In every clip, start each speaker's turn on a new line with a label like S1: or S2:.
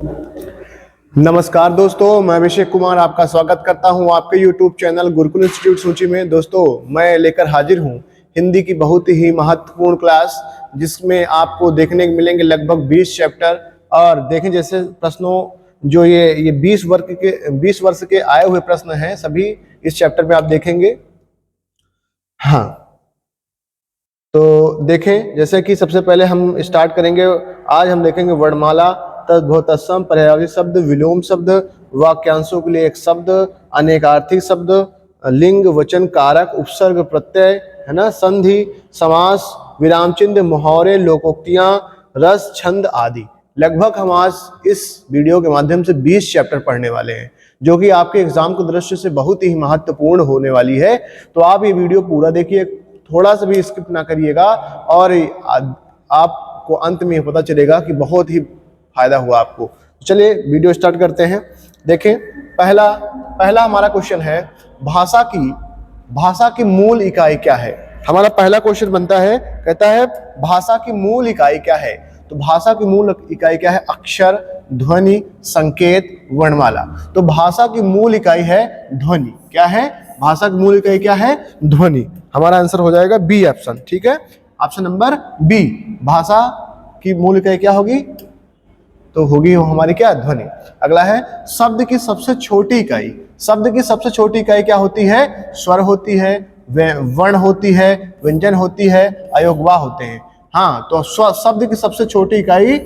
S1: नमस्कार दोस्तों, मैं अभिषेक कुमार आपका स्वागत करता हूं आपके YouTube चैनल गुरुकुल इंस्टीट्यूट सूची में। दोस्तों, मैं लेकर हाजिर हूं हिंदी की बहुत ही महत्वपूर्ण क्लास, जिसमें आपको देखने को मिलेंगे लगभग 20 चैप्टर। और देखें जैसे प्रश्नों जो ये 20 वर्ष के आए हुए प्रश्न हैं, सभी इस चैप्टर में आप देखेंगे। हाँ, तो देखें जैसे कि सबसे पहले हम स्टार्ट करेंगे। आज हम देखेंगे वर्णमाला, तद्भव तत्सम, पर्यायवाची शब्द, विलोम शब्द, वाक्यांशों के लिए एक शब्द, अनेकार्थी शब्द, लिंग, वचन, कारक, उपसर्ग, प्रत्यय, है ना, संधि, समास, विराम चिन्ह, मुहावरे, लोकोक्तियां, रस, छंद आदि। लगभग हम आज इस वीडियो के माध्यम से 20 चैप्टर पढ़ने वाले हैं, जो कि आपके एग्जाम के दृष्टि से बहुत ही महत्वपूर्ण होने वाली है। तो आप ये वीडियो पूरा देखिए, थोड़ा सा भी स्किप ना करिएगा, और आपको अंत में पता चलेगा कि बहुत ही फायदा हुआ आपको। चलिए वीडियो स्टार्ट करते हैं। देखें, पहला हमारा क्वेश्चन है, भाषा की मूल इकाई क्या है। हमारा पहला क्वेश्चन बनता है, कहता है भाषा की मूल इकाई क्या है। तो भाषा की मूल इकाई क्या है? अक्षर, ध्वनि, संकेत, वर्णमाला। तो भाषा की मूल इकाई है ध्वनि। क्या है? भाषा की मूल इकाई क्या है? ध्वनि। हमारा आंसर हो जाएगा बी ऑप्शन। ठीक है, ऑप्शन नंबर बी। भाषा की मूल इकाई क्या होगी? तो होगी हमारी क्या? ध्वनि। अगला है, शब्द की सबसे छोटी इकाई। शब्द की सबसे छोटी इकाई क्या होती है? स्वर होती है, वर्ण होती है, व्यंजन होती है, अयोगवा होते हैं। हाँ, तो शब्द की सबसे छोटी इकाई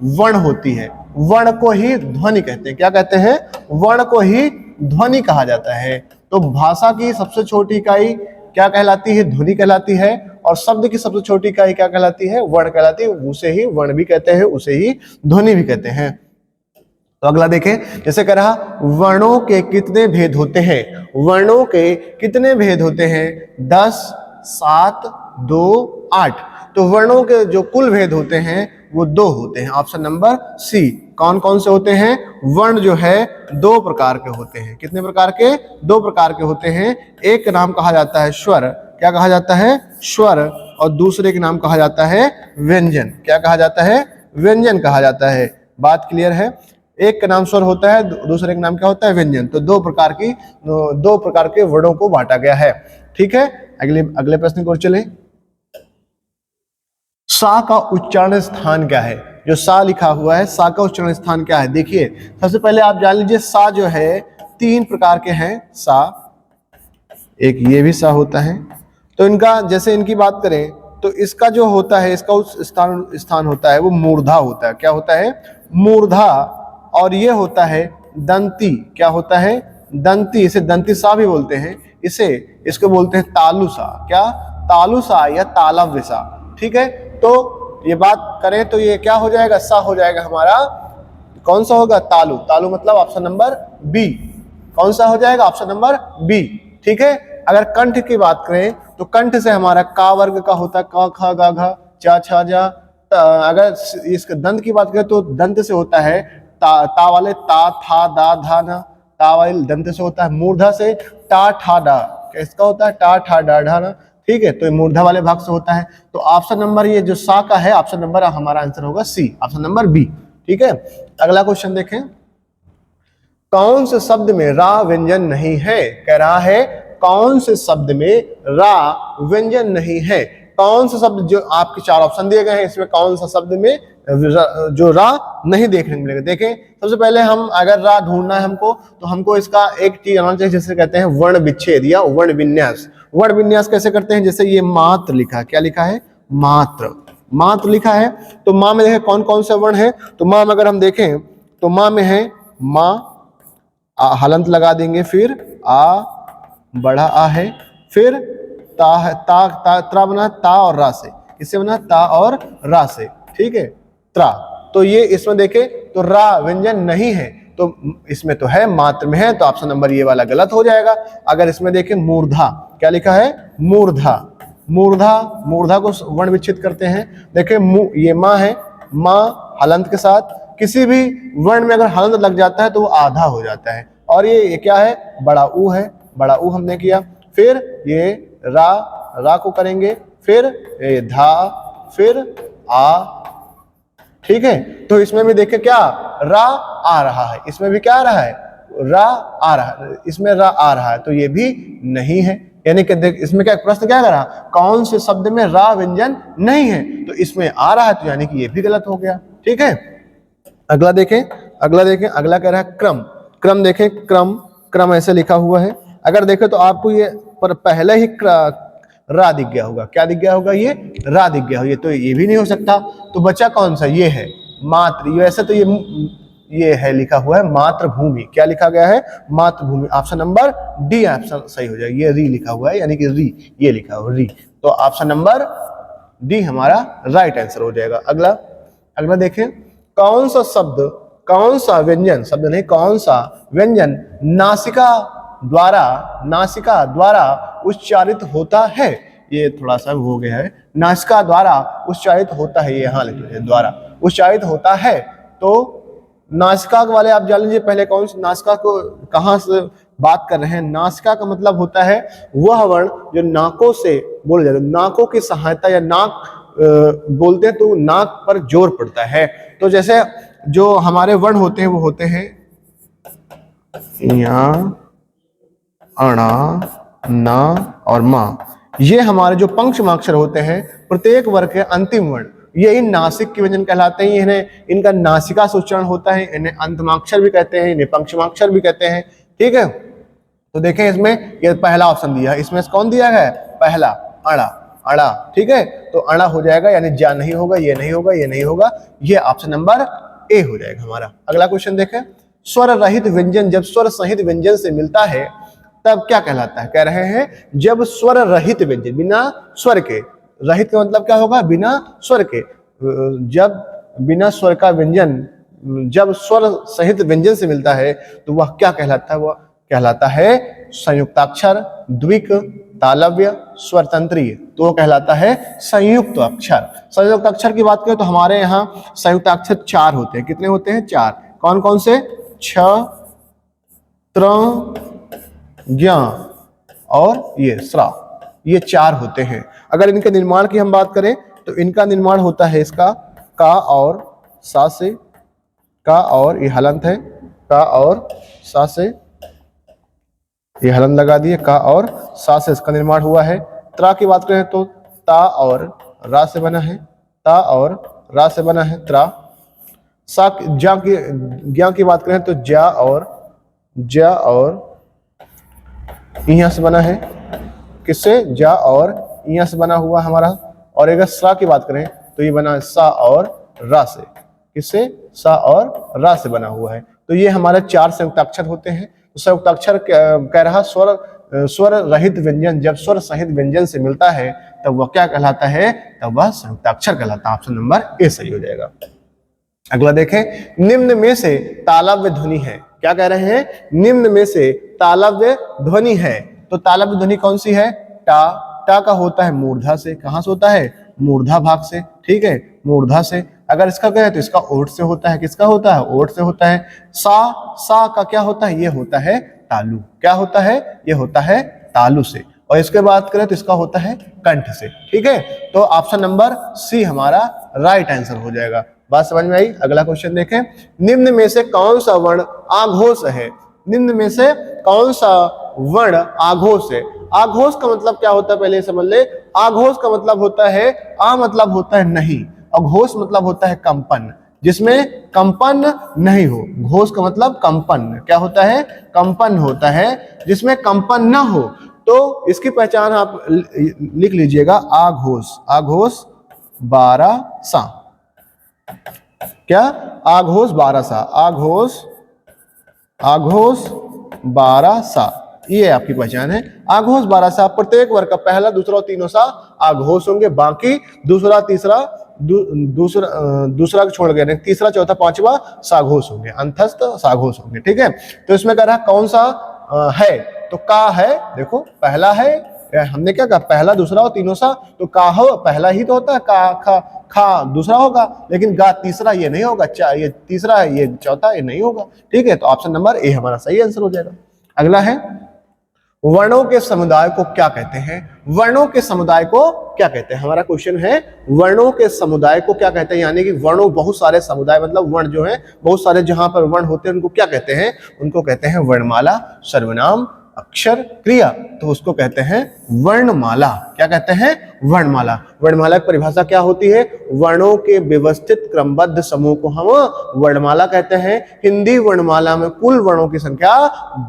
S1: वर्ण होती है। वर्ण को ही ध्वनि कहते हैं। क्या कहते हैं? वर्ण को ही ध्वनि कहा जाता है। तो भाषा की सबसे छोटी इकाई क्या कहलाती है? ध्वनि कहलाती है। और शब्द की सबसे छोटी इकाई क्या कहलाती है? वर्ण कहलाती है। उसे ही वर्ण भी कहते हैं, उसे ही ध्वनि भी कहते हैं। तो अगला देखें, जैसे कह रहा, वर्णों के कितने भेद होते हैं? वर्णों के कितने भेद होते हैं? 10, 7, 2, 8। तो वर्णों के जो कुल भेद होते हैं वो 2 होते हैं। Option number C. कौन कौन से होते हैं? वर्ण जो है 2 प्रकार के होते हैं। कितने प्रकार के? 2 प्रकार के होते हैं। एक का नाम कहा जाता है स्वर। क्या कहा जाता है? स्वर। और दूसरे का नाम कहा जाता है व्यंजन। क्या कहा जाता है? व्यंजन कहा जाता है। बात क्लियर है? एक का नाम स्वर होता है, दूसरे का नाम क्या होता है? व्यंजन। तो 2 प्रकार के वर्णों को बांटा गया है। ठीक है, अगले प्रश्न की ओर चलें। सा का उच्चारण स्थान क्या है? जो सा लिखा हुआ है, सा का उच्चारण स्थान क्या है? देखिए, सबसे पहले आप जान लीजिए, सा जो है 3 प्रकार के हैं। सा, एक ये भी सा होता है। तो इनका, जैसे इनकी बात करें तो इसका जो होता है, इसका उस स्थान होता है वो मूर्धा होता है। क्या होता है? मूर्धा। और ये होता है दंती। क्या होता है? दंती। इसे दंती सा भी बोलते हैं। इसको बोलते हैं तालुसा। क्या? तालुसा या तालव्य सा। ठीक है, तो ये बात करें तो ये क्या हो जाएगा? सा हो जाएगा हमारा। कौन सा होगा? तालु। तालु मतलब ऑप्शन नंबर बी। कौन सा हो जाएगा? Option number B. ठीक है, अगर कंठ की बात करें तो कंठ से हमारा का वर्ग का होता है, क, ख, ग, घ, च, छ, ज। अगर इसके दंत की बात करें तो दंत से होता है ता वाले ता, था, दा, धा, ना। ता वाले दंत से होता है। मूर्धा से टा, ठा, डा। इसका होता है टा, ठा, डा, ढा, ना। ठीक है, तो ये मूर्धा वाले भाग से होता है। तो ऑप्शन नंबर ये जो सा का है, ऑप्शन नंबर हमारा आंसर होगा सी, ऑप्शन नंबर बी। ठीक है, अगला क्वेश्चन देखें। कौन से शब्द में रा व्यंजन नहीं है? कह रहा है कौन से शब्द में रा व्यंजन नहीं है। कौन सा शब्द, जो आपके 4 ऑप्शन दिए गए हैं, इसमें कौन सा शब्द में जो रा नहीं देखने को मिलेगा? देखें, सबसे पहले हम अगर रा ढूंढना है हमको, तो हमको इसका एक चीज आना चाहिए, जैसे कहते हैं वर्ण विच्छेद या वर्ण विन्यास। वर्ण विन्यास कैसे करते हैं? जैसे ये मात्र लिखा है। क्या लिखा है? मात्र लिखा है। तो माँ में देखें कौन कौन से वर्ण है। तो माँ में अगर हम देखें तो माँ में है माँ, हलंत लगा देंगे, फिर आ, बड़ा आ है, फिर ता है, त्रा बना ता और रा से। इससे बना ता और रा से। ठीक है, त्रा। तो ये इसमें देखें तो रा व्यंजन नहीं है, तो इसमें तो है, मात्र में है, तो ऑप्शन नंबर ये वाला गलत हो जाएगा। अगर इसमें देखें मूर्धा, क्या लिखा है? मूर्धा। मूर्धा को वर्ण विच्छेद करते हैं। देखें ये माँ है, माँ हलंत के साथ, किसी भी वर्ण में अगर हलंत लग जाता है तो वो आधा हो जाता है। और ये क्या है? बड़ा ऊ है, बड़ा ऊ हमने किया। फिर ये रा को करेंगे, फिर धा, फिर आ। ठीक है। तो इसमें भी देखिए क्या रा आ रहा है, इसमें भी क्या आ रहा है, रा आ रहा है, इसमें रा आ रहा है, तो ये भी नहीं है। यानी कि देख इसमें क्या प्रश्न क्या करा, कौन से शब्द में रा व्यंजन नहीं है, तो इसमें आ रहा है, तो यानी कि ये भी गलत हो गया। ठीक है, अगला देखें, अगला कह रहा है क्रम। क्रम देखें, क्रम ऐसे लिखा हुआ है। अगर देखें तो आपको ये पर पहले ही रा दिख गया होगा, क्या दिख गया होगा, ये रा दिख गया होगा, तो ये भी नहीं हो सकता। तो बचा कौन सा, ये है मातृ, वैसे तो ये है लिखा हुआ है मातृभूमि, क्या लिखा गया है, मातृभूमि। ऑप्शन नंबर डी ऑप्शन सही हो जाएगा, ये री लिखा हुआ है, यानी कि री ये लिखा हुआ री, तो ऑप्शन नंबर डी हमारा राइट आंसर हो जाएगा। अगला देखें, कौन सा शब्द, कौन सा व्यंजन, शब्द नहीं कौन सा व्यंजन नासिका द्वारा उच्चारित होता है। ये थोड़ा सा हो गया है, नासिका द्वारा उच्चारित होता है, ये यहाँ लिखे द्वारा उच्चारित होता है। तो नासिका वाले आप जान लीजिए पहले कौन सी, नासिका को कहाँ से बात कर रहे हैं। नासिका का मतलब होता है वह वर्ण जो नाकों से बोले जाते, नाकों की सहायता या नाक बोलते हैं तो नाक पर जोर पड़ता है। तो जैसे जो हमारे वर्ण होते हैं वो होते हैं या, अणा, ना और मा। ये हमारे जो पंचमाक्षर होते हैं प्रत्येक वर्ग के अंतिम वर्ण, यही नासिक के व्यंजन कहलाते हैं। इन्हें इनका नासिका से उच्चारण होता है, इन्हें अंतमाक्षर भी कहते हैं, इन्हें पंचमाक्षर भी कहते हैं। ठीक है, तो देखें इसमें ये पहला ऑप्शन दिया है, इसमें कौन दिया है, पहला अड़ा। ठीक है, तो अड़ा हो जाएगा, यानी जा नहीं होगा, ये नहीं होगा, ये नहीं होगा, ये ऑप्शन नंबर ए हो जाएगा हमारा। अगला क्वेश्चन देखें, स्वर रहित व्यंजन जब स्वर सहित व्यंजन से मिलता है तब क्या कहलाता है। कह रहे हैं जब स्वर रहित व्यंजन, बिना स्वर के, रहित का मतलब क्या होगा, बिना स्वर के, जब बिना स्वर का व्यंजन जब स्वर सहित व्यंजन से मिलता है तो वह क्या कहलाता है, वह कहलाता है संयुक्ताक्षर, द्विक, तालव्य, स्वरतंत्रीय, तो वो कहलाता है संयुक्त अक्षर। संयुक्त अक्षर की बात करें तो हमारे यहाँ संयुक्त अक्षर 4 होते हैं। कितने होते हैं, 4। कौन कौन से, छ, त्र, ज्ञ और ये स्रा, ये 4 होते हैं। अगर इनके निर्माण की हम बात करें तो इनका निर्माण होता है इसका का और सा से, का और ये हलंत है, का और सा से, ये हलन लगा दिए, का और सा से इसका निर्माण हुआ है। त्रा की बात करें तो ता और रा से बना है, ता और रा से बना है त्रा। सा ज्ञा की बात करें तो ज्या और यहाँ से बना है, किससे, जा और यहाँ से बना हुआ हमारा। और अगर सा की बात करें तो ये बना है सा और रा से, किससे, सा और रा से बना हुआ है। तो ये हमारे 4 संयुक्त अक्षर होते हैं। तो संयुक्त अक्षर कह रहा स्वर रहित व्यंजन जब स्वर सहित व्यंजन से मिलता है तब वह क्या कहलाता है, तब वह संयुक्त अक्षर कहलाता है। ऑप्शन नंबर ए सही हो जाएगा। अगला देखें, निम्न में से तालव्य ध्वनि है। क्या कह रहे हैं, निम्न में से तालव्य ध्वनि है। तो तालव्य ध्वनि कौन सी है, टा। टा का होता है मूर्धा से, कहां से होता है, मूर्धा भाग से। ठीक है, मूर्धा से। अगर इसका कहें तो इसका ओठ से होता है, किसका होता है, ओठ से होता है। सा का क्या होता है, ये होता है तालु। क्या होता है, ये होता है तालु से। और इसके बात करें तो इसका होता है कंठ से। ठीक है, तो ऑप्शन नंबर सी हमारा राइट आंसर हो जाएगा। बात समझ में आई। अगला क्वेश्चन देखें, निम्न में से कौन सा वर्ण आघोष है। निम्न में से कौन सा वर्ण आघोष है। आघोष का मतलब क्या होता है, पहले समझ ले। आघोष का मतलब होता है, आ मतलब होता है नहीं, अघोष मतलब होता है कंपन, जिसमें कंपन नहीं हो। घोष का मतलब कंपन, क्या होता है, कंपन होता है, जिसमें कंपन ना हो। तो इसकी पहचान आप लिख लीजिएगा, आघोष। आघोष 12 सा, क्या, आघोष 12 सा, आघोष 12 सा, ये आपकी पहचान है। आघोष 12 सा, प्रत्येक वर्ग का पहला, दूसरा और तीनों सा आघोष होंगे, बाकी दूसरा तीसरा दूसरा छोड़ गए, तीसरा चौथा पांचवा साघोष होंगे, अंतस्थ साघोष होंगे। ठीक है, तो इसमें कह रहा कौन सा है, तो का है। देखो पहला है, हमने क्या कहा, पहला दूसरा और तीनों सा, तो का हो पहला ही तो होता है, का खा दूसरा होगा, लेकिन गा तीसरा ये नहीं होगा, ये तीसरा है, ये चौथा ये नहीं होगा। ठीक है, तो ऑप्शन नंबर ए हमारा सही आंसर हो जाएगा। अगला है, वर्णों के समुदाय को क्या कहते हैं? वर्णों के समुदाय को क्या कहते हैं? हमारा क्वेश्चन है वर्णों के समुदाय को क्या कहते हैं, यानी कि वर्णों बहुत सारे समुदाय, मतलब वर्ण जो है बहुत सारे जहां पर वर्ण होते हैं उनको क्या कहते हैं? उनको कहते हैं वर्णमाला, सर्वनाम, अक्षर, क्रिया, तो उसको कहते हैं वर्णमाला। क्या कहते हैं? वर्णमाला। वर्णमाला की परिभाषा क्या होती है? वर्णों के व्यवस्थित क्रमबद्ध समूह को हम वर्णमाला कहते हैं। हिंदी वर्णमाला में कुल वर्णों की संख्या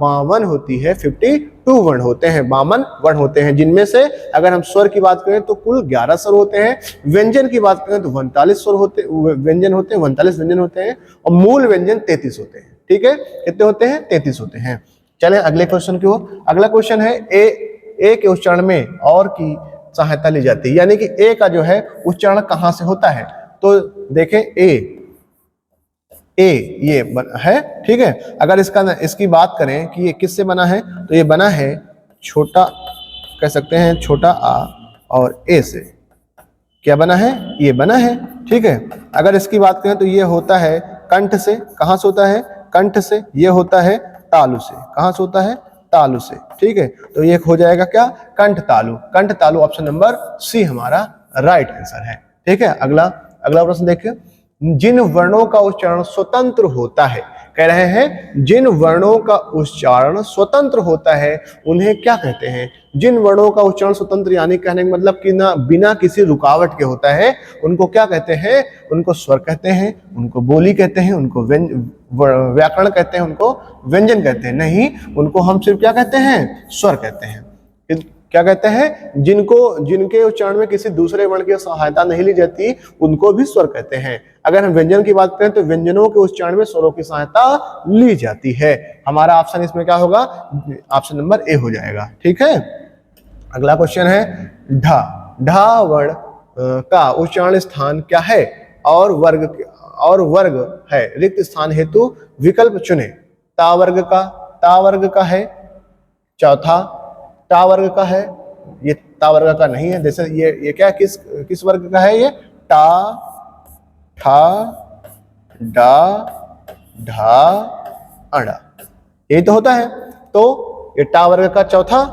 S1: 52 होती है, 52 वर्ण होते हैं, 52 वर्ण होते हैं, जिनमें से अगर हम स्वर की बात करें तो कुल 11 स्वर होते हैं। व्यंजन की बात करें तो 39 स्वर होते, व्यंजन होते हैं, 39 व्यंजन होते हैं, और मूल व्यंजन 33 होते हैं। ठीक है, कितने होते हैं? 33 होते हैं। चलें अगले क्वेश्चन की ओर। अगला क्वेश्चन है ए के उच्चारण में और की सहायता ली जाती है, यानी कि ए का जो है उच्चारण कहां से होता है? तो देखें ए ये है, ठीक है। अगर इसकी बात करें कि ये किससे बना है, तो ये बना है छोटा, कह सकते हैं छोटा आ और ए से। क्या बना है? ये बना है, ठीक है। अगर इसकी बात करें तो ये होता है कंठ से। कहां से होता है? कंठ से। ये होता है तालु से। कहां से होता है? तालु से, ठीक है। तो ये हो जाएगा क्या? कंठ तालु। कंठ तालु ऑप्शन नंबर सी हमारा राइट आंसर है, ठीक है। अगला प्रश्न देखिए, जिन वर्णों का उच्चारण स्वतंत्र होता है, कह रहे हैं जिन वर्णों का उच्चारण स्वतंत्र होता है उन्हें क्या कहते हैं? जिन वर्णों का उच्चारण स्वतंत्र, यानी कहने का मतलब कि ना बिना किसी रुकावट के होता है, उनको क्या कहते हैं? उनको स्वर कहते हैं, उनको बोली कहते हैं, उनको व्याकरण कहते हैं, उनको व्यंजन कहते हैं। नहीं, उनको हम सिर्फ क्या कहते हैं? स्वर कहते हैं। क्या कहते हैं? जिनके उच्चारण में किसी दूसरे वर्ण की सहायता नहीं ली जाती उनको भी स्वर कहते हैं। अगर हम व्यंजन की बात करें तो व्यंजनों के उच्चारण में स्वरों की सहायता ली जाती है। हमारा ऑप्शन इसमें क्या होगा? ऑप्शन नंबर ए हो जाएगा, ठीक है। अगला क्वेश्चन है ढा। ढा वर्ण का उच्चारण स्थान क्या है और वर्ग है? रिक्त स्थान हेतु विकल्प चुने। ता वर्ग का है चौथा, टा वर्ग का है, ये ता वर्ग का नहीं है। जैसे ये क्या किस वर्ग का है? ये टा, ठा, डा, ढा, अड़ा, यही तो होता है। तो ये टा वर्ग का चौथा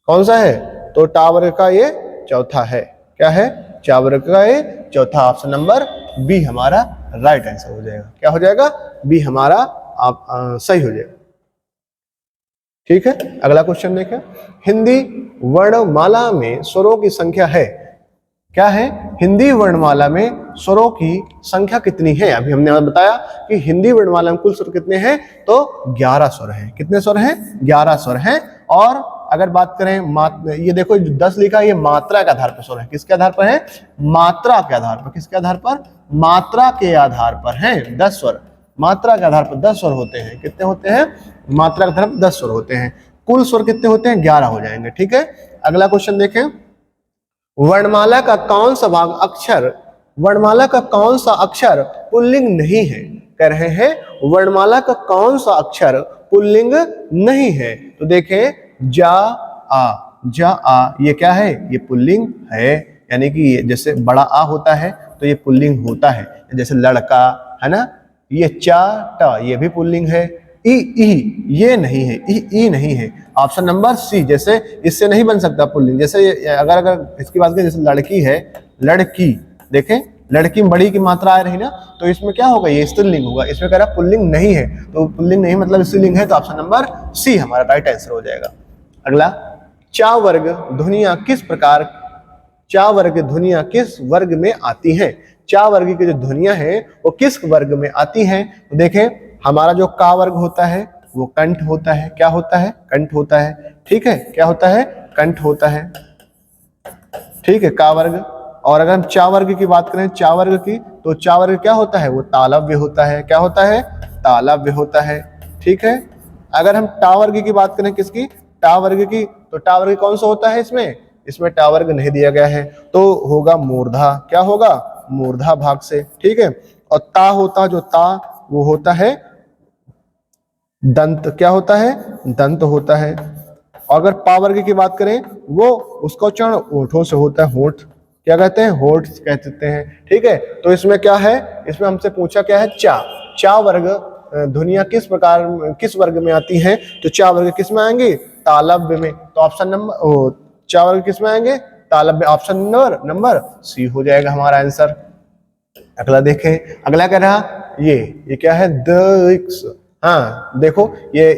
S1: कौन सा है? तो टा वर्ग का ये चौथा है। क्या है? चा वर्ग का ये चौथा। ऑप्शन नंबर बी हमारा राइट आंसर हो जाएगा। क्या हो जाएगा? बी हमारा सही हो जाएगा, ठीक है। अगला क्वेश्चन देखें, हिंदी वर्णमाला में स्वरों की संख्या है। क्या है? हिंदी वर्णमाला में स्वरों की संख्या कितनी है? अभी हमने बताया कि हिंदी वर्णमाला में कुल स्वर कितने हैं, तो 11 स्वर हैं। कितने स्वर हैं? 11 स्वर हैं। और अगर बात करें ये देखो 10 लिखा है, ये मात्रा के आधार पर स्वर है। किसके आधार पर है? मात्रा के आधार पर। किसके आधार पर? मात्रा के आधार पर है 10 स्वर। मात्रा के आधार पर 10 स्वर होते हैं। कितने होते हैं? मात्रा के आधार पर 10 स्वर होते हैं। कुल स्वर कितने होते हैं? 11 हो जाएंगे, ठीक है। अगला क्वेश्चन देखें, वर्णमाला का कौन सा भाग अक्षर वर्णमाला का कौन सा अक्षर पुल्लिंग नहीं है? कह रहे हैं वर्णमाला का कौन सा अक्षर पुल्लिंग नहीं है? तो देखें जा आ, ये क्या है? ये पुल्लिंग है, यानी कि जैसे बड़ा आ होता है तो ये पुल्लिंग होता है। जैसे लड़का है ना, ये चा टा, ये भी पुल्लिंग है। ई ये नहीं है, ई नहीं है। ऑप्शन नंबर सी, जैसे इससे नहीं बन सकता पुल्लिंग। जैसे अगर इसकी बात करें, जैसे लड़की है, लड़की, देखें लड़की में बड़ी की मात्रा आ रही ना, तो इसमें क्या होगा? ये स्त्रीलिंग होगा। इसमें कह रहा पुल्लिंग नहीं है, तो पुल्लिंग नहीं मतलब स्त्रीलिंग है, तो ऑप्शन नंबर सी हमारा राइट आंसर हो जाएगा। अगला, चा वर्ग ध्वनियां किस वर्ग में आती हैं? चा वर्ग की जो ध्वनियां हैं वो किस वर्ग में आती हैं? तो देखें हमारा जो का वर्ग होता है वो कंठ होता है। क्या होता है? कंठ होता है, ठीक है। क्या होता है? कंठ होता है, ठीक है, का वर्ग। और अगर हम चा वर्ग की बात करें, चा वर्ग की, तो चा वर्ग क्या होता है? वो तालव्य होता है। क्या होता है? तालव्य होता है, ठीक है। अगर हम टा वर्ग की बात करें, किसकी? टा वर्ग की, तो टा वर्ग कौन सा होता है? इसमें टा वर्ग नहीं दिया गया है, तो होगा मूर्धा। क्या होगा? मूर्धा भाग से, ठीक है। और ता होता, जो ता वो होता है दंत। क्या होता है? दंत होता है। और अगर पा वर्ग की बात करें, वो उसका उच्चारण होठों से होता है। होठ, क्या कहते हैं? होठ कहते हैं, ठीक है। तो इसमें क्या है? इसमें हमसे पूछा क्या है? चा वर्ग ध्वनियां किस वर्ग में आती हैं? तो चा वर्ग किस में आएंगे? तालव्य में। तो ऑप्शन नंबर चा वर्ग किस में आएंगे? तालव्य। ऑप्शन नंबर सी हो जाएगा हमारा आंसर। अगला देखें, अगला कह रहा ये क्या है? द। हाँ देखो, ये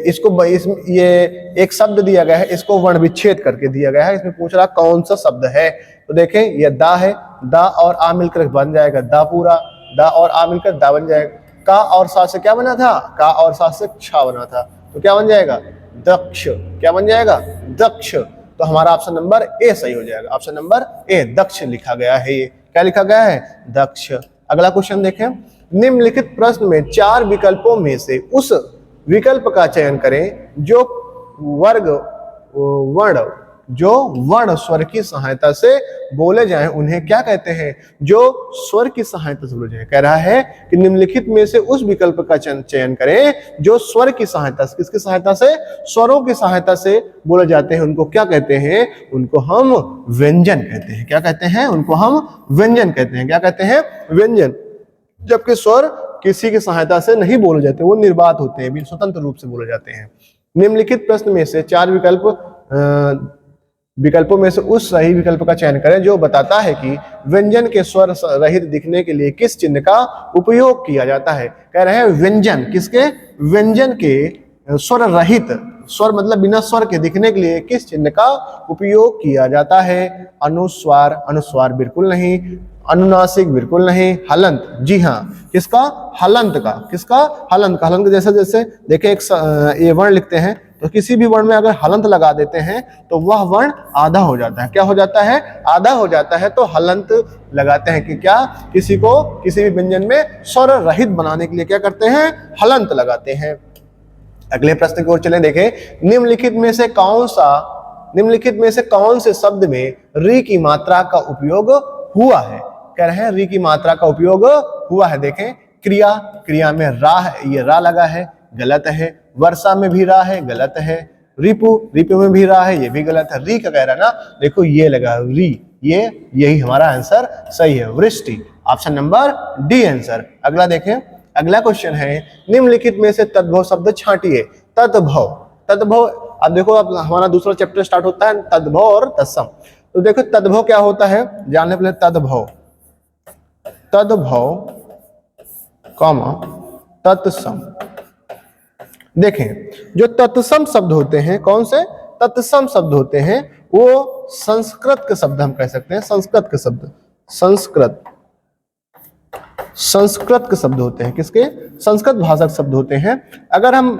S1: एक शब्द दिया गया है, इसको वर्ण विच्छेद करके दिया गया है। इसमें पूछ रहा कौन सा शब्द है? तो देखें ये दा है, दा और आ मिलकर बन जाएगा दा पूरा, दा और आ मिलकर दा बन जाएगा। का और सा से क्या बना था? का और सा से छा बना था, तो क्या बन जाएगा? दक्ष। क्या बन जाएगा? दक्ष। तो हमारा ऑप्शन नंबर ए सही हो जाएगा। ऑप्शन नंबर ए दक्ष लिखा गया है। ये क्या लिखा गया है? दक्ष। अगला क्वेश्चन देखें, निम्नलिखित प्रश्न में 4 विकल्पों में से उस विकल्प का चयन करें जो वर्ण स्वर की सहायता से बोले जाएं, उन्हें क्या कहते हैं? जो स्वर की सहायता से बोले जाएं। कह रहा है कि निम्नलिखित में से उस विकल्प का चयन करें जो स्वर की सहायता से, किसकी सहायता से? स्वरों की सहायता से बोले जाते हैं। उनको क्या कहते हैं? उनको हम व्यंजन कहते हैं। क्या कहते हैं? उनको हम व्यंजन कहते हैं। क्या कहते हैं? व्यंजन। जबकि स्वर किसी की सहायता से नहीं बोले जाते, वो निर्वात होते हैं, भी स्वतंत्र रूप से बोले जाते हैं। निम्नलिखित प्रश्न में से 4 विकल्पों में से उस सही विकल्प का चयन करें जो बताता है कि व्यंजन के स्वर रहित दिखने के लिए किस चिन्ह का उपयोग किया जाता है। कह रहे हैं व्यंजन किसके? व्यंजन के स्वर रहित, स्वर मतलब बिना स्वर के दिखने के लिए किस चिन्ह का उपयोग किया जाता है? अनुस्वार, अनुस्वार बिल्कुल नहीं। अनुनासिक बिल्कुल नहीं। हलंत, जी हाँ, किसका? हलंत का। किसका? हलंत का। हलंत जैसे जैसे देखें एक ये वर्ण लिखते हैं तो किसी भी वर्ण में अगर हलंत लगा देते हैं तो वह वर्ण आधा हो जाता है। क्या हो जाता है? आधा हो जाता है। तो हलंत लगाते हैं कि क्या? किसी को किसी भी व्यंजन में स्वर रहित बनाने के लिए क्या करते हैं? हलंत लगाते हैं। अगले प्रश्न की ओर चलें। देखें, निम्नलिखित में से कौन से शब्द में री की मात्रा का उपयोग हुआ है? कह रहे हैं री की मात्रा का उपयोग हुआ है। देखें, क्रिया में रा है, ये रा लगा है, गलत है। वर्षा में भी रा है, गलत है। रिपु में भी रा है, ये भी गलत है। री का कह रहा है ना, देखो ये लगा री, यही हमारा आंसर सही है, वृष्टि। Option number D answer. अगला देखें, अगला क्वेश्चन है, निम्नलिखित में से तद्भव शब्द छांटिए। तद्भव, अब देखो अब हमारा दूसरा चैप्टर स्टार्ट होता है तद्भव और तत्सम। तो देखो तद्भव क्या होता है, जानने पहले तद्भव कॉमा तत्सम। देखें, जो तत्सम शब्द होते हैं, कौन से तत्सम शब्द होते हैं? वो संस्कृत के शब्द हम कह सकते हैं। संस्कृत के शब्द, संस्कृत के शब्द होते हैं। किसके? संस्कृत भाषा के शब्द होते हैं। अगर हम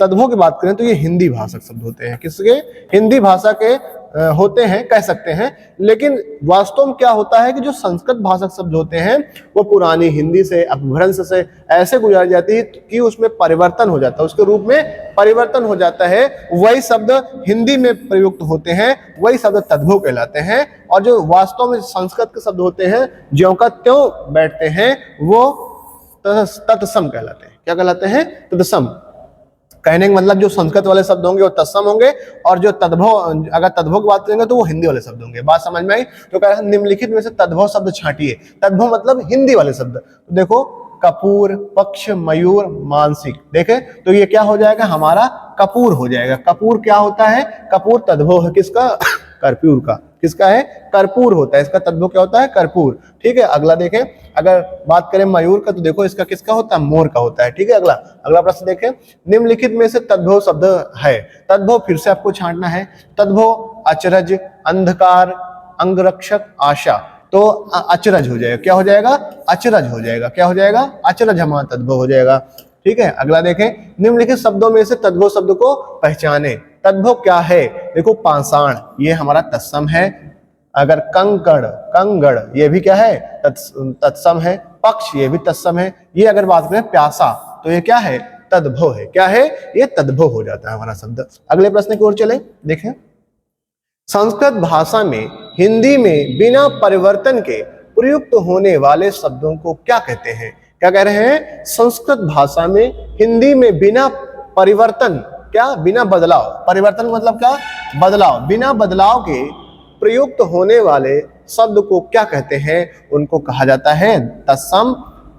S1: तद्भव की बात करें तो ये हिंदी भाषा के शब्द होते हैं। किसके? हिंदी भाषा के होते हैं, कह सकते हैं। लेकिन वास्तव में क्या होता है कि जो संस्कृत भाषा के शब्द होते हैं वो पुरानी हिंदी से, अपभ्रंश से ऐसे गुजर जाती है कि उसमें परिवर्तन हो जाता है, उसके रूप में परिवर्तन हो जाता है। वही शब्द हिंदी में प्रयुक्त होते हैं, वही शब्द तद्भव कहलाते हैं। और जो वास्तव में संस्कृत के शब्द होते हैं, ज्यों का त्यों बैठते हैं, वो तत्सम कहलाते हैं। क्या कहलाते हैं? तत्सम। कहने का मतलब जो संस्कृत वाले शब्द होंगे वो तत्सम होंगे, और जो तद्भव, अगर तद्भव की बात करेंगे तो वो हिंदी वाले शब्द होंगे। बात समझ में आई? तो कह रहे हैं निम्नलिखित में से तद्भव शब्द छांटिए। तद्भव मतलब हिंदी वाले शब्द। तो देखो, कपूर, पक्ष, मयूर, मानसिक। देखे तो ये क्या हो जाएगा? हमारा कपूर हो जाएगा। कपूर क्या होता है? कपूर तद्भव है किसका? कर्पूर का। किसका है? कर्पूर होता है। इसका तद्भव क्या होता है? कर्पूर। ठीक है। अगला देखें, अगर बात करें मयूर का तो देखो इसका किसका होता है? मोर का होता है। ठीक है। अगला प्रश्न देखें, निम्नलिखित में से तद्भव शब्द है। तद्भव फिर से आपको छांटना है। तद्भव अचरज, अंधकार, अंगरक्षक, आशा। तो अचरज हो जाएगा। क्या हो जाएगा? अचरज हो जाएगा। क्या हो जाएगा? अचरज हमारा तद्भव हो जाएगा। ठीक है। अगला देखें, निम्नलिखित शब्दों में से तद्भव शब्द को पहचाने। तद्भव क्या है? देखो, पाषाण, ये हमारा तत्सम है। अगर कंगड़, ये भी क्या है? तत्सम है। पक्ष, ये भी तत्सम है। ये अगर बात करें प्यासा, तो ये क्या है? तद्भव है। क्या है? ये तद्भव हो जाता है हमारा शब्द। अगले प्रश्न की ओर चले। देखें, संस्कृत भाषा में हिंदी में बिना परिवर्तन के प्रयुक्त होने वाले शब्दों को क्या कहते हैं? क्या कह रहे हैं? संस्कृत भाषा में हिंदी में बिना परिवर्तन, क्या? बिना बदलाव। परिवर्तन मतलब क्या? बदलाव। बिना बदलाव के प्रयुक्त होने वाले शब्द को क्या कहते हैं? उनको कहा जाता है तत्सम,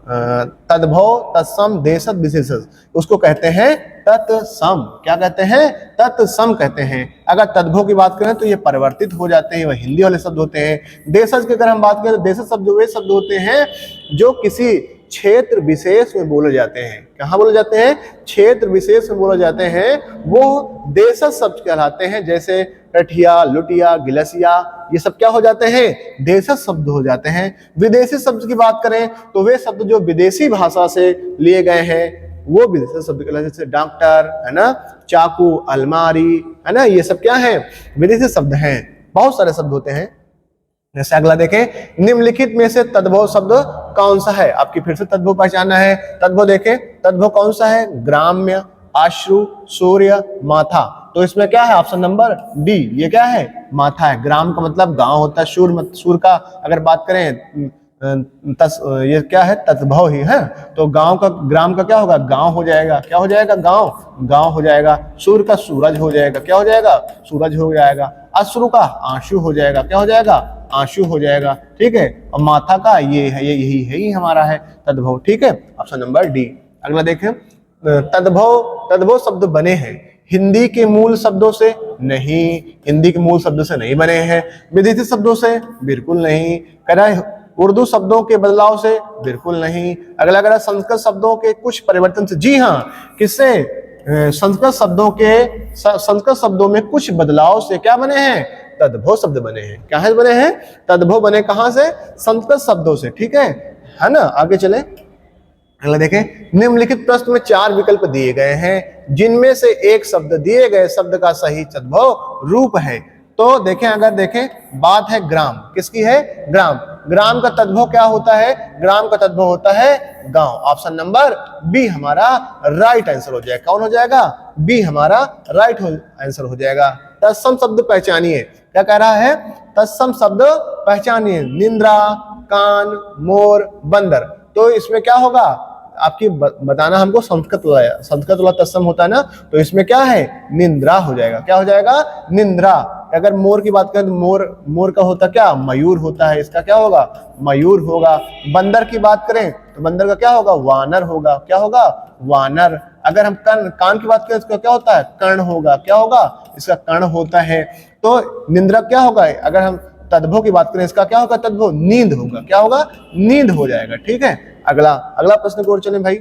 S1: तद्भव तत्सम देशज विशेषज, उसको कहते हैं तत्सम। क्या कहते हैं? तत्सम कहते हैं। अगर तद्भव की बात करें तो ये परिवर्तित हो जाते हैं, वह हिंदी वाले शब्द होते हैं। देशज की अगर हम बात करें तो देशज शब्द वे शब्द होते हैं जो किसी क्षेत्र विशेष में बोले जाते हैं। कहाँ बोले जाते हैं? क्षेत्र विशेष में बोले जाते हैं, वो देशज शब्द कहलाते हैं। जैसे कठिया, लुटिया, गिलसिया, ये सब क्या हो जाते हैं? देशज शब्द हो जाते हैं। विदेशी शब्द की बात करें तो वे शब्द जो विदेशी भाषा से लिए गए हैं वो विदेशी शब्द कहलाते हैं। जैसे डॉक्टर, है ना, चाकू, अलमारी, है ना, ये सब क्या है? विदेशी शब्द हैं। बहुत सारे शब्द होते हैं। जैसे अगला देखें, निम्नलिखित में से तद्भव शब्द कौन सा है? आपकी फिर से तद्भव पहचानना है। तद्भव देखें, तद्भव कौन सा है? ग्राम्य, आश्रु, सूर्य, माथा। तो इसमें क्या है? ऑप्शन नंबर डी, ये क्या है? माथा है। ग्राम का मतलब गांव होता है। सूर का अगर बात करें ये क्या है? तद्भव ही है। तो गांव का, ग्राम का क्या होगा? गांव हो जाएगा। क्या हो जाएगा? गांव, गांव हो जाएगा। सूर्य का सूरज हो जाएगा। क्या हो जाएगा? सूरज हो जाएगा। अश्रु का आंसू हो जाएगा। क्या हो जाएगा? आंसू हो जाएगा। ठीक है। और माथा का ये है, यही है, ही हमारा है तद्भव। ठीक है, ऑप्शन नंबर डी। अगला देखें, तद्भव शब्द बने हैं हिंदी के मूल शब्दों से? नहीं, हिंदी के मूल शब्दों से नहीं बने हैं। विदेशी शब्दों से? बिल्कुल नहीं। उर्दू शब्दों के बदलाव से? बिल्कुल नहीं। अगला कह रहा संस्कृत शब्दों के कुछ परिवर्तन से? जी हाँ। किससे? संस्कृत शब्दों में कुछ बदलाव से क्या बने हैं? तद्भव शब्द बने हैं। क्या है? बने हैं तद्भव। बने कहां से? संस्कृत शब्दों से। ठीक है ना। आगे चले, अगला देखें, निम्नलिखित प्रश्न में 4 विकल्प दिए गए हैं जिनमें से एक शब्द दिए गए शब्द का सही तद्भव रूप है। तो देखें, अगर देखें, बात है ग्राम। किसकी है? ग्राम। ग्राम का तद्भव क्या होता है? ग्राम का तद्भव होता है गांव। ऑप्शन नंबर बी हमारा राइट आंसर हो जाएगा। कौन हो जाएगा? बी हमारा राइट आंसर हो जाएगा। तत्सम शब्द पहचानिए। क्या कह रहा है? तत्सम शब्द पहचानिए। निंद्रा, कान, मोर, बंदर। तो इसमें क्या होगा? आपकी बताना हमको संस्कृत वाला तत्सम होता है ना, तो इसमें क्या है? निंद्रा हो जाएगा। क्या हो जाएगा? निंद्रा। अगर मोर की बात करें तो मोर का होता क्या? मयूर होता है। इसका क्या होगा? मयूर होगा। बंदर की बात करें तो बंदर का क्या होगा? वानर होगा। क्या होगा? वानर। अगर हम कान की बात करें इसका क्या होता है? कर्ण होगा। क्या होगा? इसका कर्ण होता है। तो निंद्रा क्या होगा? अगर हम तद्भव की बात करें इसका क्या होगा? तद्भव नींद होगा। क्या होगा? नींद हो जाएगा। ठीक है। अगला प्रश्न की ओर चलें भाई।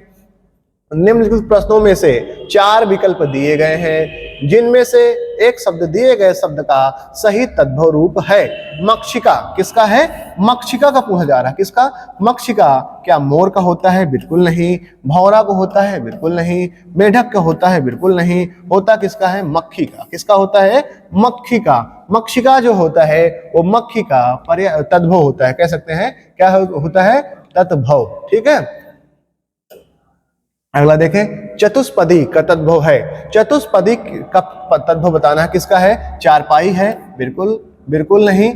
S1: निम्नलिखित प्रश्नों में से 4 विकल्प दिए गए हैं जिनमें से एक शब्द दिए गए शब्द का सही तद्भव रूप है। मक्षिका किसका है? मक्षिका का पूछा जा रहा है। किसका? मक्षिका। क्या मोर का होता है? बिल्कुल नहीं। भौरा को होता है? बिल्कुल नहीं। मेढक का होता है? बिल्कुल नहीं। होता किसका है? मक्खी का। किसका होता है? मक्खी का। मक्षिका जो होता है वो मक्खी का तद्भव होता है। कह सकते हैं क्या होता है? तद्भव। ठीक है। अगला देखें, चतुष्पदी का तद्भव है। चतुष्पदी का तद्भव बताना है। किसका है? चारपाई है? बिल्कुल नहीं।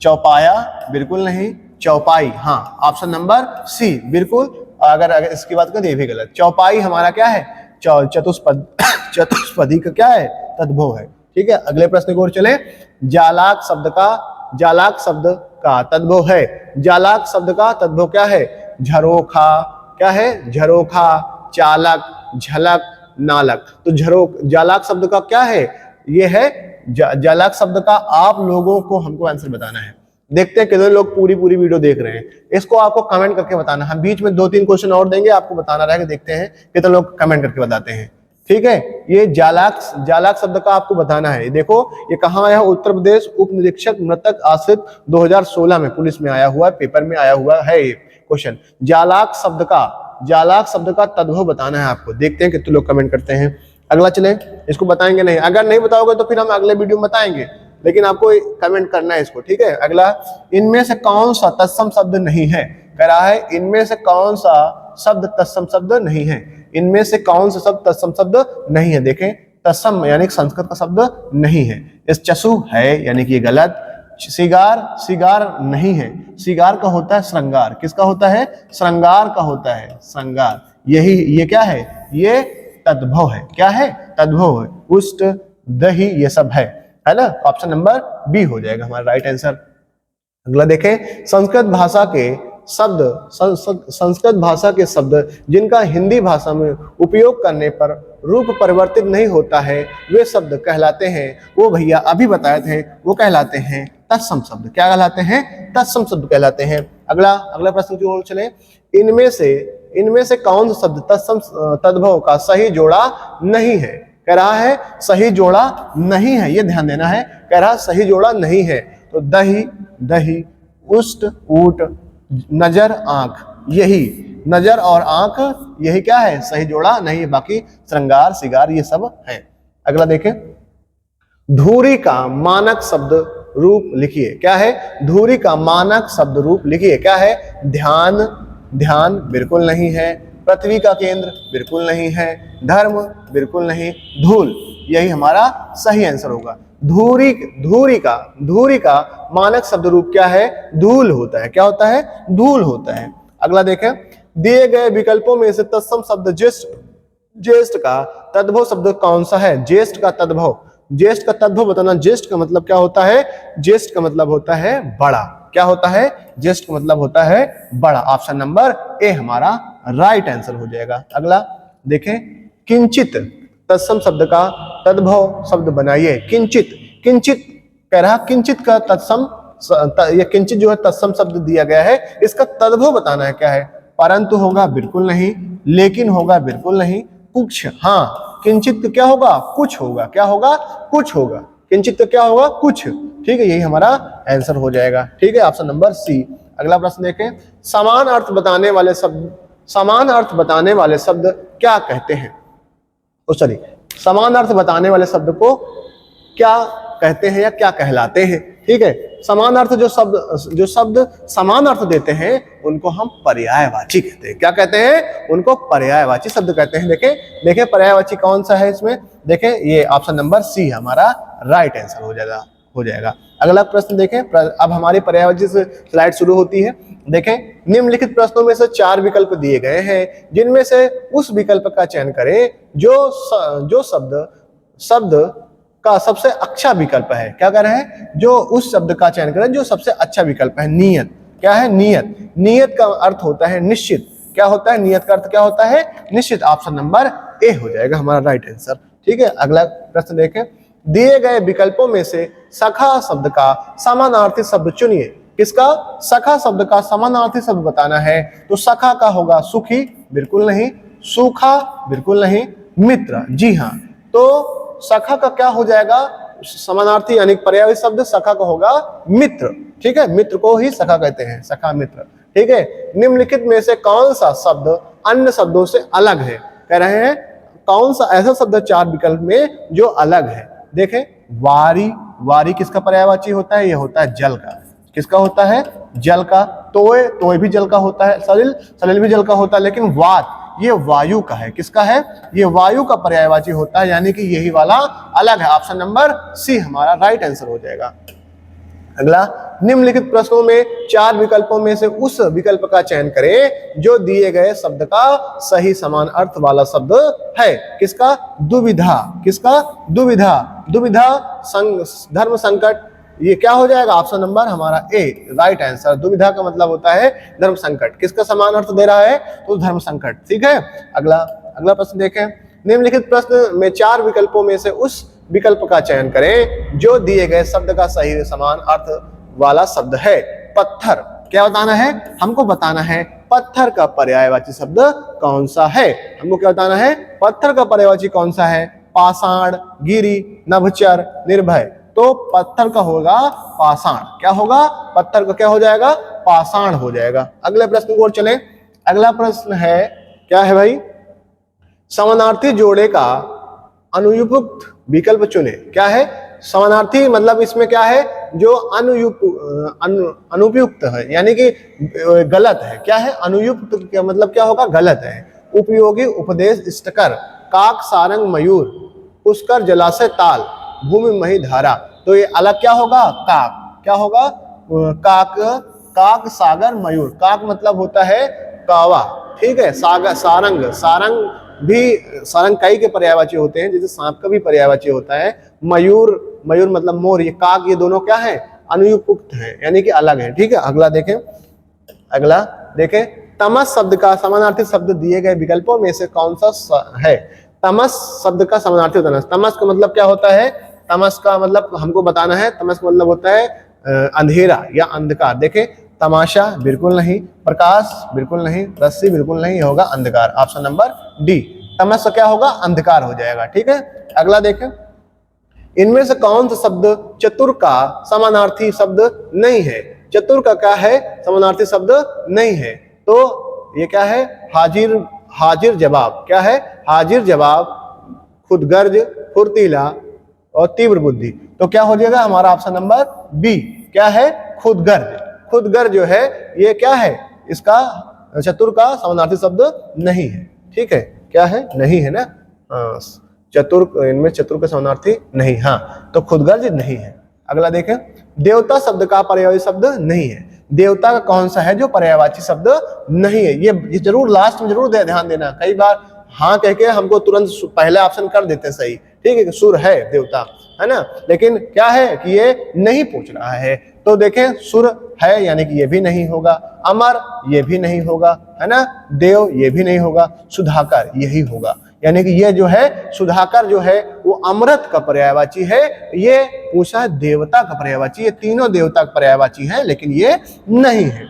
S1: चौपाया? बिल्कुल नहीं। चौपाई, हाँ, ऑप्शन नंबर सी बिल्कुल। अगर इसकी बात करें तो ये भी गलत। चौपाई हमारा क्या है? चतुष्पदी का क्या है? तद्भव है। ठीक है। अगले प्रश्न की ओर चले। जालाक शब्द का तद्भव है। जालाक शब्द का तद्भव क्या है? झरोखा। क्या है? झरोखा, चालक, झलक, नालक। तो जालाक शब्द का क्या है? ये है जालाक शब्द का। आप लोगों को हमको आंसर बताना है। देखते हैं कितने लोग पूरी वीडियो देख रहे हैं। इसको आपको कमेंट करके बताना। हम बीच में 2-3 क्वेश्चन और देंगे, आपको बताना रहेगा। देखते हैं कितने लोग कमेंट करके बताते हैं। ठीक है। ये जालाक शब्द का आपको बताना है। देखो ये कहाँ आया? उत्तर प्रदेश उप निरीक्षक मृतक आश्रित 2016 में पुलिस में आया हुआ है, पेपर में आया हुआ है ये क्वेश्चन। जालाक शब्द का तद्भव बताना है आपको। देखते हैं कितने लोग कमेंट करते हैं। अगला चले, इसको बताएंगे नहीं। अगर नहीं बताओगे तो फिर हम अगले वीडियो में बताएंगे, लेकिन आपको कमेंट करना है इसको। ठीक है। अगला, इनमें से कौन सा तत्सम शब्द नहीं है? कह रहा है इनमें से कौन सा शब्द तत्सम शब्द नहीं है। इनमें से कौन सा शब्द तत्सम शब्द नहीं है? देखें, तत्सम यानी संस्कृत का शब्द नहीं है। इस चसु है यानी कि ये गलत। सिगार नहीं है। सिगार का होता है श्रृंगार। किसका होता है? श्रृंगार का होता है। श्रृंगार। ये क्या है? ये तद्भव है। क्या है? तद्भव है। उष्ट, दही, ये सब है ना। ऑप्शन नंबर बी हो जाएगा हमारा राइट आंसर। अगला देखें, संस्कृत भाषा के शब्द संस्कृत भाषा के शब्द जिनका हिंदी भाषा में उपयोग करने पर रूप परिवर्तित नहीं होता है वे शब्द कहलाते हैं, वो भैया अभी बताए थे, वो कहलाते हैं तत्सम शब्द। क्या कहलाते हैं? तत्सम शब्द कहलाते हैं। अगला प्रश्न की ओर चले। इनमें से कौन सा शब्द तत्सम तद्भव का सही जोड़ा नहीं है? कह रहा है सही जोड़ा नहीं है, ये ध्यान देना है। कह रहा सही जोड़ा नहीं है, तो दही, दही, उष्ट, ऊट, नजर, आंख, यही नजर और आंख यही क्या है? सही जोड़ा नहीं है। बाकी श्रृंगार, सिगार ये सब है। अगला देखें, धूरी का मानक शब्द रूप लिखिए। क्या है? धूरी का मानक शब्द रूप लिखिए। क्या है? ध्यान, ध्यान बिल्कुल नहीं है। पृथ्वी का केंद्र बिल्कुल नहीं है। धर्म बिल्कुल नहीं। धूल यही हमारा सही आंसर होगा। धूरी का मानक शब्द रूप क्या है? धूल होता है। क्या होता है? धूल होता है। अगला देखें, दिए गए विकल्पों में से तत्सम शब्द ज्येष्ठ का तद्भव शब्द कौन सा है? ज्येष्ठ का तद्भव, ज्येष्ठ का तद्भव बताना। ज्येष्ठ का मतलब क्या होता है? ज्येष्ठ का मतलब होता है बड़ा। क्या होता है? ज्येष्ठ का मतलब होता है बड़ा। ऑप्शन नंबर ए हमारा राइट आंसर हो जाएगा। अगला देखें, किंचित तत्सम शब्द का तद्भव शब्द बनाइए। किंचित, किंचित कह रहा किंचित का तत्सम, ये किंचित जो है तत्सम शब्द दिया गया है, इसका तद्भव बताना है। क्या है? परंतु होगा बिल्कुल नहीं, लेकिन होगा बिल्कुल नहीं, कुछ हाँ। किंचित क्या होगा? कुछ होगा। क्या होगा? कुछ होगा। किंचित क्या होगा? कुछ। ठीक है, यही हमारा आंसर हो जाएगा। ठीक है, ऑप्शन नंबर सी। अगला प्रश्न देखें, समान अर्थ बताने वाले शब्द क्या कहते हैं? सॉरी, समान अर्थ बताने वाले शब्द को क्या कहते हैं या क्या कहलाते हैं? ठीक है, समान अर्थ जो शब्द समान अर्थ देते हैं उनको हम पर्यायवाची कहते हैं। क्या कहते हैं? उनको पर्यायवाची शब्द कहते हैं। देखें पर्यायवाची कौन सा है इसमें? देखें, ये ऑप्शन नंबर सी हमारा राइट आंसर हो जाएगा। अगला प्रश्न देखें, अब हमारी पर्यायवाची से स्लाइड शुरू होती है। देखें, निम्नलिखित प्रश्नों में से 4 विकल्प दिए गए हैं, जिनमें से उस विकल्प का चयन करें जो शब्द का सबसे अच्छा विकल्प है। क्या कह रहे हैं? जो उस शब्द का चयन करें जो सबसे अच्छा विकल्प है। नियत। क्या है? नियत। नियत का अर्थ होता है निश्चित। क्या होता है? नियत का अर्थ क्या होता है? निश्चित। ऑप्शन नंबर ए हो जाएगा हमारा राइट आंसर। ठीक है, अगला प्रश्न देखें, दिए गए विकल्पों में से सखा शब्द का समानार्थी शब्द चुनिए। किसका? सखा शब्द का समानार्थी शब्द बताना है। तो सखा का होगा सुखी, बिल्कुल नहीं। सूखा, बिल्कुल नहीं। मित्र, जी हाँ। तो सखा का क्या हो जाएगा? समानार्थी यानी पर्यायवाची शब्द सखा का होगा मित्र। ठीक है, मित्र को ही सखा कहते हैं, सखा मित्र। ठीक है, निम्नलिखित में से कौन सा शब्द अन्य शब्दों से अलग है? कह रहे हैं कौन सा ऐसा शब्द 4 विकल्प में जो अलग है? देखें, वारी, वारी किसका पर्यायवाची होता है? यह होता है जल का। किसका होता है? जल का। तोय, तोय भी जल का होता है। सलिल, सलिल भी जल का होता है। लेकिन वात ये वायु का है। किसका है? ये वायु का पर्यायवाची होता है, यानी कि यही वाला अलग है। ऑप्शन नंबर सी हमारा राइट आंसर हो जाएगा। अगला, निम्नलिखित प्रश्नों में 4 विकल्पों में से उस विकल्प का चयन करें जो दिए गए शब्द का सही समान अर्थ वाला शब्द है। किसका? दुविधा। किसका? दुविधा। दुविधा, धर्म संकट, ये क्या हो जाएगा? ऑप्शन नंबर हमारा ए राइट आंसर। दुविधा का मतलब होता है धर्म संकट। किसका समान अर्थ दे रहा है? तो धर्म संकट। ठीक है, अगला प्रश्न देखें, निम्नलिखित प्रश्न में 4 विकल्पों में से उस विकल्प का चयन करें जो दिए गए शब्द का सही समान अर्थ वाला शब्द है। पत्थर, क्या बताना है? हमको बताना है पत्थर का पर्यायवाची शब्द कौन सा है। हमको क्या बताना है? पत्थर का पर्यायवाची कौन सा है? पाषाण, गिरि, नभचर, निर्भय। तो पत्थर का होगा पाषाण। क्या होगा? पत्थर का क्या हो जाएगा? पाषाण हो जाएगा। अगले प्रश्न की ओर चलें। अगला प्रश्न है, क्या है भाई? समानार्थी जोड़े का अनुपयुक्त विकल्प चुने। क्या है? समानार्थी मतलब इसमें क्या है? जो अनुपयुक्त है, यानी कि गलत है। क्या है? अनुपयुक्त का मतलब क्या होगा? गलत है। उपयोगी उपदेश इष्टकर, काक सारंग मयूर, पुष्कर जलाशय ताल, भूमि मही धारा। तो ये अलग क्या होगा? काक। क्या होगा? काक, काक सागर मयूर। काक मतलब होता है कावा। ठीक है, सागर, सारंग, सारंग भी सारंग कई के पर्यायवाची होते हैं, जैसे सांप का भी पर्यायवाची होता है। मयूर, मयूर मतलब मोर। ये काक, ये दोनों क्या है? अनुपयुक्त है, यानी कि अलग है। ठीक है, अगला देखें। अगला देखें, तमस शब्द का समानार्थी शब्द दिए गए विकल्पों में से कौन सा है? तमस शब्द का समानार्थी होता है, तमस का मतलब क्या होता है? तमस का मतलब हमको बताना है, तमस का मतलब होता है अंधेरा या अंधकार। देखें, तमाशा बिल्कुल नहीं, प्रकाश बिल्कुल नहीं, रस्सी बिल्कुल नहीं, ये होगा अंधकार। ऑप्शन नंबर डी, तमस क्या होगा? अंधकार हो जाएगा। ठीक है, अगला देखें, इनमें से कौन सा शब्द चतुर का समानार्थी शब्द नहीं है? चतुर का क्या है? समानार्थी शब्द नहीं है। तो ये क्या है? हाजिर, हाजिर जवाब। क्या है? हाजिर जवाब, खुदगर्ज, फुर्तीला और तीव्र बुद्धि। तो क्या हो जाएगा हमारा ऑप्शन नंबर बी, क्या है? खुदगर्ज। खुदगर्ज जो है ये क्या है? इसका चतुर का समानार्थी शब्द नहीं है। ठीक है, क्या है? नहीं है ना, चतुर, इनमें चतुर का समानार्थी नहीं, हाँ, तो खुदगर्ज नहीं है। अगला देखें, देवता शब्द का पर्यायवाची शब्द नहीं है। देवता का कौन सा है जो पर्यायवाची शब्द नहीं है? ये जरूर लास्ट में जरूर ध्यान देना। कई बार हाँ कह के हमको तुरंत पहले ऑप्शन कर देते हैं सही, ठीक है, सुर है देवता, है ना, लेकिन क्या है कि ये नहीं पूछ रहा है। तो देखें, सुर है यानी कि ये भी नहीं होगा, अमर ये भी नहीं होगा, है ना, देव ये भी नहीं होगा, सुधाकर यही होगा। यानी कि ये जो है सुधाकर जो है वो अमृत का पर्यायवाची है, ये पूछा है देवता का पर्यायवाची। ये तीनों देवता का पर्यायवाची है लेकिन ये नहीं है।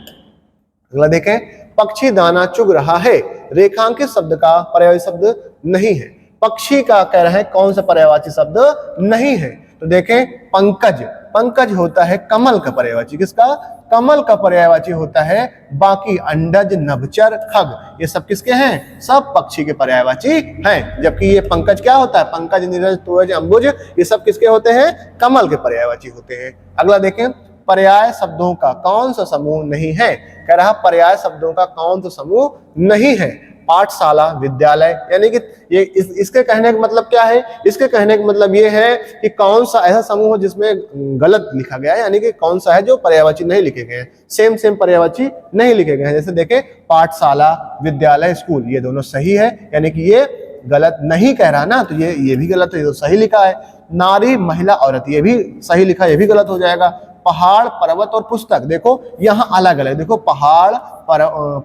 S1: अगला देखें, पक्षी दाना चुग रहा है, रेखांकित शब्द का पर्यायवाची शब्द नहीं है। पक्षी का कह रहे हैं कौन सा पर्यायवाची शब्द नहीं है? तो देखें, पंकज। पंकज होता है कमल का पर्यायवाची। किसका? कमल का पर्यायवाची होता है। बाकी अंडज, नभचर, खग ये सब किसके हैं? सब पक्षी के पर्यायवाची हैं। जबकि ये पंकज क्या होता है? पंकज, नीरज, त्वज, अंबुज ये सब किसके होते हैं? कमल के पर्यायवाची होते हैं। अगला देखें, पर्याय शब्दों का कौन सा समूह नहीं है? कह रहा पर्याय शब्दों का कौन सा समूह नहीं है? पाठशाला, विद्यालय, यानी कि ये इसके कहने का मतलब क्या है? इसके कहने का मतलब ये है कि कौन सा ऐसा समूह हो जिसमें गलत लिखा गया है, यानी कि कौन सा है जो पर्यायवाची नहीं लिखे गए हैं, सेम सेम पर्यायवाची नहीं लिखे गए हैं। जैसे देखें, पाठशाला, विद्यालय, स्कूल ये दोनों सही है, यानी कि ये गलत नहीं कह रहा ना, तो ये भी गलत है, ये तो सही लिखा है। नारी, महिला, औरत ये भी सही लिखा, ये भी गलत हो जाएगा। पहाड़, पर्वत और पुस्तक, देखो यहाँ अलग अलग, देखो पहाड़,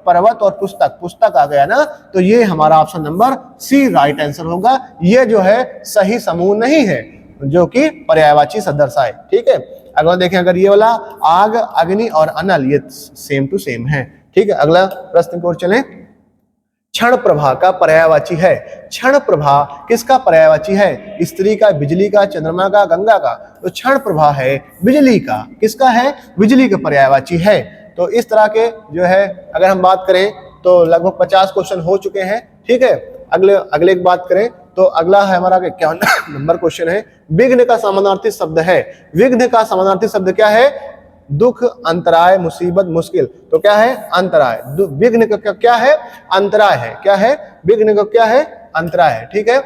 S1: पर्वत और पुस्तक, पुस्तक आ गया ना, तो ये हमारा option number C right answer होगा। ये जो है सही समूह नहीं है जो कि पर्यायवाची दर्शाए। ठीक है, अगला देखें, अगर ये वाला आग, अग्नि और अनल ये सेम टू सेम है। ठीक है, अगला प्रश्न की ओर चलें। क्षण प्रभा का पर्यायवाची है। क्षण प्रभा किसका पर्यायवाची है? स्त्री का, बिजली का, चंद्रमा का, गंगा का। तो क्षण प्रभा है बिजली का। किसका है? बिजली का पर्यायवाची है। तो इस तरह के जो है अगर हम बात करें तो लगभग 50 क्वेश्चन हो चुके हैं। ठीक है, अगले एक बात करें तो अगला है हमारा 51 नंबर क्वेश्चन है, विघ्न का समानार्थी शब्द है। विघ्न का समानार्थी शब्द क्या है? दुख, अंतराय, मुसीबत, मुश्किल। तो क्या है? अंतराय। विघ्न का क्या है? अंतराय है। क्या है? विघ्न का क्या है? अंतराय है। ठीक है,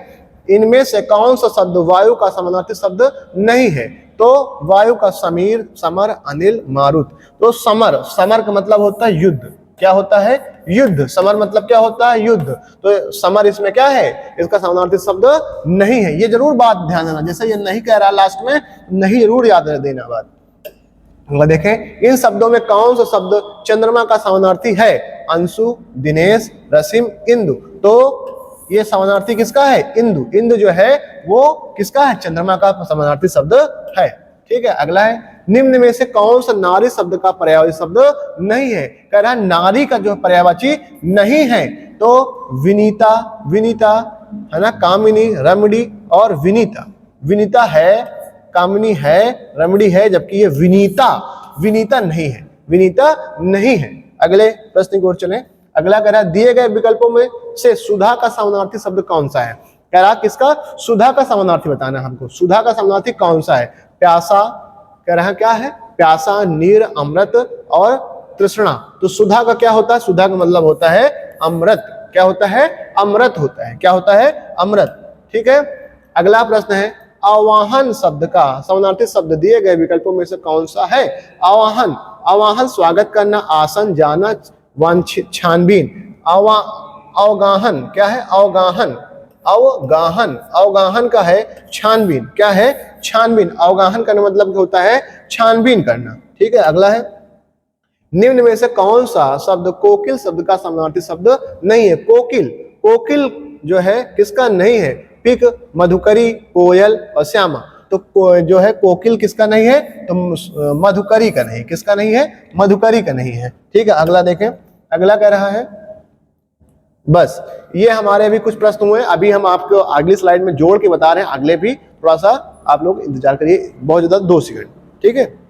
S1: इनमें से कौन सा शब्द वायु का समानार्थी शब्द नहीं है? तो वायु का समीर, समर, अनिल, मारुत। तो समर, समर का मतलब होता है युद्ध। क्या होता है? युद्ध। समर मतलब क्या होता है? युद्ध। तो समर इसमें क्या है? इसका समानार्थी शब्द नहीं है। ये जरूर बात ध्यान देना, जैसे ये नहीं कह रहा लास्ट में, नहीं जरूर याद देना बात। देखें, इन शब्दों में कौन सा शब्द चंद्रमा का समानार्थी है? अंशु, दिनेश, रसीम, इंदु। तो ये समानार्थी किसका है? इंदु। इंदु जो है वो किसका है? चंद्रमा का समानार्थी शब्द है। ठीक है, अगला है, निम्न में से कौन सा नारी शब्द का पर्यायवाची शब्द नहीं है? कह रहा है नारी का जो पर्यायवाची नहीं है। तो विनीता, विनीता है ना, कामिनी, रमणी और विनीता। विनीता है, कामिनी है, रमणी है, जबकि ये विनीता, विनीता नहीं है। विनीता नहीं है। अगले प्रश्न की ओर चलें। अगला कह रहा है, दिए गए विकल्पों में से सुधा का समानार्थी शब्द कौन सा है? कह रहा किसका? सुधा का समानार्थी बताना हमको। सुधा का समानार्थी कौन सा है? प्यासा, कह रहा है क्या है? प्यासा, नीर, अमृत और तृष्णा। तो सुधा का क्या होता है? सुधा का मतलब होता है अमृत। क्या होता है? अमृत होता है। क्या होता है? अमृत। ठीक है, अगला प्रश्न है, आवाहन शब्द का समानार्थी शब्द दिए गए विकल्पों में से कौन सा है? आवाहन, आवाहन स्वागत करना, आसन, जाना, वांछित, छानबीन। अवगाहन क्या है? अवगाहन, अवगाहन, अवगाहन का है छानबीन। क्या है? छानबीन। अवगाहन करने मतलब होता है छानबीन करना। ठीक है, अगला है, निम्न में से कौन सा शब्द कोकिल शब्द का समानार्थी शब्द नहीं है? कोकिल, कोकिल जो है किसका नहीं है? पिक, मधुकरी, कोयल और श्यामा। तो जो है कोकिल किसका नहीं है? तो मधुकरी का नहीं। किसका नहीं है? मधुकरी का नहीं है। ठीक है, अगला देखें। अगला कह रहा है, बस ये हमारे अभी कुछ प्रश्न हुए, अभी हम आपको अगली स्लाइड में जोड़ के बता रहे हैं। अगले भी थोड़ा सा आप लोग इंतजार करिए, बहुत ज्यादा 2 सेकंड। ठीक है,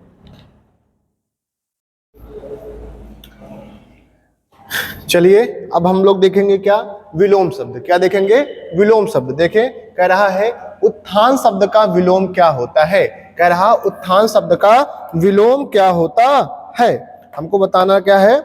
S1: चलिए अब हम लोग देखेंगे क्या? विलोम शब्द। क्या देखेंगे? विलोम शब्द। देखें, कह रहा है उत्थान शब्द का विलोम क्या होता है? कह रहा उत्थान शब्द का विलोम क्या होता है? हमको बताना क्या है?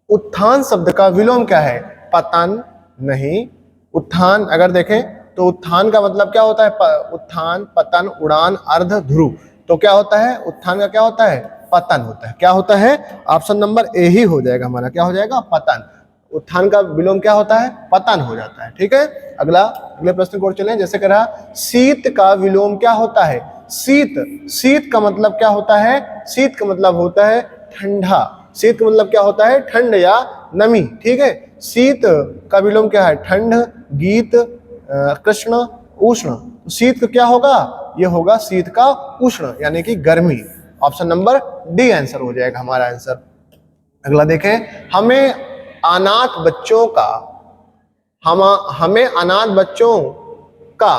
S1: उत्थान शब्द का विलोम क्या है? पतन नहीं। उत्थान अगर देखें तो उत्थान का मतलब क्या होता है? उत्थान, पतन, उड़ान, अर्ध, ध्रुव। तो क्या होता है? उत्थान का क्या होता है? पतन होता है। क्या होता है? ऑप्शन नंबर ए ही हो जाएगा हमारा। क्या हो जाएगा? पतन। उत्थान का विलोम क्या होता है? पतन हो जाता है। ठीक है, अगले प्रश्न को चलें। जैसे कह रहा शीत का विलोम क्या होता है? शीत, शीत का मतलब क्या होता है? शीत का मतलब होता है ठंडा। शीत का मतलब क्या होता है? ठंड या नमी। ठीक है, शीत का विलोम क्या है? ठंड, गीत, कृष्ण, उष्ण। शीत का क्या होगा? ये होगा शीत का उष्ण, यानी कि गर्मी। ऑप्शन नंबर डी आंसर हो जाएगा हमारा आंसर। अगला देखें, हमें अनाथ बच्चों का,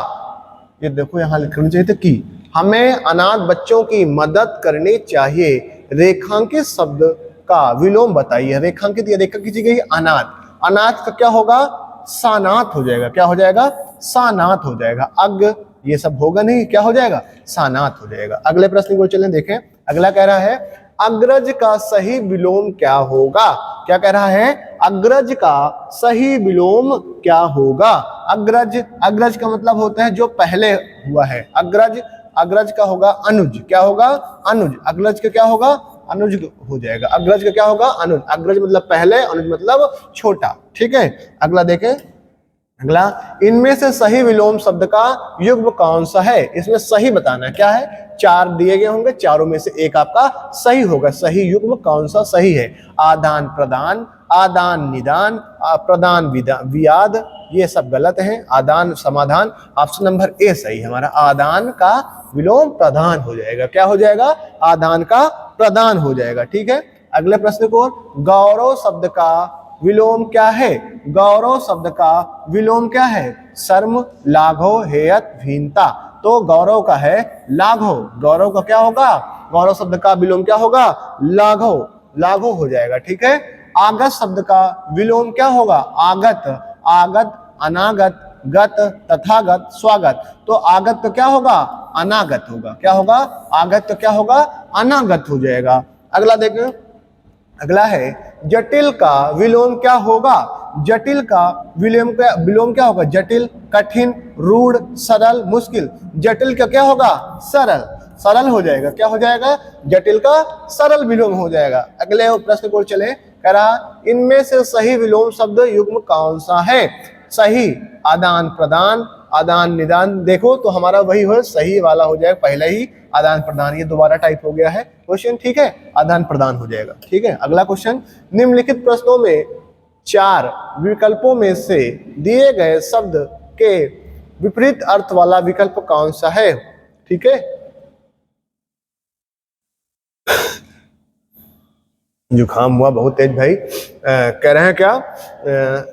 S1: ये देखो यहां लिखना चाहिए था कि हमें अनाथ बच्चों की मदद करनी चाहिए। रेखांकित शब्द का विलोम बताइए। रेखांकित, ये रेखा खींची गई अनाथ, अनाथ का क्या होगा? सानाथ हो जाएगा। क्या हो जाएगा? सानाथ हो जाएगा। अग ये सब होगा नहीं, क्या हो जाएगा? सानाथ हो जाएगा। अगले प्रश्न को चलें, देखें। अगला कह रहा है अग्रज का सही विलोम क्या होगा? क्या कह रहा है? अग्रज का सही विलोम क्या होगा? अग्रज, अग्रज का मतलब होता है जो पहले हुआ है। अग्रज, अग्रज का होगा अनुज। क्या होगा? अनुज। अग्रज का क्या होगा? अनुज हो जाएगा। अग्रज का क्या होगा? अनुज। अग्रज मतलब पहले, अनुज मतलब छोटा। ठीक है, अगला देखें। अगला, इनमें से सही विलोम शब्द का युग्म कौन सा है? इसमें सही बताना है। क्या है? 4 दिए गए होंगे, चारों में से एक आपका सही होगा। सही युग्म कौन सा सही है? आदान प्रदान, आदान निदान, प्रदान वियाद, ये सब गलत है। आदान समाधान। ऑप्शन नंबर ए सही है हमारा। आदान का विलोम प्रधान हो जाएगा। क्या हो जाएगा? आदान का प्रदान हो जाएगा। ठीक है, अगले प्रश्न को, गौरव शब्द का विलोम क्या है? गौरव शब्द का विलोम क्या है? शर्म, लाघव, हेयत, हीनता। तो गौरव का है लाघव। गौरव का क्या होगा? गौरव शब्द का विलोम क्या होगा? लाघव, लाघव हो जाएगा। ठीक है, आगत शब्द का विलोम क्या होगा? आगत, आगत, अनागत, गत, तथागत, स्वागत। तो आगत तो क्या होगा? अनागत होगा। क्या होगा? आगत तो क्या होगा? अनागत हो जाएगा। अगला देखें। अगला है जटिल का विलोम क्या होगा? जटिल का विलोम क्या होगा? जटिल, कठिन, रूढ़, सरल, मुश्किल। जटिल का क्या होगा? सरल, सरल हो जाएगा। क्या हो जाएगा? जटिल का सरल विलोम हो जाएगा। अगले प्रश्न को चले। कह रहा इनमें से सही विलोम शब्द युग्म कौन सा है? सही, आदान प्रदान, आदान निदान। देखो तो हमारा वही हो, सही वाला हो जाएगा पहले ही, आदान प्रदान। ये दोबारा टाइप हो गया है क्वेश्चन। ठीक है, आदान प्रदान हो जाएगा। ठीक है, अगला क्वेश्चन, निम्नलिखित प्रश्नों में 4 विकल्पों में से दिए गए शब्द के विपरीत अर्थ वाला विकल्प कौन सा है? ठीक है, जुकाम हुआ बहुत तेज भाई। कह रहे हैं क्या?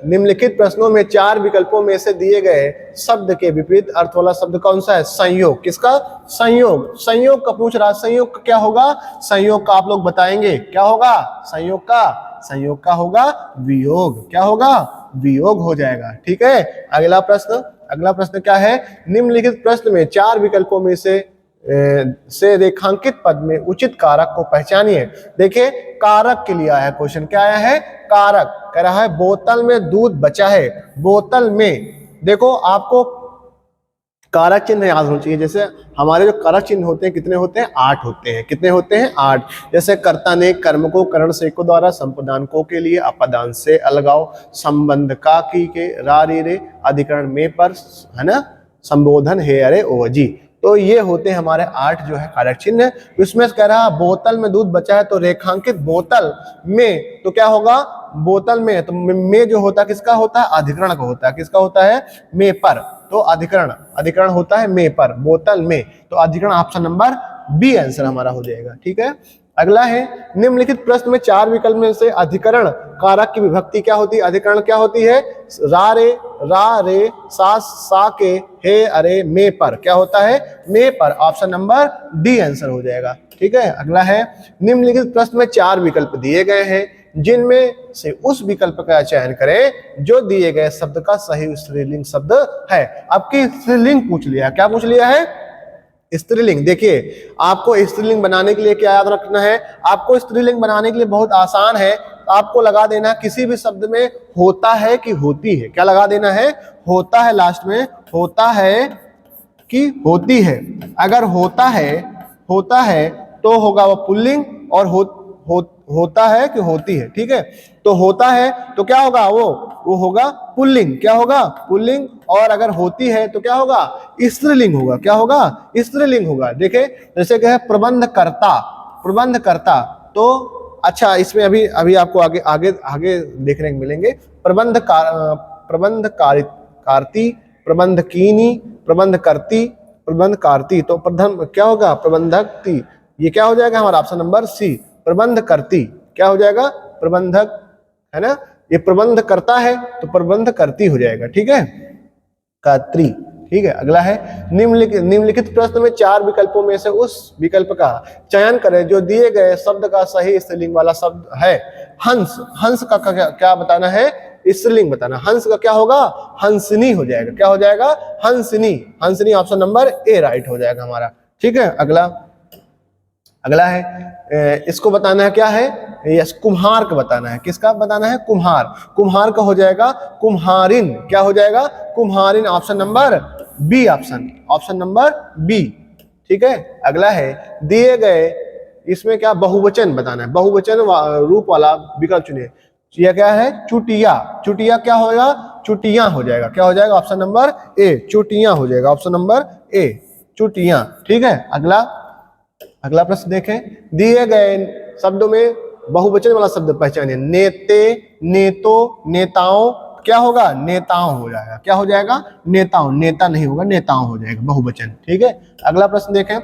S1: निम्नलिखित प्रश्नों में 4 विकल्पों में से दिए गए शब्द के विपरीत अर्थ वाला शब्द कौन सा है? संयोग। किसका? संयोग। संयोग का पूछ रहा। संयोग का क्या होगा? संयोग का आप लोग बताएंगे क्या होगा? संयोग का, संयोग का होगा वियोग। क्या होगा? वियोग हो जाएगा। ठीक है, अगला प्रश्न। अगला प्रश्न क्या है? निम्नलिखित प्रश्न में 4 विकल्पों में से रेखांकित पद में उचित कारक को पहचानिए। देखिए, कारक के लिए आया क्वेश्चन। क्या आया है? कारक। कह रहा है बोतल में दूध बचा है। बोतल में, देखो आपको कारक चिन्ह याद होना चाहिए। जैसे हमारे जो कारक चिन्ह होते हैं कितने होते हैं? 8 होते हैं। कितने होते हैं? 8। जैसे कर्ता ने कर्म को करण से को द्वारा, संपदान को के लिए, अपदान से अलगाव, संबंध का की के, रा रे रे, अधिकरण में पर, है ना, संबोधन हे अरे ओ जी। तो ये होते हैं हमारे 8 जो है कारक चिन्ह। इसमें कह रहा बोतल में दूध बचा है, तो रेखांकित बोतल में, तो क्या होगा बोतल में, तो में जो होता है किसका होता है, अधिकरण का होता है, किसका होता है, में पर, तो अधिकरण होता है में पर, बोतल में, तो अधिकरण ऑप्शन नंबर बी आंसर हमारा हो जाएगा। ठीक है, अगला है निम्नलिखित प्रश्न में 4 विकल्प में से अधिकरण कारक की विभक्ति क्या होती है, अधिकरण क्या होती है, रा रे सा के हे अरे में पर, क्या होता है, में पर, ऑप्शन नंबर डी आंसर हो जाएगा। ठीक है, अगला है निम्नलिखित प्रश्न में 4 विकल्प दिए गए हैं, जिनमें से उस विकल्प का चयन करें जो दिए गए शब्द का सही स्त्रीलिंग शब्द है। आपकी स्त्रीलिंग पूछ लिया, क्या पूछ लिया है, स्त्रीलिंग। देखिए आपको स्त्रीलिंग बनाने के लिए क्या याद रखना है, आपको स्त्रीलिंग बनाने के लिए बहुत आसान है, आपको लगा देना किसी भी शब्द में होता है कि होती है, क्या लगा देना है, होता है, लास्ट में होता है कि होती है। अगर होता है तो होगा वो पुल्लिंग, और होता है कि होती है। ठीक है, तो होता है तो क्या होगा, वो होगा पुल्लिंग, क्या होगा, पुल्लिंग, और अगर होती है तो क्या होगा, स्त्रीलिंग होगा, क्या होगा, स्त्रीलिंग होगा। देखे जैसे कि है प्रबंधकर्ता, तो अच्छा इसमें अभी आपको आगे देखने को मिलेंगे, प्रबंधकारती, प्रबंधकीनी, प्रबंधकारती, तो प्रथम क्या होगा, प्रबंधकती, ये क्या हो जाएगा हमारा ऑप्शन नंबर सी, प्रबंधकर्ती, क्या हो जाएगा, प्रबंधक, है ना, ये प्रबंध करता है तो प्रबंध करती हो जाएगा। ठीक है, कर्त्री। ठीक है, अगला है निम्नलिखित प्रश्न में 4 विकल्पों में से उस विकल्प का चयन करें जो दिए गए शब्द का सही स्त्रीलिंग वाला शब्द है। हंस का क्या बताना है, स्त्रीलिंग बताना, हंस का क्या होगा, हंसनी हो जाएगा, क्या हो जाएगा, हंसनी, ऑप्शन नंबर ए राइट हो जाएगा हमारा। ठीक है, अगला है इसको बताना है, क्या है, यस कुम्हार का बताना है, किसका बताना है, कुम्हार का हो जाएगा कुम्हारिन, क्या हो जाएगा, कुम्हारिन, option number B, option number B. ठीक है, अगला है दिए गए इसमें क्या बहुवचन बताना है, बहुवचन रूप वाला विकल्प चुनिए। यह क्या है, चुटिया क्या होगा, चुटियां हो जाएगा, क्या हो जाएगा, ऑप्शन नंबर ए, चुटियां हो जाएगा, ऑप्शन नंबर ए, चुटियां। ठीक है, अगला प्रश्न देखें, दिए गए शब्दों में बहुवचन वाला शब्द पहचानिए। नेते, नेतो, नेताओं, क्या होगा, नेताओं हो जाएगा, क्या हो जाएगा, नेताओं, नेता नहीं होगा, नेताओं हो जाएगा बहुवचन। ठीक है, अगला प्रश्न देखें,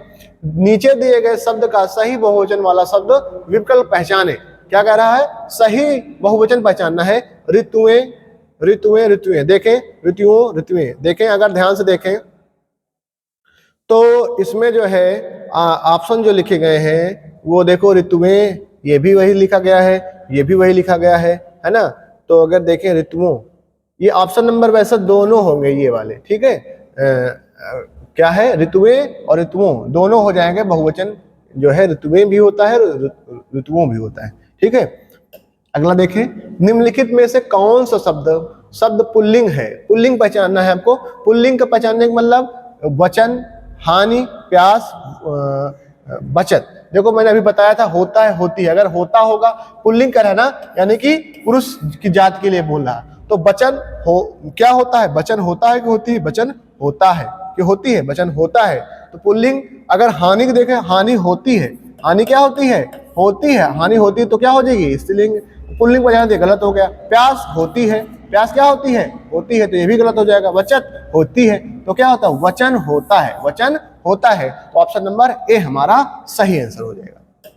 S1: नीचे दिए गए शब्द का सही बहुवचन वाला शब्द विकल्प पहचाने। क्या कह रहा है, सही बहुवचन पहचानना है। ऋतुएं देखें, ऋतुएं देखें, अगर ध्यान से देखें तो इसमें जो है ऑप्शन जो लिखे गए हैं वो देखो, ऋतुएं, ये भी वही लिखा गया है, ये भी वही लिखा गया है ना। तो अगर देखें ऋतुओं, ये ऑप्शन नंबर वैसे दोनों होंगे ये वाले। ठीक है, क्या है, ऋतुएं और ऋतुओं दोनों हो जाएंगे बहुवचन, जो है ऋतुएं भी होता है, ऋतुओं भी होता है। ठीक है, अगला देखें, निम्नलिखित में से कौन सा शब्द पुल्लिंग है, पुल्लिंग पहचानना है आपको। पुल्लिंग का पहचानने का मतलब वचन, हानि, प्यास, बचत। देखो मैंने अभी बताया था होता है, होती है, अगर होता होगा पुल्लिंग कर है ना, यानी कि पुरुष की जात के लिए बोल रहा, तो बचन हो, क्या होता है, बचन होता है कि होती है, बचन होता है कि होती है, बचन होता है, तो पुल्लिंग। अगर हानि को देखें, हानि होती है, हानि क्या होती है, होती है, हानि होती है, तो क्या हो जाएगी, स्त्रीलिंग, पुल्लिंग पर जाना गलत हो गया। प्यास होती है, प्यास क्या होती है, होती है, तो ये भी गलत हो जाएगा। बचत होती है, तो क्या होता है, वचन होता है, वचन होता है, तो ऑप्शन नंबर ए हमारा सही आंसर हो जाएगा।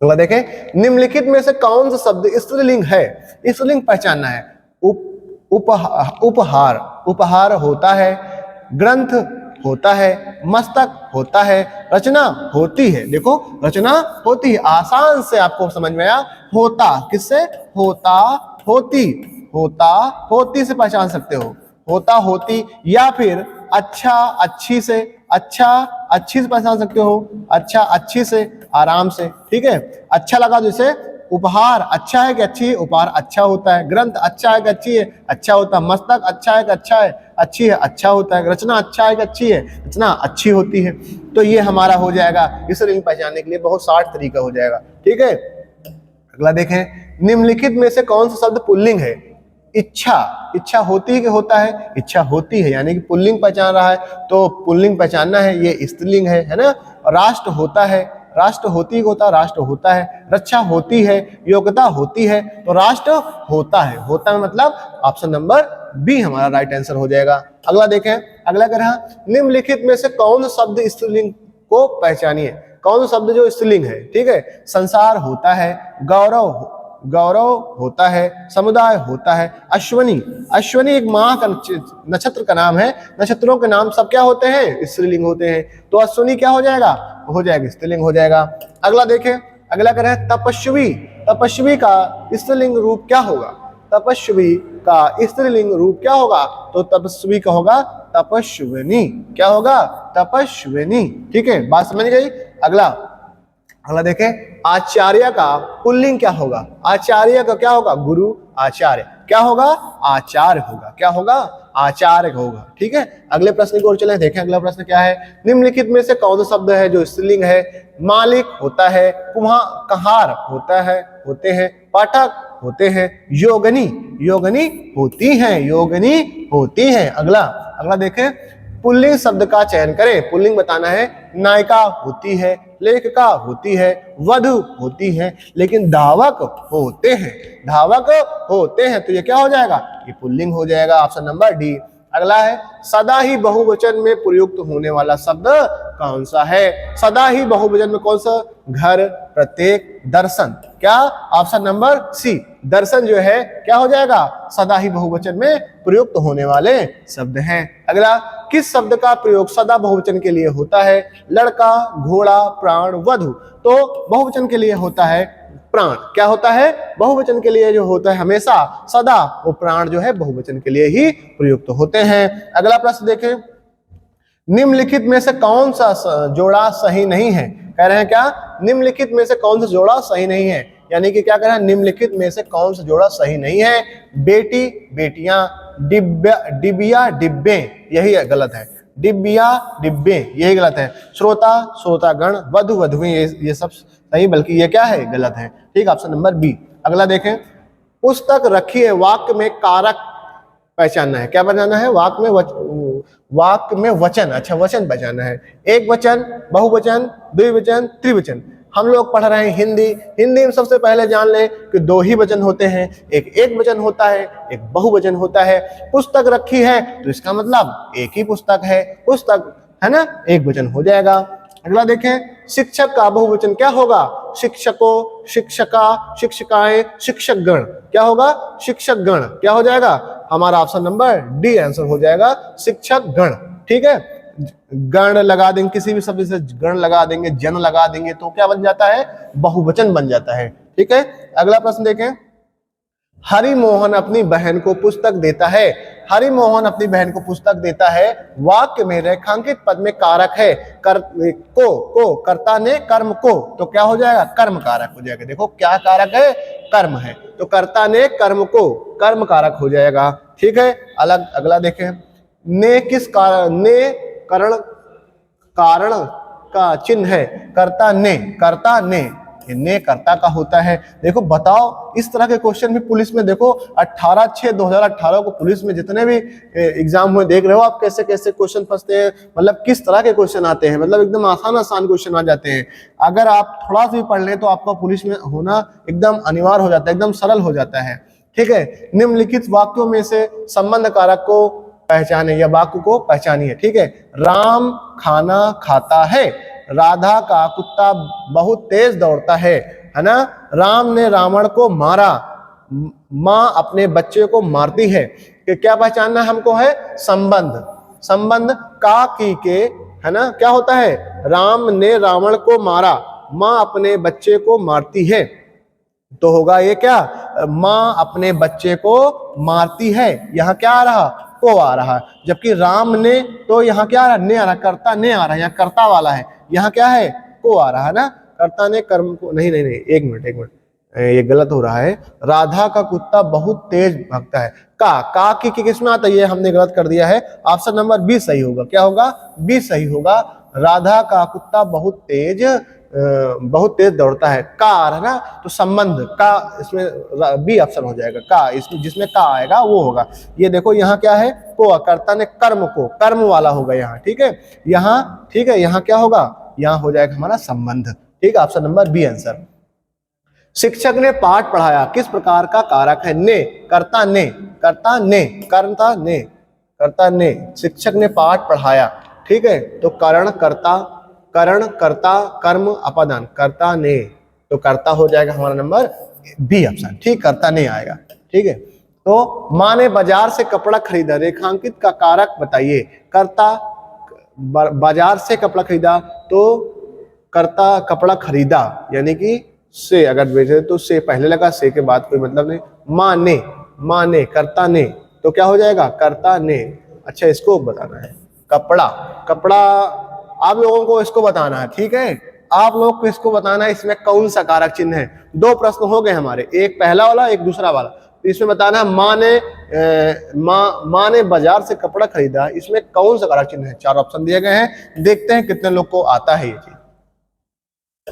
S1: तो देखें, निम्नलिखित में से कौन सा शब्द स्त्रीलिंग है, स्त्रीलिंग पहचानना है। उपहार होता है, ग्रंथ होता है, मस्तक होता है, रचना होती है। देखो रचना होती है, आसान से आपको समझ में आया। होता किससे, होता होती से पहचान सकते हो, होता होती, या फिर अच्छा अच्छी से, अच्छी से पहचान सकते हो, अच्छा अच्छी से, आराम से। ठीक है, अच्छा लगा जैसे उपहार अच्छा है कि अच्छी है, उपहार अच्छा होता है। ग्रंथ अच्छा है कि अच्छी है, अच्छा होता है। मस्तक अच्छा है कि अच्छी है, अच्छा होता है। रचना अच्छा है कि अच्छी है, रचना अच्छी होती है। तो ये हमारा हो जाएगा स्त्रीलिंग पहचानने के लिए बहुत शार्ट तरीका हो जाएगा। ठीक है, अगला देखें, निम्नलिखित में से कौन सा शब्द पुल्लिंग है। इच्छा, इच्छा होती है कि होता है, इच्छा होती है, यानी कि पुल्लिंग पहचान रहा है तो पुल्लिंग पहचानना है, ये स्त्रीलिंग है ना। राष्ट्र होता है, राष्ट्र होती होता, राष्ट्र होता है। रक्षा होती है, योग्यता होती है, तो राष्ट्र होता है। होता है मतलब ऑप्शन नंबर बी हमारा राइट आंसर हो जाएगा। अगला देखें, अगला कह रहा निम्नलिखित में से कौन शब्द स्त्रीलिंग को पहचानिए। कौन सा शब्द जो स्त्रीलिंग है, ठीक है। संसार होता है, गौरव, गौरव होता है, समुदाय होता है, अश्वनी, अश्वनी एक माह का नक्षत्र का नाम है। नक्षत्रों के नाम सब क्या होते हैं, स्त्रीलिंग होते हैं, तो अश्वनी क्या हो जाएगा, हो जाएगा स्त्रीलिंग हो जाएगा। अगला देखें, अगला कह रहे हैं तपस्वी, तपस्वी का स्त्रीलिंग रूप क्या होगा। तपस्वी का स्त्रीलिंग रूप क्या होगा, तो तपस्वी का होगा तपस्विनी। क्या होगा, तपस्विनी। ठीक है, बात समझ गई। अगला, अगला देखें, आचार्य का पुल्लिंग क्या होगा। आचार्य का क्या होगा, गुरु, आचार्य क्या होगा, आचार्य होगा। क्या होगा, आचार्य होगा। ठीक है, अगले प्रश्न की ओर चलें, देखें अगला प्रश्न क्या है। निम्नलिखित में से कौन सा शब्द है जो स्त्रीलिंग है। मालिक होता है, कहार होता है, होते हैं, पाठक होते हैं, योगनी, योगनी होती हैं, योगनी होती हैं। अगला, अगला देखें, पुल्लिंग शब्द का चयन करें। पुल्लिंग बताना है। नायिका होती है, लेखिका होती है, वधु होती है, लेकिन धावक होते हैं, धावक होते हैं, तो ये क्या हो जाएगा, ये पुल्लिंग हो जाएगा, ऑप्शन नंबर डी। अगला है, सदा ही बहुवचन में प्रयुक्त होने वाला शब्द कौन सा है। सदा ही बहुवचन में कौन सा, घर, प्रत्येक, दर्शन। क्या, ऑप्शन नंबर सी, दर्शन जो है क्या हो जाएगा, सदा ही बहुवचन में प्रयुक्त होने वाले शब्द हैं। अगला, किस शब्द का प्रयोग सदा बहुवचन के लिए होता है। लड़का, घोड़ा, प्राण, वधु, तो बहुवचन के लिए होता है प्राण। क्या होता है, बहुवचन के लिए जो होता है हमेशा सदा, वो प्राण जो है बहुवचन के लिए ही प्रयुक्त होते हैं। अगला प्रश्न देखें, निम्नलिखित में से कौन सा जोड़ा सही नहीं है। कह रहे हैं क्या, निम्नलिखित में से कौन सा जोड़ा सही नहीं है, यानी कि क्या कह रहा है, निम्नलिखित में से कौन सा जोड़ा सही नहीं है। बेटी, बेटियां, डिब्या, डिबिया, डिब्बे, यही गलत है। डिब्बिया, डिब्बे, यही गलत है। श्रोता, श्रोतागण, वधु, वधुएं, ये सब सही, बल्कि ये क्या है, गलत है। ठीक, ऑप्शन नंबर बी। अगला देखें, पुस्तक रखी है, वाक्य में कारक पहचानना है। क्या पहचानना है, वाक्य में वचन, अच्छा वचन पहचानना है। एक वचन, बहुवचन, द्विवचन, त्रिवचन। हम लोग पढ़ रहे हैं हिंदी, हिंदी में सबसे पहले जान लें कि दो ही वचन होते हैं, एक वचन होता है, एक बहुवचन होता है। पुस्तक रखी है तो इसका मतलब एक ही पुस्तक है, पुस्तक है ना, एक वचन हो जाएगा। अगला देखें, शिक्षक का बहुवचन क्या होगा, शिक्षकों, शिक्षका, शिक्षिकाएं, शिक्षकगण। क्या होगा, शिक्षकगण। क्या हो जाएगा, हमारा ऑप्शन नंबर डी आंसर हो जाएगा, शिक्षकगण। ठीक है, गण लगा देंगे, किसी भी शब्द से गण लगा देंगे, जन लगा देंगे, तो क्या बन जाता है, बहुवचन बन जाता है। ठीक है, अगला प्रश्न देखें, हरिमोहन अपनी बहन को पुस्तक देता है। हरिमोहन अपनी बहन को पुस्तक देता है, वाक्य में रेखांकित पद में कारक है, को कर्ता ने कर्म को, तो क्या हो जाएगा, कर्म कारक हो जाएगा। देखो क्या कारक है, कर्म है, तो कर्ता ने कर्म को, कर्म कारक हो जाएगा। ठीक है, अगला देखें, ने किस कारण, ने कारण, कारण का चिन्ह है। कर्ता ने, कर्ता ने कर्ता का होता है। देखो बताओ, इस तरह के क्वेश्चन भी पुलिस में देखो 18/6/2018 को पुलिस में जितने भी एग्जाम हुए, देख रहे हो आप कैसे कैसे क्वेश्चन फंसते हैं, मतलब किस तरह के क्वेश्चन आते हैं, मतलब एकदम आसान आसान क्वेश्चन आ जाते हैं। अगर आप थोड़ा सा भी पढ़ लें तो आपका पुलिस में होना एकदम अनिवार्य हो जाता है, एकदम सरल हो जाता है। ठीक है, निम्नलिखित वाक्यों में से संबंध कारक को पहचाने या वाक्य को पहचानिए। ठीक है, राम खाना खाता है, राधा का कुत्ता बहुत तेज दौड़ता है ना। राम ने रावण को मारा, माँ अपने बच्चे को मारती है। कि क्या पहचानना हमको है, संबंध, संबंध का की के, है ना, क्या होता है, राम ने रावण को मारा, माँ अपने बच्चे को मारती है, तो होगा ये क्या, माँ अपने बच्चे को मारती है। यहाँ क्या आ रहा, को आ रहा, जबकि राम ने, तो यहाँ क्या आ रहा, ने आ रहा, कर्ता ने आ रहा है, यहाँ कर्ता वाला है, यहाँ क्या है, को आ रहा है ना। कर्ता ने कर्म को, नहीं नहीं नहीं, एक मिनट, ये गलत हो रहा है। राधा का कुत्ता बहुत तेज भागता है, का की किसमें आता है, ये हमने गलत कर दिया है। ऑप्शन नंबर बी सही होगा। क्या होगा, बी सही होगा। राधा का कुत्ता बहुत तेज बहुत तेज दौड़ता है। कार है ना, तो संबंध का इसमें बी ऑप्शन हो जाएगा। का इसमें जिसमें का आएगा वो होगा। ये देखो यहाँ क्या है, को, कर्ता ने कर्म को, कर्म वाला होगा यहाँ, ठीक है। यहाँ ठीक है, यहाँ क्या होगा, यहाँ हो जाएगा हमारा संबंध, ठीक है। Option number B answer. शिक्षक ने पाठ पढ़ाया किस प्रकार का कारक है। ने, कर्ता ने, कर्ता ने, कर्ता ने, कर्ता ने। शिक्षक ने पाठ पढ़ाया, ठीक है, तो करण कर्ता, करण कर्ता कर्म अपादान, कर्ता ने, तो कर्ता हो जाएगा हमारा नंबर बी ऑप्शन, ठीक, कर्ता ने आएगा, ठीक है। तो माँ ने बाजार से कपड़ा खरीदा, रेखांकित का कारक बताइए। कर्ता बाजार से कपड़ा खरीदा, तो कर्ता कपड़ा खरीदा यानी कि से अगर भेजे तो से पहले लगा, से के बाद कोई मतलब नहीं। माँ ने, माँ ने, कर्ता ने, तो क्या हो जाएगा, कर्ता ने। अच्छा, इसको बताना है, कपड़ा, कपड़ा आप लोगों को इसको बताना है, ठीक है, आप लोग को इसको बताना है इसमें कौन सा कारक चिन्ह है। दो प्रश्न हो गए हमारे, एक पहला वाला एक दूसरा वाला। तो इसमें बताना है माँ ने बाजार से कपड़ा खरीदा, इसमें कौन सा कारक चिन्ह है। चार ऑप्शन दिए गए हैं, देखते हैं कितने लोग को आता है ये चीज,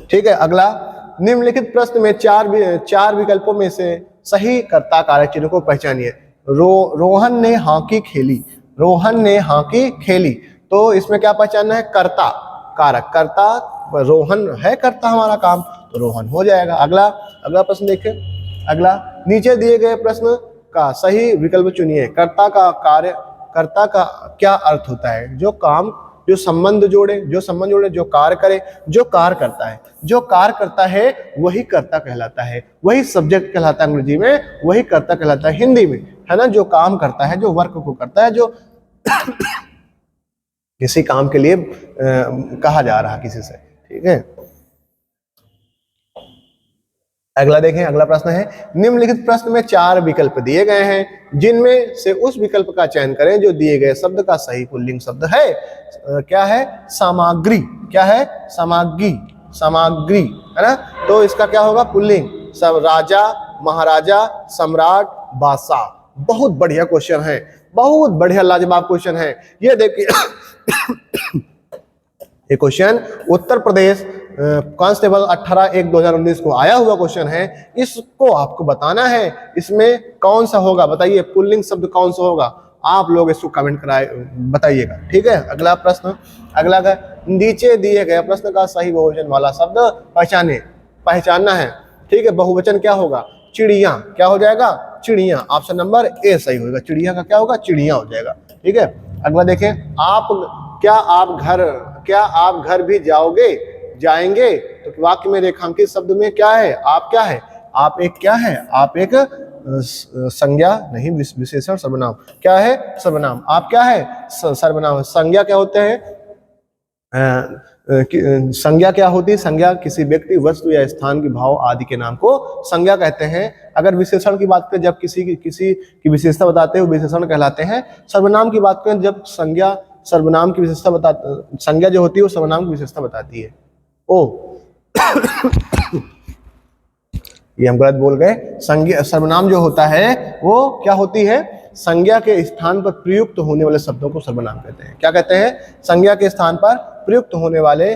S1: ठीक है। अगला, निम्नलिखित प्रश्न में चार विकल्पों में से सही कर्ता कारक चिन्ह को पहचानिए। रोहन ने हॉकी खेली, रोहन ने हॉकी खेली, तो इसमें क्या पहचानना है, कर्ता कारक, कर्ता, रोहन है कर्ता हमारा काम, तो रोहन हो जाएगा। अगला प्रश्न देखिए, अगला, नीचे दिए गए प्रश्न का सही विकल्प चुनिए। कर्ता का कार्य, कर्ता का क्या अर्थ होता है। जो काम, जो संबंध जोड़े, जो कार्य करे, जो कार्य करता है, जो कार्य करता है वही कर्ता कहलाता है, वही सब्जेक्ट कहलाता है अंग्रेजी में, वही कर्ता कहलाता है हिंदी में, है ना। जो काम करता है, जो वर्क को करता है, जो किसी काम के लिए कहा जा रहा किसी से, ठीक है। अगला देखें, अगला प्रश्न है, निम्नलिखित प्रश्न में चार विकल्प दिए गए हैं, जिनमें से उस विकल्प का चयन करें जो दिए गए शब्द का सही पुल्लिंग शब्द है। क्या है, सामग्री, क्या है, सामग्री, सामग्री, है ना। तो इसका क्या होगा, पुल्लिंग। सब राजा, महाराजा, सम्राट, बादशाह। बहुत बढ़िया क्वेश्चन है, बहुत बढ़िया लाजवाब क्वेश्चन है। ये देखिए ये क्वेश्चन उत्तर प्रदेश कांस्टेबल 18/1/2019 को आया हुआ क्वेश्चन है। इसको आपको बताना है, इसमें कौन सा होगा, बताइए पुल्लिंग शब्द कौन सा होगा। आप लोग इसको कमेंट कराए बताइएगा, ठीक है। अगला प्रश्न, अगला है, नीचे दिए गए प्रश्न का सही बहुवचन वाला शब्द पहचानना है, ठीक है। बहुवचन क्या होगा, चिड़िया, क्या हो जाएगा, चिड़िया। ऑप्शन नंबर ए सही होगा, चिड़िया का क्या होगा, चिड़िया हो जाएगा, ठीक है। अगला देखें, क्या आप घर भी जाएंगे, तो वाक्य में रेखांकित शब्द में क्या है, आप क्या है, आप एक क्या है, आप एक संज्ञा नहीं, विशेषण, सर्वनाम, क्या है, सर्वनाम। आप क्या है, सर्वनाम। संज्ञा क्या होते हैं, संज्ञा क्या होती है, संज्ञा किसी व्यक्ति, वस्तु या स्थान के भाव आदि के नाम को संज्ञा कहते हैं। अगर विशेषण की बात करें, जब किसी की विशेषता बताते हैं वो विशेषण कहलाते हैं। सर्वनाम की बात करें, जब संज्ञा सर्वनाम की विशेषता संज्ञा जो होती है वो सर्वनाम की विशेषता बताती है। ये हम गलत बोल गए। संज्ञा, सर्वनाम जो होता है वो क्या होती है, संज्ञा के स्थान पर प्रयुक्त होने वाले शब्दों को सर्वनाम कहते हैं। क्या कहते हैं, संज्ञा के स्थान पर प्रयुक्त होने वाले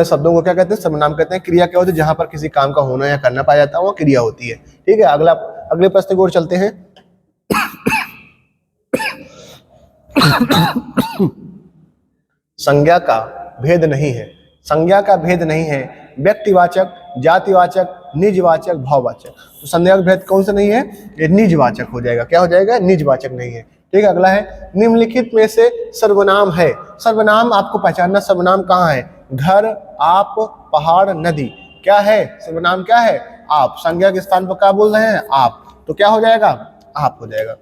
S1: शब्दों को क्या कहते हैं, सर्वनाम कहते हैं। क्रिया क्या होती है, जहां पर किसी काम का होना या करना पाया जाता है वो क्रिया होती है, ठीक है। अगले प्रश्न की ओर चलते हैं। संज्ञा का भेद नहीं है, संज्ञा का भेद नहीं है। व्यक्तिवाचक, जातिवाचक, निजवाचक, भाववाचक। तो संज्ञा का भेद कौन सा नहीं है, ये निजवाचक हो जाएगा। क्या हो जाएगा, निजवाचक नहीं है, ठीक है। अगला है, निम्नलिखित में से सर्वनाम है। सर्वनाम आपको पहचानना, सर्वनाम कहाँ है, घर, आप, पहाड़, नदी। क्या है, सर्वनाम क्या है, आप। संज्ञा के स्थान पर क्या बोल रहे हैं, आप, तो क्या हो जाएगा, आप हो जाएगा।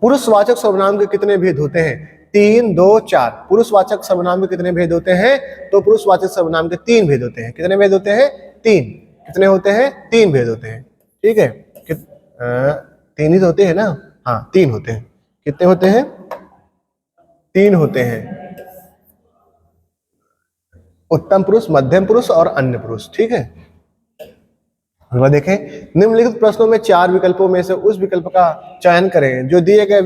S1: पुरुषवाचक सर्वनाम के कितने भेद होते हैं, 3, 2, 4। पुरुषवाचक सर्वनाम के कितने भेद होते हैं, तो पुरुषवाचक सर्वनाम के 3 भेद होते हैं। कितने भेद होते हैं, 3। कितने होते हैं, 3 भेद होते हैं, ठीक है। 3 ही होते हैं ना, हाँ 3 होते हैं। कितने होते हैं, 3 होते हैं। उत्तम पुरुष, मध्यम पुरुष और अन्य पुरुष, ठीक है। अगला देखें, निम्नलिखित प्रश्नों में 4 विकल्पों में से उस विकल्प का चयन करें जो दिए गए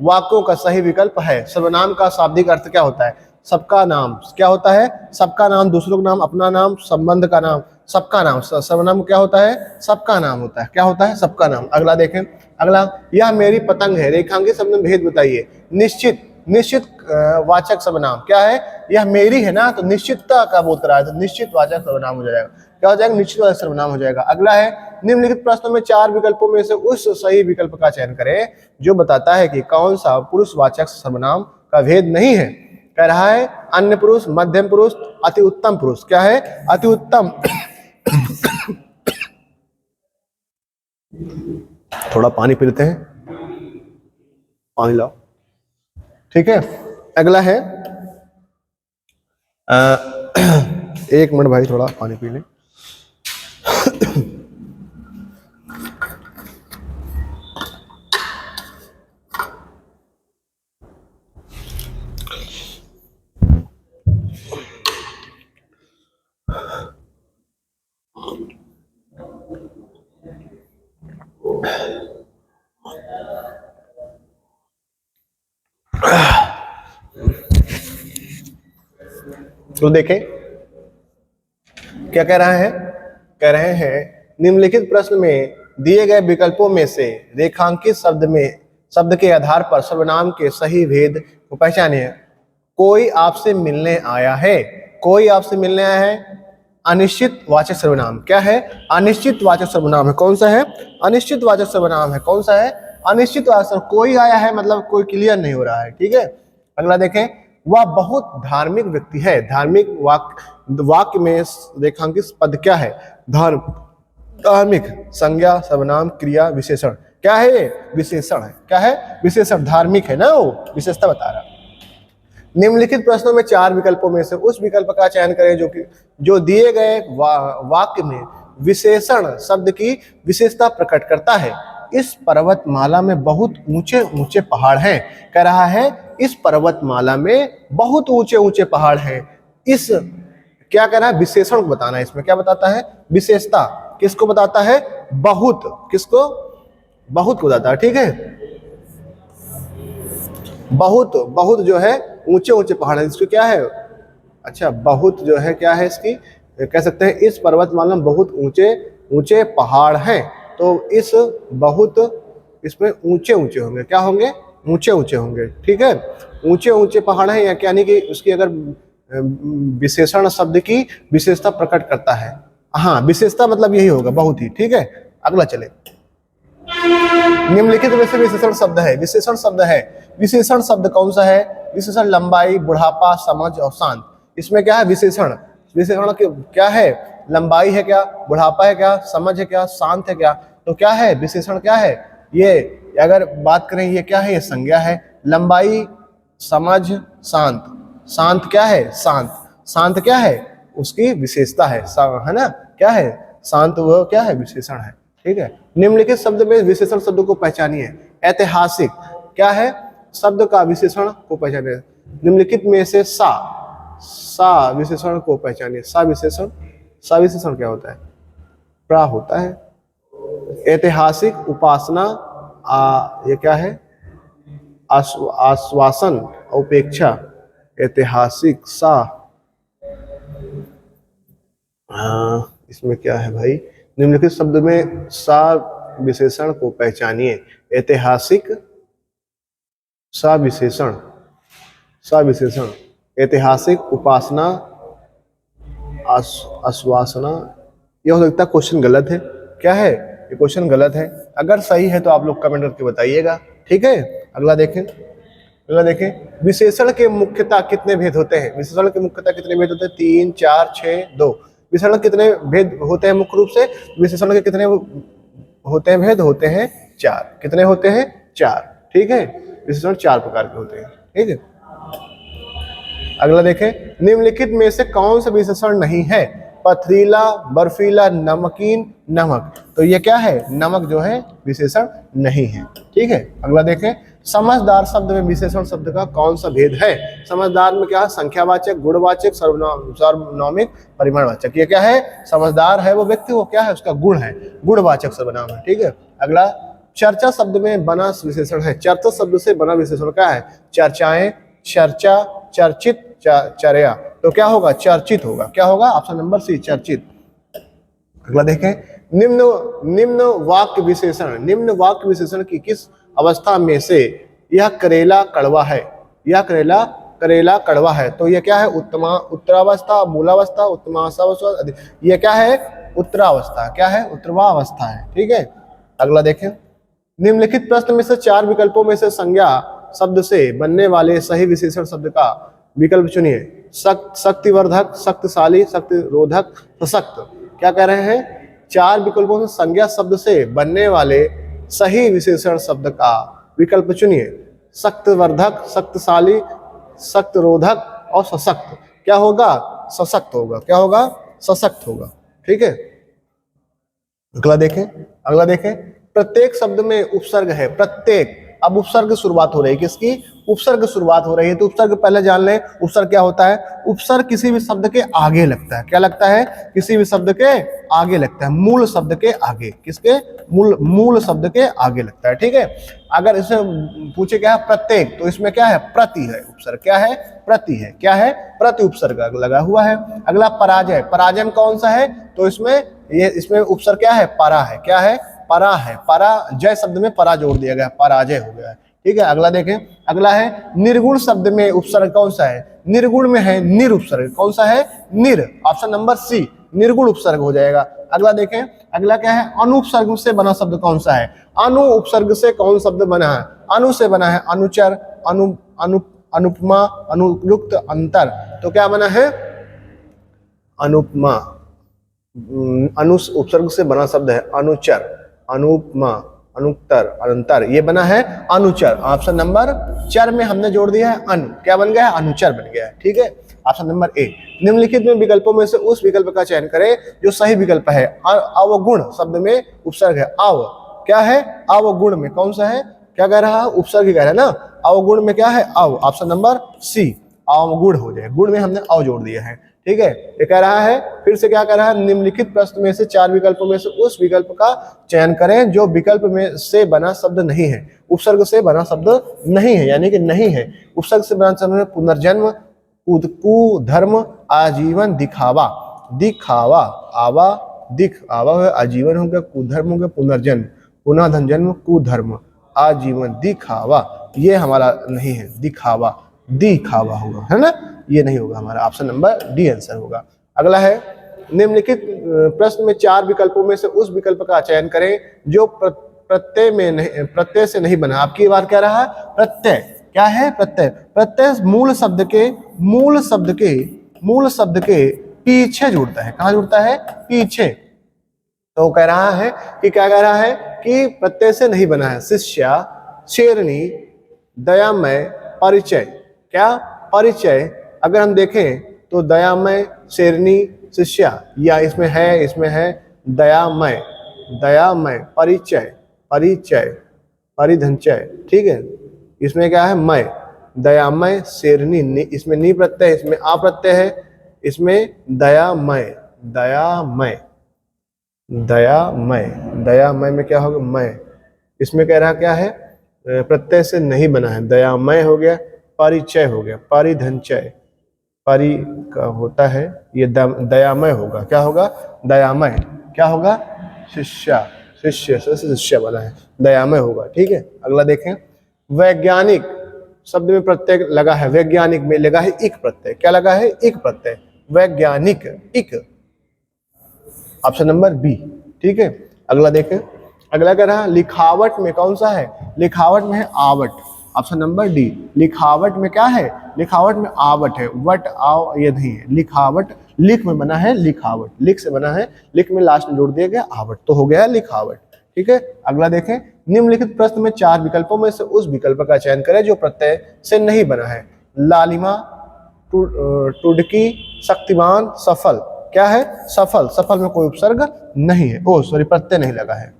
S1: वाक्यों का सही विकल्प है। सर्वनाम का शाब्दिक अर्थ क्या होता है, सबका नाम क्या होता है? सबका नाम, दूसरों का नाम, अपना नाम, संबंध का नाम, सबका नाम। सर्वनाम क्या होता है? सबका नाम होता है। क्या होता है? सबका नाम। अगला देखें, अगला, यह मेरी पतंग है, रेखांकित शब्द में भेद बताइए। निश्चित, निश्चित वाचक सर्वनाम क्या है? यह मेरी है ना, तो निश्चितता का बोल रहा है, तो निश्चित वाचक सर्वनाम हो जाएगा। क्या हो जाएगा? निश्चित वाचक सर्वनाम हो जाएगा। अगला है, निम्नलिखित प्रश्नों में 4 विकल्पों में से उस सही विकल्प का चयन करें जो बताता है कि कौन सा पुरुषवाचक सर्वनाम का भेद नहीं है। कह रहा है अन्य पुरुष, मध्यम पुरुष, अति उत्तम पुरुष। क्या है? अति उत्तम। थोड़ा पानी पी लेते हैं, पानी लाओ। ठीक है, अगला है एक मिनट भाई, थोड़ा पानी पी लें। तो देखें क्या कह रहा है? कह रहे हैं निम्नलिखित प्रश्न में दिए गए विकल्पों में से रेखांकित शब्द के आधार पर सर्वनाम के सही भेद को पहचानिए। कोई आपसे मिलने आया है, कोई आपसे मिलने आया है, अनिश्चित वाचक सर्वनाम। क्या है? अनिश्चित वाचक सर्वनाम है। कौन सा है? अनिश्चित वाचक सर्वनाम है। कौन सा है? अनिश्चित वाचक। कोई आया है मतलब कोई क्लियर नहीं हो रहा है। ठीक है, अगला देखें, वह बहुत धार्मिक व्यक्ति है। धार्मिक वाक्य में रेखांकित पद क्या है? धार्मिक, संज्ञा, सर्वनाम, क्रिया, विशेषण। क्या है? विशेषण है। क्या है? विशेषण। धार्मिक है ना, वो विशेषता बता रहा। निम्नलिखित प्रश्नों में 4 विकल्पों में से उस विकल्प का चयन करें जो दिए गए वाक्य में विशेषण शब्द की विशेषता प्रकट करता है। इस पर्वतमाला में बहुत ऊंचे ऊंचे पहाड़ हैं। कह रहा है इस पर्वतमाला में बहुत ऊंचे ऊंचे पहाड़ हैं। इस क्या कह रहा है? विशेषण को बताना है। इसमें क्या बताता है? विशेषता। किसको बताता है? बहुत। किसको? बहुत को बताता है। ठीक है, बहुत, बहुत जो है ऊंचे ऊंचे पहाड़ है। इसको क्या है? अच्छा, बहुत जो है क्या है इसकी? कह सकते हैं इस पर्वतमाला में बहुत ऊंचे ऊंचे पहाड़ हैं। तो इस बहुत, इसमें ऊंचे ऊंचे होंगे। क्या होंगे? ऊंचे ऊंचे होंगे। ठीक है, ऊंचे ऊंचे पहाड़ हैं, या यानी कि उसकी अगर विशेषण शब्द की विशेषता प्रकट करता है। हाँ, विशेषता मतलब यही होगा, बहुत ही। ठीक है, अगला चले। निम्नलिखित में से विशेषण शब्द है। विशेषण शब्द है। विशेषण शब्द कौन सा है? विशेषण लंबाई, बुढ़ापा, समझ और शांत। इसमें क्या है? विशेषण। विशेषण क्या है? लंबाई है क्या? बुढ़ापा है क्या? समझ है क्या? शांत है क्या? तो क्या है? विशेषण क्या है? ये अगर बात करें, ये क्या है? ये संज्ञा है। लंबाई, समझ, शांत। शांत क्या है? शांत। शांत क्या है? उसकी विशेषता है ना? क्या है? शांत वो क्या है? विशेषण है। ठीक है, निम्नलिखित शब्द में विशेषण शब्द को पहचानिए। ऐतिहासिक क्या है? शब्द का विशेषण को पहचानिए। निम्नलिखित में से सा विशेषण को पहचानिए। सा विशेषण क्या होता है? प्रा होता है। ऐतिहासिक, उपासना, ये क्या है? आश्वासन, उपेक्षा। ऐतिहासिक, सा। इसमें क्या है भाई? निम्नलिखित शब्द में सा विशेषण को पहचानिए। ऐतिहासिक, सा विशेषण, ऐतिहासिक, उपासना, आश्वासना। यह हो सकता है क्वेश्चन गलत है। क्या है? ये क्वेश्चन गलत है। अगर सही है तो आप लोग कमेंट करके बताइएगा। ठीक है, अगला देखें। विशेषण के मुख्यतः कितने भेद होते हैं? विशेषण के मुख्यतः कितने भेद होते हैं? 3, 4, 6, 2। विशेषण कितने भेद होते हैं? मुख्य रूप से विशेषण के कितने होते हैं? भेद होते हैं 4। कितने होते हैं? 4। ठीक है, विशेषण 4 प्रकार के होते हैं। ठीक है, अगला देखें। निम्नलिखित में से कौन सा विशेषण नहीं है? पथरीला, बर्फीला, नमकीन, नमक। तो ये क्या है? नमक जो है विशेषण नहीं है। ठीक है, अगला देखें। समझदार शब्द में विशेषण शब्द का कौन सा भेद है? समझदार में क्या है? संख्यावाचक, गुणवाचक, सार्वनामिक, परिमाणवाचक। ये क्या है? समझदार है वो व्यक्ति, वो क्या है? उसका गुण है, गुणवाचक सर्वनाम है। ठीक है, अगला। चर्चा शब्द में बना विशेषण है। चर्चा शब्द से बना विशेषण क्या है? चर्चाएं, चर्चा, चर्चित, चर्या, तो क्या होगा? चर्चित होगा। क्या होगा? ऑप्शन नंबर सी, चर्चित। अगला देखें, निम्न वाक्य विशेषण, निम्न वाक्य विशेषण की किस अवस्था में से यह करेला कड़वा है? यह करेला कड़वा है। तो यह क्या है? उत्तरावस्था, मूलावस्था, उत्तमावस्था, यह क्या है? उत्तरावस्था। क्या है? उत्तरावस्था है। ठीक है। अगला देखें, निम्नलिखित प्रश्न में से 4 विकल्पों में से संज्ञा शब्द से बनने वाले सही विशेषण शब्द का विकल्प चुनिए। शक्तिवर्धक, शक्तिशाली, शक्तिरोधक, सशक्त। क्या कह रहे हैं? 4 विकल्पों से संज्ञा शब्द से बनने वाले सही विशेषण शब्द का विकल्प चुनिए। शक्तिवर्धक, शक्तिशाली, शक्तिरोधक और सशक्त। क्या होगा? सशक्त होगा। क्या होगा? सशक्त होगा। ठीक है। अगला देखें, प्रत्येक शब्द में उपसर्ग है। प्रत्येक, अब उपसर्ग शुरुआत हो रही है। किसकी? उपसर्ग शुरुआत हो रही है। तो उपसर्ग पहले जान लें, उपसर्ग क्या होता है? उपसर्ग किसी भी शब्द के आगे लगता है। क्या लगता है? किसी भी शब्द के आगे लगता है, मूल शब्द के आगे। किसके? मूल शब्द के आगे लगता है। ठीक है। अगर इसे पूछे क्या है? प्रत्येक, तो इसमें क्या है? प्रति है उपसर्ग। क्या है? प्रति है। क्या है? प्रति उपसर्ग लगा हुआ है। अगला पराजय, पराजय में कौन सा है? तो इसमें उपसर्ग क्या है? परा है। क्या है? परा है। पराजय शब्द में परा जोड़ दिया गया, पराजय हो गया है। ठीक है। अगला देखें, अगला है निर्गुण शब्द में उपसर्ग कौन सा है? निर्गुण में है निर उपसर्ग। कौन सा है? निर। ऑप्शन नंबर सी, निर्गुण उपसर्ग हो जाएगा। अगला देखें, अगला क्या है? अनु उपसर्ग से बना शब्द कौन सा है? अनु उपसर्ग से कौन शब्द बना है? अनु से बना है अनुचर, अनुपमा, अनुयुक्त, अंतर। तो क्या बना है? अनुपमा। अनु उपसर्ग से बना शब्द है अनुचर, अनुपमा, अनुत्तर, अंतर। ये बना है अनुचर। ऑप्शन नंबर 4 में हमने जोड़ दिया है अनु। क्या बन गया है? अनुचर बन गया है। ठीक है। ऑप्शन नंबर ए, निम्नलिखित में विकल्पों में से उस विकल्प का चयन करें जो सही विकल्प है। अवगुण शब्द में उपसर्ग है अव। क्या है? अवगुण में कौन सा है? क्या कह रहा है? उपसर्ग कह रहा है ना। अवगुण में क्या है? अव। ऑप्शन नंबर सी, अवगुण हो जाए। गुण में हमने अव जोड़ दिया है। ठीक है। ये कह रहा है, फिर से क्या कह रहा है? निम्नलिखित प्रश्न में से 4 विकल्पों में से उस विकल्प का चयन करें जो विकल्प में से बना शब्द नहीं है, उपसर्ग से बना शब्द नहीं है, यानी कि नहीं है। उपसर्ग से बना शब्द है पुनर्जन्म, कुधर्म, आजीवन, दिखावा। दिखावा, आवा, दिख, आवा हो गया, आजीवन हो गया, कुधर्म हो गया, पुनर्जन्म, पुनः धन जन्म, कुधर्म, आजीवन, दिखावा। ये हमारा नहीं है, दिखावा, दिखावा होगा, है ना। ये नहीं होगा हमारा। ऑप्शन नंबर डी आंसर होगा। अगला है, निम्नलिखित प्रश्न में 4 विकल्पों में से उस विकल्प का चयन करें जो प्रत्यय से नहीं बना। आपकी बात कह रहा है प्रत्यय। क्या है? प्रत्यय। प्रत्यय मूल शब्द के पीछे जुड़ता है। कहाँ जुड़ता है? पीछे। तो कह रहा है कि क्या कह रहा है कि प्रत्यय से नहीं बना है। शिष्या, शेरनी, दयामय, परिचय। क्या? परिचय। अगर हम देखें तो दयामय, शेरनी, शिष्या, या इसमें है दयामय, परिचय, परिधंचय। ठीक है। इसमें क्या है? मय, दयामय, शेरनी, इसमें नी प्रत्यय है, इसमें आ प्रत्यय है, इसमें दयामय में क्या होगा? मय। इसमें कह रहा क्या है? प्रत्यय से नहीं बना है। दयामय हो गया, परिचय हो गया, परिधंचय, परि का होता है ये दयामय होगा। क्या होगा? दयामय। क्या होगा? शिष्य से शिष्य बना है, दयामय होगा। ठीक है। अगला देखें, वैज्ञानिक शब्द में प्रत्यय लगा है, वैज्ञानिक में लगा है इक प्रत्यय। क्या लगा है? इक प्रत्यय, वैज्ञानिक, इक। Option number B. ठीक है। अगला देखें, अगला कह रहा है लिखावट में कौन सा है? लिखावट में है आवट। Option number D. लिखावट में क्या है? लिखावट में आवट है, वट आव ये नहीं है। लिखावट, लिख में बना है लिखावट, लिख से बना है, लिख में लास्ट में जोड़ दिया गया आवट, तो हो गया लिखावट। ठीक है। अगला देखें, निम्नलिखित प्रश्न में 4 विकल्पों में से उस विकल्प का चयन करें जो प्रत्यय से नहीं बना है। लालिमा, टुडकी, शक्तिमान, सफल। क्या है? सफल। सफल में कोई उपसर्ग नहीं है, प्रत्यय नहीं लगा है।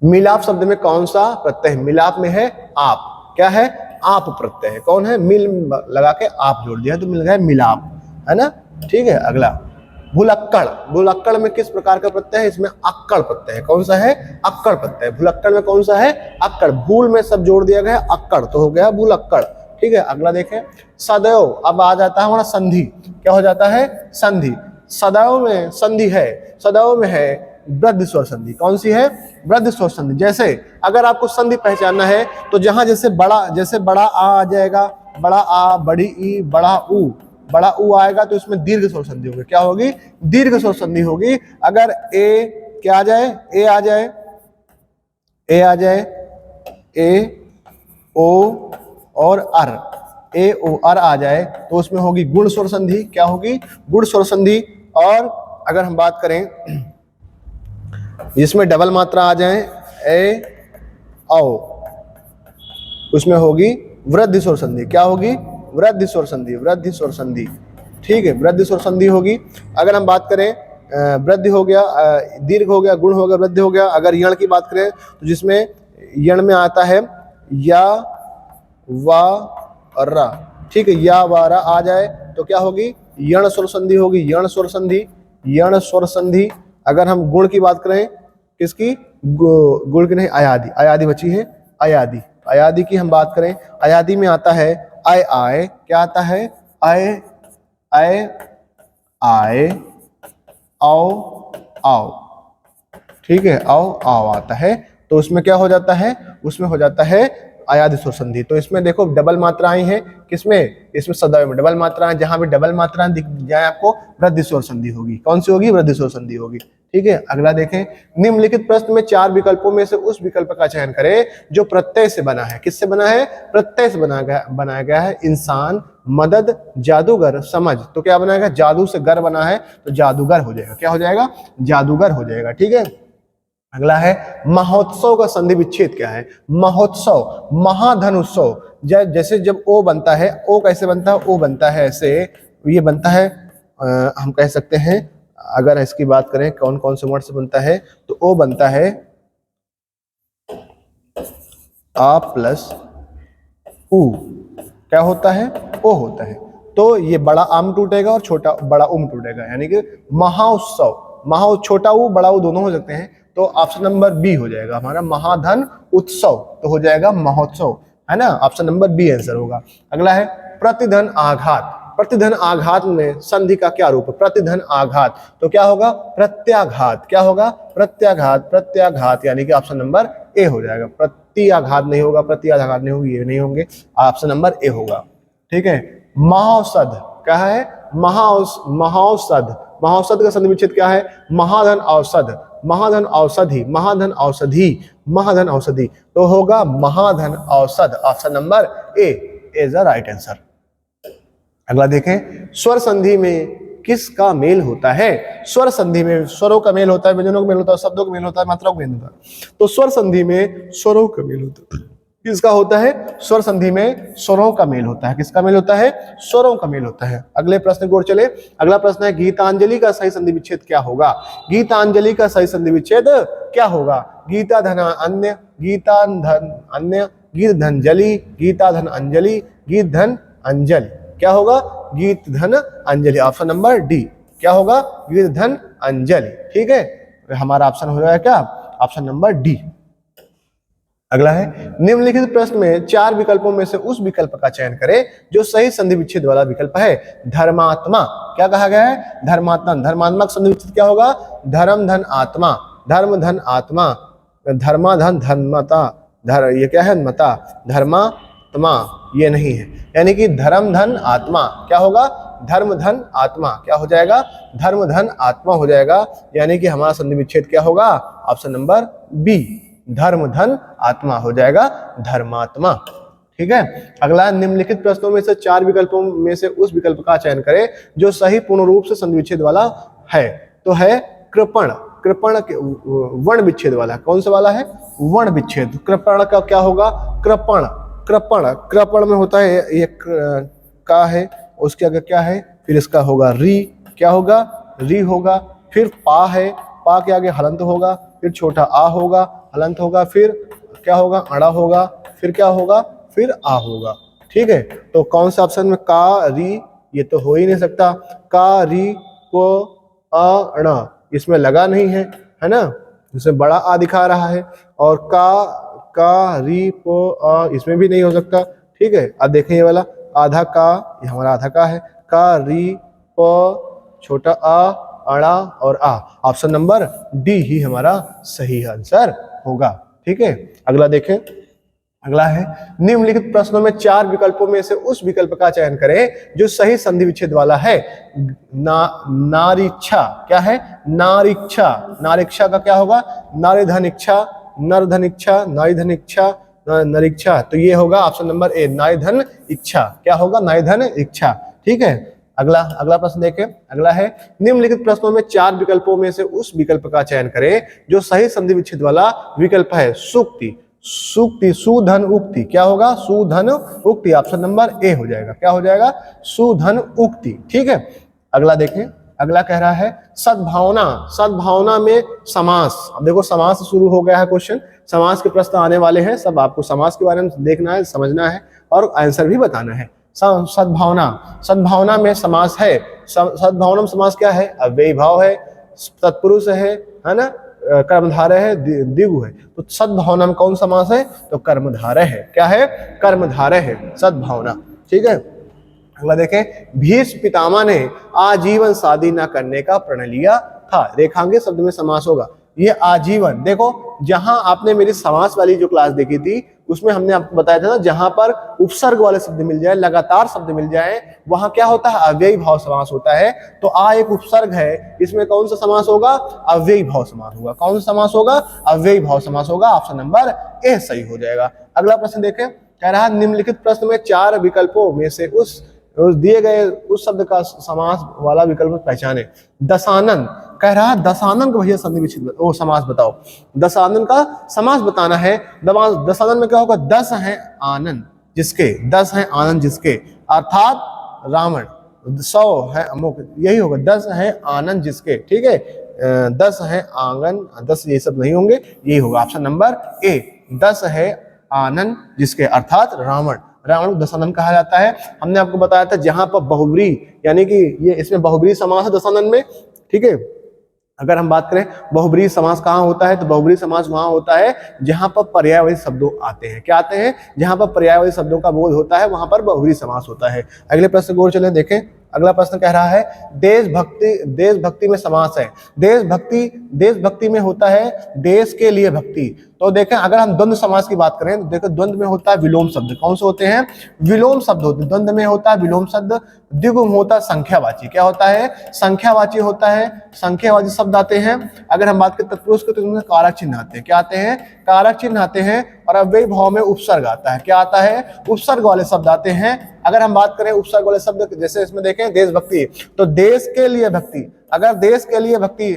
S1: मिलाप शब्द में कौन सा प्रत्यय है? मिलाप में है आप। क्या है? आप प्रत्यय है। कौन है? मिल लगा के आप जोड़ दिया तो मिल गया मिलाप, है ना। ठीक है। अगला, भुलक्कड़। भुलक्कड़ में किस प्रकार का प्रत्यय है? इसमें अक्कड़ प्रत्यय है। कौन सा है? अक्कड़ प्रत्यय। भुलक्कड़ में कौन सा है? अक्कड़। भूल में सब जोड़ दिया गया अक्कड़, तो हो गया भुलक्कड़। ठीक है, अगला देखें सदैव। अब आ जाता है हमारा संधि, क्या हो जाता है संधि। सदैव में संधि है, सदैव में है वृद्धि स्वर संधि। कौन सी है? वृद्धि स्वर संधि। जैसे अगर आपको संधि पहचानना है तो जहां जैसे बड़ा आ जाएगा, बड़ा आ, बड़ी ई, बड़ा ऊ आएगा तो इसमें दीर्घ स्वर संधि होगी। क्या होगी? दीर्घ स्वर संधि होगी। अगर ए क्या आ जाए, ए आ जाए, ए आ जाए, ए ओ और अर, ए ओ अर आ जाए तो उसमें होगी गुण स्वर संधि। क्या होगी? गुण स्वर संधि। और अगर हम बात करें जिसमें डबल मात्रा आ जाए, ए औ, उसमें होगी वृद्धि स्वर संधि। क्या होगी? वृद्धि स्वर संधि, वृद्धि स्वर संधि। ठीक है, वृद्धि स्वर संधि होगी। अगर हम बात करें वृद्धि हो गया, दीर्घ हो गया, गुण हो गया, वृद्धि हो गया। अगर यण की बात करें तो जिसमें यण में आता है या, वा, रा, ठीक है, या वा रा आ जाए तो क्या होगी? यण स्वर संधि होगी, यण स्वर संधि, यण स्वर संधि। अगर हम गुण की बात करें, किसकी? गुण की नहीं, अयादि, अयादि बची है, अयादि, अयादि की हम बात करें, अयादि में आता है आय आय, क्या आता है? आय आय, आय, आओ आओ, ठीक है, आओ आओ आता है तो उसमें क्या हो जाता है? उसमें हो जाता है अयादि स्वर संधि। तो इसमें देखो डबल मात्राएं हैं, किसमें? इसमें सदैव में डबल मात्राएं, जहां भी डबल मात्राएं दिख जाए आपको वृद्धि स्वर संधि होगी। कौन सी होगी? वृद्धि स्वर संधि होगी। ठीक है, अगला देखें। निम्नलिखित प्रश्न में 4 विकल्पों में से उस विकल्प का चयन करें जो प्रत्यय से बना है। किससे बना है? प्रत्यय से बनाया गया है। इंसान, मदद, जादूगर, समझ। तो क्या बनाएगा? जादू से गर बना है तो जादूगर हो जाएगा। क्या हो जाएगा? जादूगर हो जाएगा। ठीक है, अगला है महोत्सव का संधि विच्छेद क्या है? महोत्सव, महाधन उत्सव। जैसे जब ओ बनता है, ओ कैसे बनता है? ओ बनता है ऐसे, ये बनता है, हम कह सकते हैं, अगर इसकी बात करें कौन कौन से वर्ड से बनता है तो ओ बनता है आ प्लस उ, क्या होता है? ओ होता है। तो ये बड़ा आम टूटेगा और छोटा बड़ा उम टूटेगा, यानी कि महाउत्सव। महा छोटा ऊ बड़ा ऊ दोनों हो सकते हैं, तो ऑप्शन नंबर बी हो जाएगा हमारा, महाधन उत्सव तो हो जाएगा महोत्सव, है ना। ऑप्शन नंबर बी आंसर होगा। अगला है प्रतिधन आघात। प्रतिधन आघात में संधि का क्या रूप है? प्रतिधन आघात तो क्या होगा? प्रत्याघात। क्या होगा? प्रत्याघात, प्रत्याघात, यानी कि ऑप्शन नंबर ए हो जाएगा। प्रत्याघात नहीं होगा, प्रत्याघात नहीं होगी, ये नहीं होंगे, ऑप्शन नंबर ए होगा। ठीक है, महाऔषध क्या है? महाऔषध, महाऔषध का संधि विच्छेद क्या है? महाधन औषध, महाधन औषधि, महाधन औषधि, महाधन औषधि तो होगा महाधन औषध। Option number A is the right answer. अगला देखें, स्वर संधि में किसका मेल होता है? स्वर संधि में स्वरों का मेल होता है, व्यंजनों का मेल होता है, शब्दों का मेल होता है, मात्राओं का मेल होता है। तो स्वर संधि में स्वरों का मेल होता है। किसका होता है? स्वर संधि में स्वरों का मेल होता है। किसका मेल होता है? स्वरों का मेल होता है। अगले प्रश्न की ओर चले। अगला प्रश्न है गीतांजलि का सही संधि विच्छेद क्या होगा? गीतांजलि का सही संधि विच्छेद क्या होगा? गीता धन अन्य, गीता धन अन्य, गीत धनजलि, गीता धन अंजलि, गीत धन अंजलि। क्या होगा? गीत धन अंजलि। ऑप्शन नंबर डी क्या होगा? गीत धन अंजलि। ठीक है, हमारा ऑप्शन हो जाएगा क्या? Option number D. अगला है निम्नलिखित प्रश्न में 4 विकल्पों में से उस विकल्प का चयन करें जो सही संधि विच्छेद वाला विकल्प है। धर्मात्मा, क्या कहा गया है? धर्मात्मा। धर्मात्मा का संधि विच्छेद क्या होगा? धर्म धन आत्मा, धर्म धन आत्मा, धर्मा धन धर्मता, ये क्या है? मता, धर्मात्मा ये नहीं है, यानी कि धर्म धन आत्मा क्या होगा? धर्म धन आत्मा। क्या हो जाएगा? धर्म धन आत्मा हो जाएगा, यानी कि हमारा संधि विच्छेद क्या होगा? ऑप्शन नंबर बी, धर्म धन आत्मा हो जाएगा, धर्मात्मा। ठीक है, अगला निम्नलिखित प्रश्नों में से 4 विकल्पों में से उस विकल्प का चयन करें जो सही पूर्ण रूप से संधि विच्छेद वाला है। तो है कृपण, कृपण वर्ण विच्छेद वाला। कौन सा वाला है? वर्ण विच्छेद। कृपण का क्या होगा? कृपण, कृपण, कृपण में होता है एक का है, उसके आगे क्या है? फिर इसका होगा री, क्या होगा? री होगा। फिर पा है, पा के आगे हलंत होगा, फिर छोटा आ होगा, हलंत होगा, फिर क्या होगा? अड़ा होगा, फिर क्या होगा? फिर आ होगा। ठीक है, तो कौन सा ऑप्शन में का री? ये तो हो ही नहीं सकता। का री को अ इसमें लगा नहीं है, है ना, इसमें बड़ा आ दिखा रहा है। और का री को इसमें भी नहीं हो सकता, ठीक है। अब देखें ये वाला आधा का, ये हमारा आधा का है, का, री, प, छोटा आ, अड़ा और आ। ऑप्शन नंबर डी ही हमारा सही आंसर होगा। ठीक है। अगला देखें, अगला है निम्नलिखित प्रश्नों में 4 विकल्पों में से उस विकल्प का चयन करें जो सही संधि विच्छेद वाला है। नारीच्छा क्या है? नारीच्छा। नारीच्छा का क्या होगा? नारीधन इच्छा, नरधन इच्छा, नारीधन इच्छा, नरीच्छा। तो ये होगा ऑप्शन नंबर ए, नारीधन इच्छा। क्या होगा? नारीधन इच्छा। ठीक है। अगला प्रश्न देखें। अगला है निम्नलिखित प्रश्नों में 4 विकल्पों में से उस विकल्प का चयन करें जो सही संधि विच्छेद वाला विकल्प है। सूक्ति, सूक्ति, सुधन उक्ति। क्या होगा? सुधन उक्ति। ऑप्शन नंबर ए हो जाएगा। क्या हो जाएगा? सुधन उक्ति। ठीक है। अगला देखें। अगला कह रहा है सद्भावना। सद्भावना में समास। अब देखो समास शुरू हो गया है क्वेश्चन, समास के प्रश्न आने वाले हैं। सब आपको समास के बारे में देखना है, समझना है और आंसर भी बताना है। सद्भावना, सद्भावना में समास है। सद्भावना में समास क्या है? अव्ययी भाव है, तत्पुरुष है ना, कर्मधारय है, द्विगु है। तो सद्भावना में कौन समास है? तो कर्मधारय है। क्या है? कर्मधारय है सद्भावना। ठीक है। अगला देखें, भीष्म पितामह ने आजीवन शादी न करने का प्रण लिया था। रेखांकित शब्द में समास होगा। ये आजीवन, देखो जहां आपने मेरी समास वाली जो क्लास देखी थी उसमें हमने आपको बताया था ना, जहां पर उपसर्ग वाले शब्द मिल जाए, लगातार शब्द मिल जाए, वहां क्या होता है? अव्ययी भाव समास होता है। तो आ एक उपसर्ग है, इसमें कौन सा समास होगा? अव्ययी भाव समास होगा। कौन सा समास होगा? अव्ययी भाव समास होगा। ऑप्शन नंबर ए सही हो जाएगा। अगला प्रश्न देखें, कह रहा है निम्नलिखित प्रश्न में 4 विकल्पों में से उस दिए गए उस शब्द का समास वाला विकल्प पहचाने। दशानन, कह रहा है दशानन का भैया संधि विच्छेद वो समास बताओ। दशानन का समास बताना है। दशानन में क्या होगा? 10 है आनंद जिसके, 10 है आनंद जिसके, अर्थात रावण। 100 है अमुक, यही होगा। 10 है आनंद जिसके। ठीक है। 10 है आंगन, 10 ये सब नहीं होंगे, यही होगा ऑप्शन नंबर ए। 10 है आनंद जिसके, अर्थात रावण। रावण को दशानन कहा जाता है। हमने आपको बताया था जहां पर बहुब्री, यानी कि ये इसमें बहुब्री समास है दशानन में। ठीक है। अगर हम बात करें बहुब्री समास कहाँ होता है, तो बहुब्री समास वहां होता है जहां पर पर्यायवाची शब्दों आते हैं। क्या आते हैं? जहां पर पर्यायवाची शब्दों का बोध होता है वहां पर बहुब्री समास होता है। अगले प्रश्न को चले देखें। अगला प्रश्न कह रहा है देशभक्ति, देशभक्ति में समास है। देशभक्ति, देशभक्ति में होता है देश के लिए भक्ति। तो देखें अगर हम द्वंद्व समास की बात करें तो देखो द्वंद्व में होता है विलोम शब्द। कौन से होते हैं? विलोम शब्द होते हैं। द्वंद्व में होता है विलोम शब्द। द्विगु में होता है संख्यावाची। क्या होता है? संख्यावाची होता है। संख्यावाची शब्द आते हैं। अगर हम बात करें तत्पुरुष के तो उसमें कारक चिन्ह आते हैं। क्या आते हैं? कारक चिन्ह आते हैं। और अव्ययी भाव में उपसर्ग आता है। क्या आता है? उपसर्ग वाले शब्द आते हैं। अगर हम बात करें उपसर्ग वाले शब्द, जैसे इसमें देखें देशभक्ति, तो देश के लिए भक्ति। अगर देश के लिए भक्ति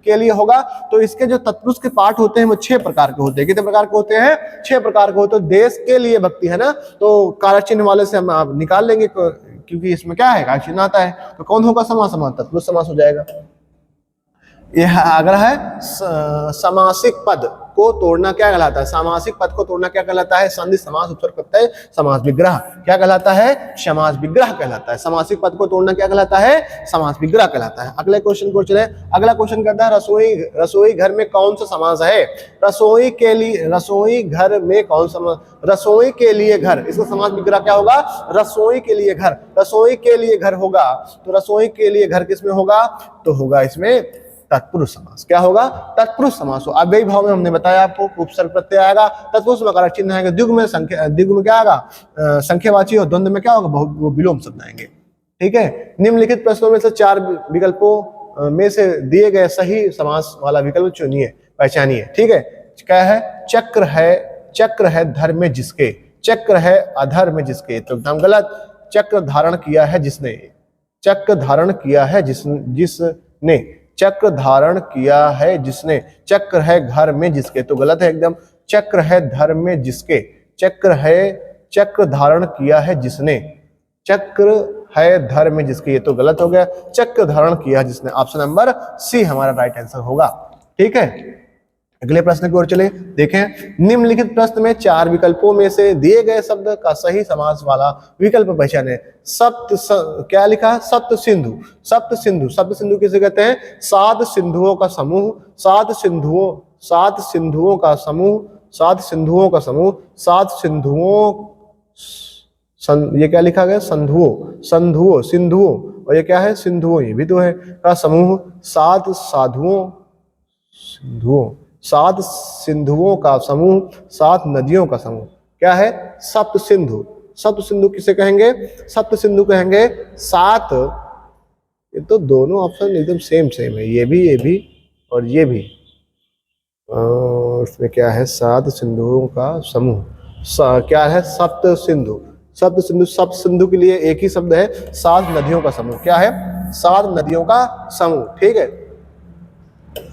S1: के लिए होगा तो इसके जो तत्पुरुष के पाठ होते हैं वो 6 प्रकार के होते हैं। कितने प्रकार के होते हैं? 6 प्रकार के होते हैं। देश के लिए भक्ति है ना, तो कारक चिन्ह वाले से हम आप निकाल लेंगे क्योंकि इसमें क्या है? कारक चिन्ह आता है। तो कौन होगा? समास, समान तत्पुरुष समास हो जाएगा। यह अगला है समासिक पद को तोड़ना क्या कहलाता है? सामासिक पद को तोड़ना क्या कहलाता है? संधि, समास, उपसर्ग प्रत्यय, समास विग्रह। क्या कहलाता है? समास विग्रह कहलाता है। सामासिक पद को तोड़ना क्या कहलाता है? समास विग्रह कहलाता है। अगले क्वेश्चन को चले। अगला क्वेश्चन कहता है रसोई, रसोई घर में कौन सा समास है? रसोई के लिए, रसोई घर में कौन सा? रसोई के लिए घर, इसका समास विग्रह क्या होगा? रसोई के लिए घर। रसोई के लिए घर होगा तो रसोई के लिए घर किसमें होगा? तो होगा इसमें तत्पुरुष समास। क्या होगा? तत्पुरुष समास हो। अव्ययी भाव में हमने बताया आपको उपसर्ग प्रत्यय आएगा, तत्पुरुष में कारक चिन्ह आएगा, द्विगु में संख्या, द्विगु में क्या आएगा? संख्यावाची, और द्वंद्व में क्या होगा? विलोम शब्द आएंगे। ठीक है। निम्नलिखित प्रश्नों में से 4 विकल्पों में से दिए गए सही समास वाला विकल्प चुनिए, पहचानिए। ठीक है। क्या है? चक्र है, चक्र है धर्म में जिसके, चक्र है अधर्म में जिसके। तो एकदम गलत। चक्र धारण किया है जिसने, चक्र धारण किया है जिसने, चक्र धारण किया है जिसने। चक्र है घर में जिसके, तो गलत है एकदम। चक्र है धर्म में जिसके, चक्र है, चक्र धारण किया है जिसने, चक्र है धर्म में जिसके, ये तो गलत हो गया। चक्र धारण किया जिसने, ऑप्शन नंबर सी हमारा राइट आंसर होगा। ठीक है। अगले प्रश्न की ओर चले देखें। निम्नलिखित प्रश्न में 4 विकल्पों में से दिए गए शब्द का सही समास वाला विकल्प पहचाने। क्या लिखा? सप्त सिंधु। सप्त सिंधु, सप्त सिंधु किसे कहते हैं? 7 सिंधुओं का समूह, 7 सिंधुओं, 7 सिंधुओं का समूह, 7 सिंधुओं का समूह, 7 सिंधुओं ये क्या लिखा गया, संधुओं, संधुओं, सिंधुओं, और ये क्या है, सिंधुओं, ये भी तो है का समूह। 7 साधुओं, सिंधुओं, 7 सिंधुओं का समूह, 7 नदियों का समूह, क्या है, सप्त सिंधु। सप्त सिंधु किसे कहेंगे, सप्त सिंधु कहेंगे 7, ये तो दोनों ऑप्शन एकदम सेम सेम है, ये भी और ये भी। इसमें क्या है, 7 सिंधुओं का समूह, क्या है, सप्त सिंधु। सप्त सिंधु, सप्त सिंधु के लिए एक ही शब्द है, 7 नदियों का समूह, क्या है, 7 नदियों का समूह। ठीक है,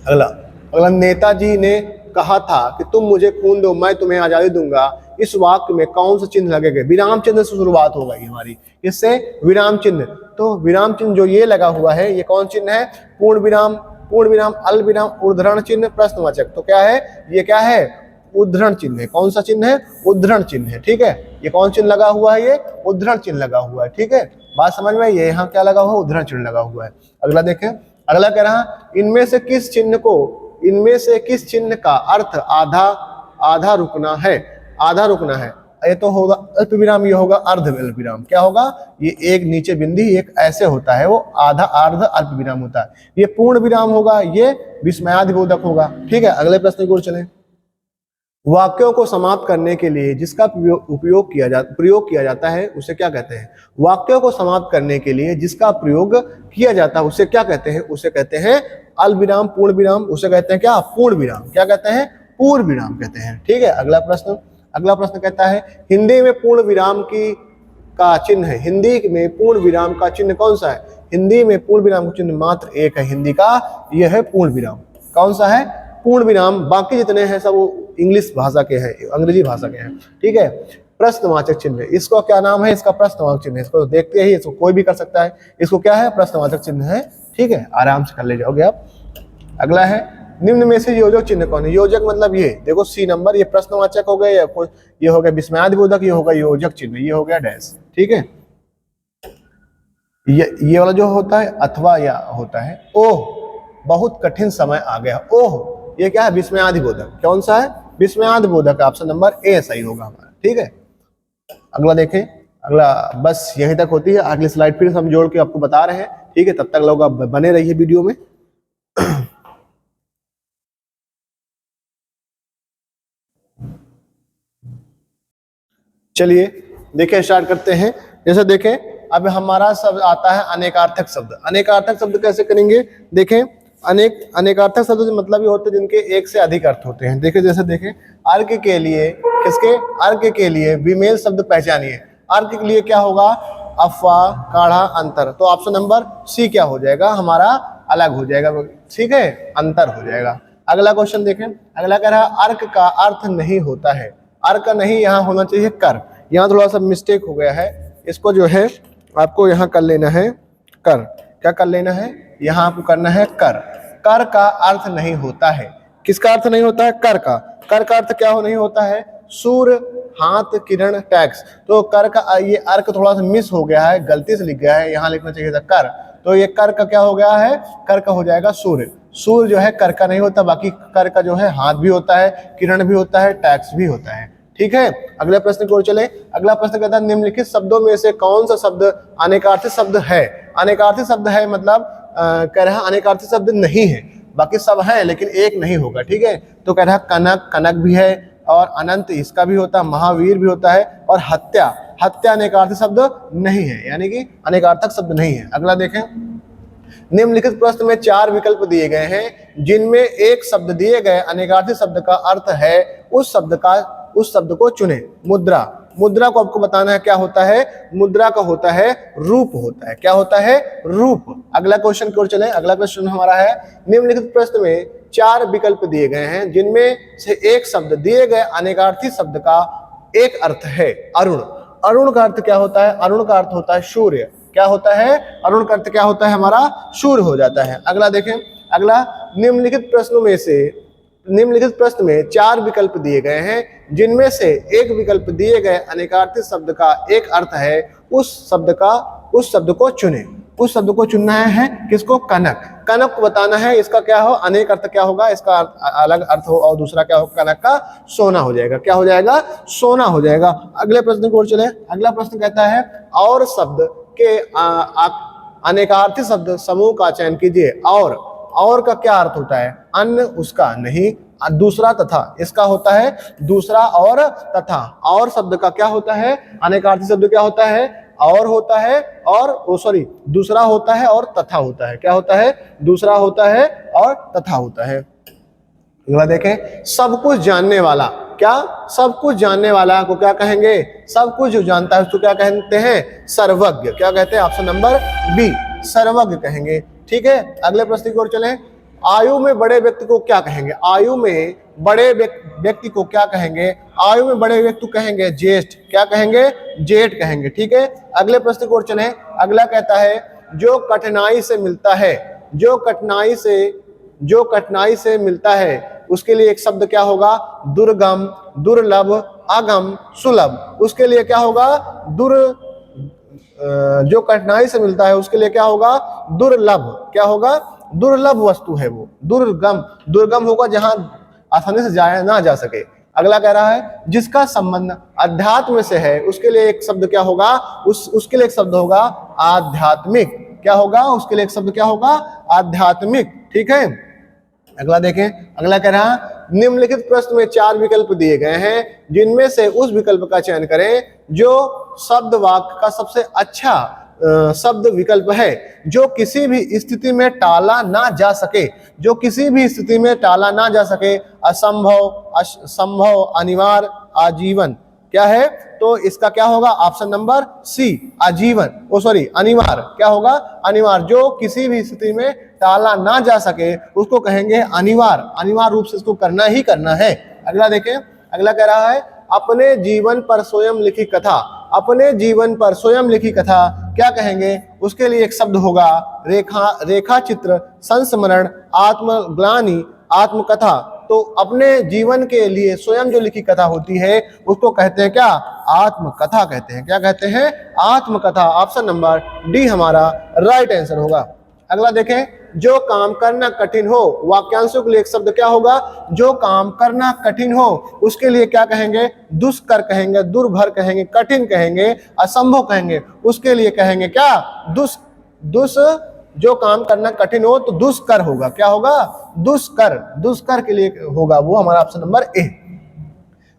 S1: अगला, अगला, नेताजी ने कहा था कि तुम मुझे खून दो मैं तुम्हें आजादी दूंगा, इस वाक्य में कौन सा चिन्ह लगेगा, विराम चिन्ह से शुरुआत हो गई हमारी, इससे विराम चिन्ह। तो विराम चिन्ह जो ये लगा हुआ है, ये कौन चिन्ह है, पूर्ण विराम, पूर्ण विराम, अल्प विराम, उद्धरण चिन्ह, प्रश्नवाचक। तो क्या है, ये क्या है, उद्धरण चिन्ह है। कौन सा चिन्ह है, उद्धरण चिन्ह है। ठीक है, ये कौन चिन्ह लगा हुआ है, ये उद्धरण चिन्ह लगा हुआ है। ठीक है, बात समझ में, ये यहाँ क्या लगा हुआ है, उद्धरण चिन्ह लगा हुआ है। अगला देखें, अगला कह रहा, इनमें से किस चिन्ह को, इनमें से किस चिन्ह का अर्थ आधा, आधा रुकना है, आधा रुकना है। ये तो होगा अल्प विराम, ये होगा अर्ध अल्प विराम। क्या होगा, ये एक नीचे बिंदी, एक ऐसे होता है, वो आधा अर्ध अल्प विराम होता है। ये पूर्ण विराम होगा, ये विस्मयादिबोधक होगा। ठीक है, अगले प्रश्न की ओर चलें। वाक्यों को समाप्त करने के लिए जिसका प्रयोग किया जाता है उसे क्या कहते हैं, वाक्यों को समाप्त करने के लिए जिसका प्रयोग किया जाता है उसे क्या कहते हैं, उसे कहते हैं अल्प विराम, पूर्ण विराम, उसे कहते हैं क्या, पूर्ण विराम। क्या कहते हैं, पूर्ण विराम कहते हैं। ठीक है, अगला प्रश्न, अगला प्रश्न कहता है, हिंदी में पूर्ण विराम का चिन्ह है, हिंदी में पूर्ण विराम का चिन्ह कौन सा है, हिंदी में पूर्ण विराम का चिन्ह मात्र एक है हिंदी का, यह है पूर्ण विराम। कौन सा है, पूर्ण विराम, बाकी जितने हैं सब वो इंग्लिश भाषा के हैं, अंग्रेजी भाषा के हैं। ठीक है, प्रश्नवाचक चिन्ह, इसको क्या नाम है, इसका प्रश्नवाचक चिन्ह है। इसको देखते ही इसको कोई भी कर सकता है, इसको क्या है, प्रश्नवाचक चिन्ह है। ठीक है, आराम से कर ले जाओगे आप। अगला है, निम्न में से योजक चिन्ह कौन है, योजक मतलब ये देखो सी नंबर, ये प्रश्नवाचक हो गए, या ये हो गया विस्मयादिबोधक, ये होगा योजक चिन्ह, ये हो गया डैश। ठीक है, ये वाला जो होता है अथवा या होता है, ओह बहुत कठिन समय आ गया, ओह ये क्या है, विस्मयादिबोधक। कौन सा है, विस्मयादिबोधक, ऑप्शन नंबर ए सही होगा हमारा। ठीक है, अगला देखें, अगला बस यहीं तक होती है, अगली स्लाइड फिर हम जोड़ के आपको बता रहे हैं। ठीक है, तब तक लोग आप बने रहिए वीडियो में। चलिए देखें, स्टार्ट करते हैं। जैसे देखें, अब हमारा शब्द आता है अनेकार्थक शब्द। अनेकार्थक शब्द कैसे करेंगे, देखें, अनेकार्थक शब्द मतलब ये होते हैं जिनके एक से अधिक अर्थ होते हैं। देखिए, जैसे देखें, अर्क के लिए, किसके, अर्क के लिए विमेल शब्द पहचानिए। अर्क के लिए क्या होगा, अफवाह, काढ़ा, अंतर। तो ऑप्शन नंबर सी क्या हो जाएगा हमारा, अलग हो जाएगा। ठीक है, अंतर हो जाएगा। अगला क्वेश्चन देखें, अगला कह रहा है अर्क का अर्थ नहीं होता है, अर्क नहीं, यहाँ होना चाहिए कर, यहाँ थोड़ा सा मिस्टेक हो गया है, इसको जो है आपको यहाँ कर लेना है कर। क्या कर लेना है, यहाँ आपको करना है कर। कर का अर्थ नहीं होता है, किसका अर्थ नहीं होता है, कर का। कर का अर्थ क्या नहीं होता है, सूर्य, हाथ, किरण, टैक्स। तो कर का ये अर्क थोड़ा सा मिस हो गया है, गलती से लिख गया है, यहाँ लिखना चाहिए था कर। तो ये कर का क्या हो गया है, कर का हो जाएगा सूर्य। सूर्य जो है कर का नहीं होता, बाकी कर का जो है हाथ भी होता है, किरण भी होता है, टैक्स भी होता है। ठीक है, अगले प्रश्न की ओर चले। अगला प्रश्न कहता है, निम्नलिखित शब्दों में से कौन सा शब्द अनेकार्थी शब्द है। अनेकार्थी शब्द है मतलब कह रहा है अनेकार्थी शब्द नहीं है, बाकी सब है लेकिन एक नहीं होगा। ठीक है, तो कह रहा है कनक, कनक भी है, और अनंत इसका भी होता है, महावीर भी होता है, और हत्या, हत्या अनेकार्थी शब्द नहीं है, यानी कि अनेकार्थक शब्द नहीं है। अगला देखें, निम्नलिखित प्रश्न में 4 विकल्प दिए गए हैं, जिनमें एक शब्द दिए गए अनेकार्थी शब्द का अर्थ है, उस शब्द को चुने। मुद्रा, मुद्रा को आपको बताना है क्या होता है, मुद्रा का होता है रूप होता है। क्या होता है, रूप। अगला क्वेश्चन की ओर चलें। अगला क्वेश्चन हमारा है, निम्नलिखित प्रश्न में 4 विकल्प दिए गए हैं, जिनमें से एक शब्द दिए गए अनेकार्थी शब्द का एक अर्थ है, अरुण। अरुण का अर्थ क्या होता है, अरुण का अर्थ होता है सूर्य। क्या होता है, अरुण का अर्थ क्या होता है हमारा, सूर्य हो जाता है। अगला देखें, अगला, निम्नलिखित प्रश्न में 4 विकल्प दिए गए हैं, जिनमें से एक विकल्प दिए गए अनेकार्थी शब्द का एक अर्थ है, उस शब्द को चुने। उस शब्द को चुनना है किसको? कनक। कनक को बताना है इसका क्या हो, अनेक अर्थ क्या होगा, इसका अलग अर्थ हो, और दूसरा क्या होगा, कनक का सोना हो जाएगा। क्या हो जाएगा? सोना हो जाएगा। अगले प्रश्न की ओर चले। अगला प्रश्न कहता है और शब्द के अनेकार्थी शब्द समूह का चयन कीजिए। और का क्या अर्थ होता है? अन्य, उसका, नहीं, दूसरा, तथा। इसका होता है दूसरा और तथा। और शब्द का क्या होता है? अनेकार्थी शब्द क्या होता है? और होता है, और दूसरा होता है और तथा होता है। क्या होता है? दूसरा होता है और तथा होता है। अगला देखें, सब कुछ जानने वाला। क्या? सब कुछ जानने वाला को क्या कहेंगे? सब कुछ जो जानता है उसको क्या कहते हैं? सर्वज्ञ। क्या कहते हैं? ऑप्शन नंबर बी, सर्वज्ञ कहेंगे। ठीक है, अगले प्रश्न की ओर चलें। आयु में बड़े व्यक्ति को क्या कहेंगे? आयु में बड़े व्यक्ति को क्या कहेंगे? आयु में बड़े व्यक्ति को कहेंगे ज्येष्ठ। क्या कहेंगे? जेठ कहेंगे। ठीक है, अगले प्रश्न की ओर चलें। अगला कहता है जो कठिनाई से मिलता है, जो कठिनाई से मिलता है उसके लिए एक शब्द क्या होगा? दुर्गम, दुर्लभ, अगम, सुलभ। उसके लिए क्या होगा? जो कठिनाई से मिलता है उसके लिए क्या होगा? दुर्लभ। क्या होगा? दुर्लभ वस्तु है वो। दुर्गम होगा जहां आसानी से जाया ना जा सके। अगला कह रहा है जिसका संबंध अध्यात्म से है उसके लिए एक शब्द क्या होगा? उसके लिए एक शब्द होगा आध्यात्मिक। क्या होगा? उसके लिए एक शब्द क्या होगा? आध्यात्मिक। ठीक है, अगला देखें। अगला कह रहा है निम्नलिखित प्रश्न में 4 विकल्प दिए गए हैं जिनमें से उस विकल्प का चयन करें जो शब्द वाक्य का सबसे अच्छा शब्द विकल्प है, जो किसी भी स्थिति में टाला ना जा सके। जो किसी भी स्थिति में टाला ना जा सके। असंभव, अनिवार्य, आजीवन। क्या है? तो इसका क्या होगा? ऑप्शन नंबर सी, आजीवन। अनिवार्य। क्या होगा? अनिवार्य। जो किसी भी स्थिति में टाला ना जा सके उसको कहेंगे अनिवार्य। अनिवार्य रूप से इसको करना ही करना है। अगला देखें। अगला कह रहा है अपने जीवन पर स्वयं लिखी कथा। अपने जीवन पर स्वयं लिखी कथा क्या कहेंगे? उसके लिए एक शब्द होगा रेखा चित्र, संस्मरण, आत्मग्लानि, आत्मकथा। तो अपने जीवन के लिए स्वयं जो लिखी कथा होती है उसको कहते हैं क्या? आत्मकथा कहते हैं। क्या कहते हैं? आत्मकथा। ऑप्शन नंबर डी हमारा राइट आंसर होगा। अगला देखें, जो काम करना कठिन हो। वाक्यांशों के लिए एक शब्द क्या होगा? जो काम करना कठिन हो उसके लिए क्या कहेंगे? दुष्कर कहेंगे, दुर्भर कहेंगे, कठिन कहेंगे, असंभव कहेंगे। उसके लिए कहेंगे क्या? जो काम करना कठिन हो तो दुष्कर होगा। क्या होगा? दुष्कर के लिए होगा वो हमारा ऑप्शन नंबर ए।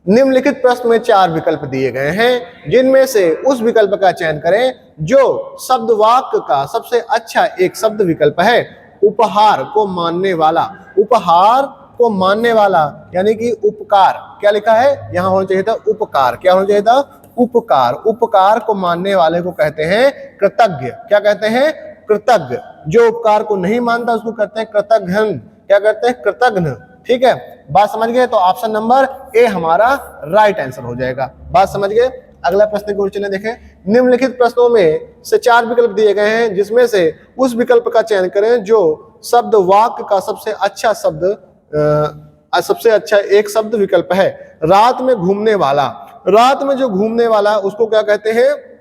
S1: निम्नलिखित प्रश्न में 4 विकल्प दिए गए हैं जिनमें से उस विकल्प का चयन करें जो शब्द वाक्य का सबसे अच्छा एक शब्द विकल्प है। उपहार को मानने वाला। उपहार को मानने वाला यानी कि उपकार। क्या लिखा है? यहां होना चाहिए था उपकार। क्या होना चाहिए था? उपकार। उपकार को मानने वाले को कहते हैं कृतज्ञ। क्या कहते हैं? कृतज्ञ। जो उपकार को नहीं मानता उसको कहते हैं कृतघ्न। क्या कहते हैं? कृतघ्न। ठीक है, बात समझ गए? तो ऑप्शन नंबर ए हमारा राइट आंसर हो जाएगा। बात समझ गए? अगला प्रश्न की ओर चलें। देखें, निम्नलिखित प्रश्नों में से 4 विकल्प दिए गए हैं जिसमें से उस विकल्प का चयन करें जो शब्द वाक्य का सबसे अच्छा एक शब्द विकल्प है। रात में घूमने वाला। रात में जो घूमने वाला उसको क्या कहते हैं?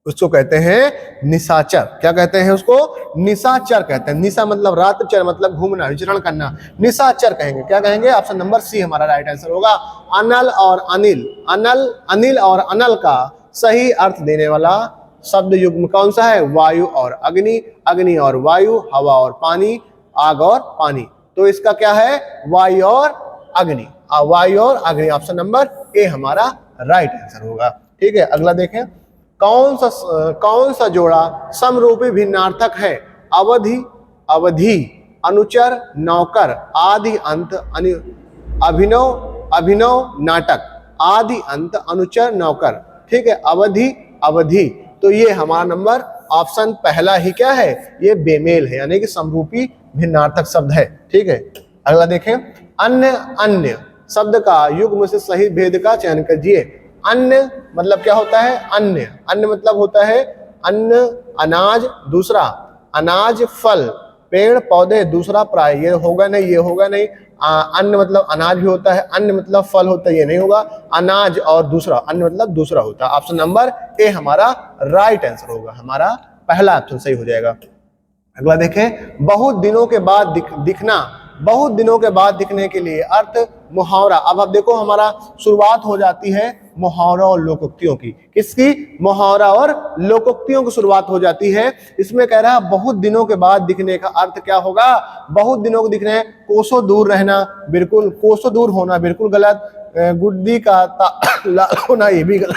S1: उसको कहते हैं निशाचर। क्या कहते हैं? उसको निशाचर कहते हैं। निशा मतलब रात, चर मतलब घूमना, विचरण करना। निशाचर कहेंगे। क्या कहेंगे? ऑप्शन नंबर सी हमारा राइट आंसर होगा। अनल और अनिल। अनिल और अनल का सही अर्थ देने वाला शब्द युग्म कौन सा है? वायु और अग्नि, अग्नि और वायु, हवा और पानी, आग और पानी। तो इसका क्या है? वायु और अग्नि। वायु और अग्नि ऑप्शन नंबर ए हमारा राइट आंसर होगा। ठीक है, अगला देखें। कौन सा जोड़ा समरूपी भिन्नार्थक है? अवधि, अनुचर, नौकर, आदि अंत, अभिनव, नाटक। आदि अंत, अनुचर, नौकर। ठीक है, अवधि। तो ये हमारा नंबर ऑप्शन पहला ही क्या है? ये बेमेल है यानी कि समरूपी भिन्नार्थक शब्द है। ठीक है, अगला देखें। अन्य शब्द का युग्म से सही भेद का चयन कीजिए। अन्य मतलब क्या होता है? अन्य मतलब होता है अन्न, अनाज, दूसरा अनाज, फल, पेड़ पौधे, दूसरा प्राय। ये होगा नहीं, ये होगा नहीं। अन्न मतलब अनाज भी होता है, अन्न मतलब फल होता है, ये नहीं होगा। अनाज और दूसरा, अन्न मतलब दूसरा होता है। ऑप्शन नंबर ए हमारा राइट आंसर होगा। हमारा पहला ऑप्शन सही हो जाएगा। अगला देखें, बहुत दिनों के बाद दिखना, बहुत दिनों के बाद दिखने के लिए अर्थ मुहावरा। अब आप देखो हमारा शुरुआत हो जाती है मुहावरा और लोकोक्तियों की। किसकी? मुहावरा और लोकोक्तियों की शुरुआत हो जाती है। इसमें कह रहा है बहुत दिनों के बाद दिखने का अर्थ क्या होगा? बहुत दिनों को दिखने, कोसों दूर रहना, बिल्कुल कोसों दूर होना बिल्कुल गलत। गुड्डी का लाल होना ये भी गलत।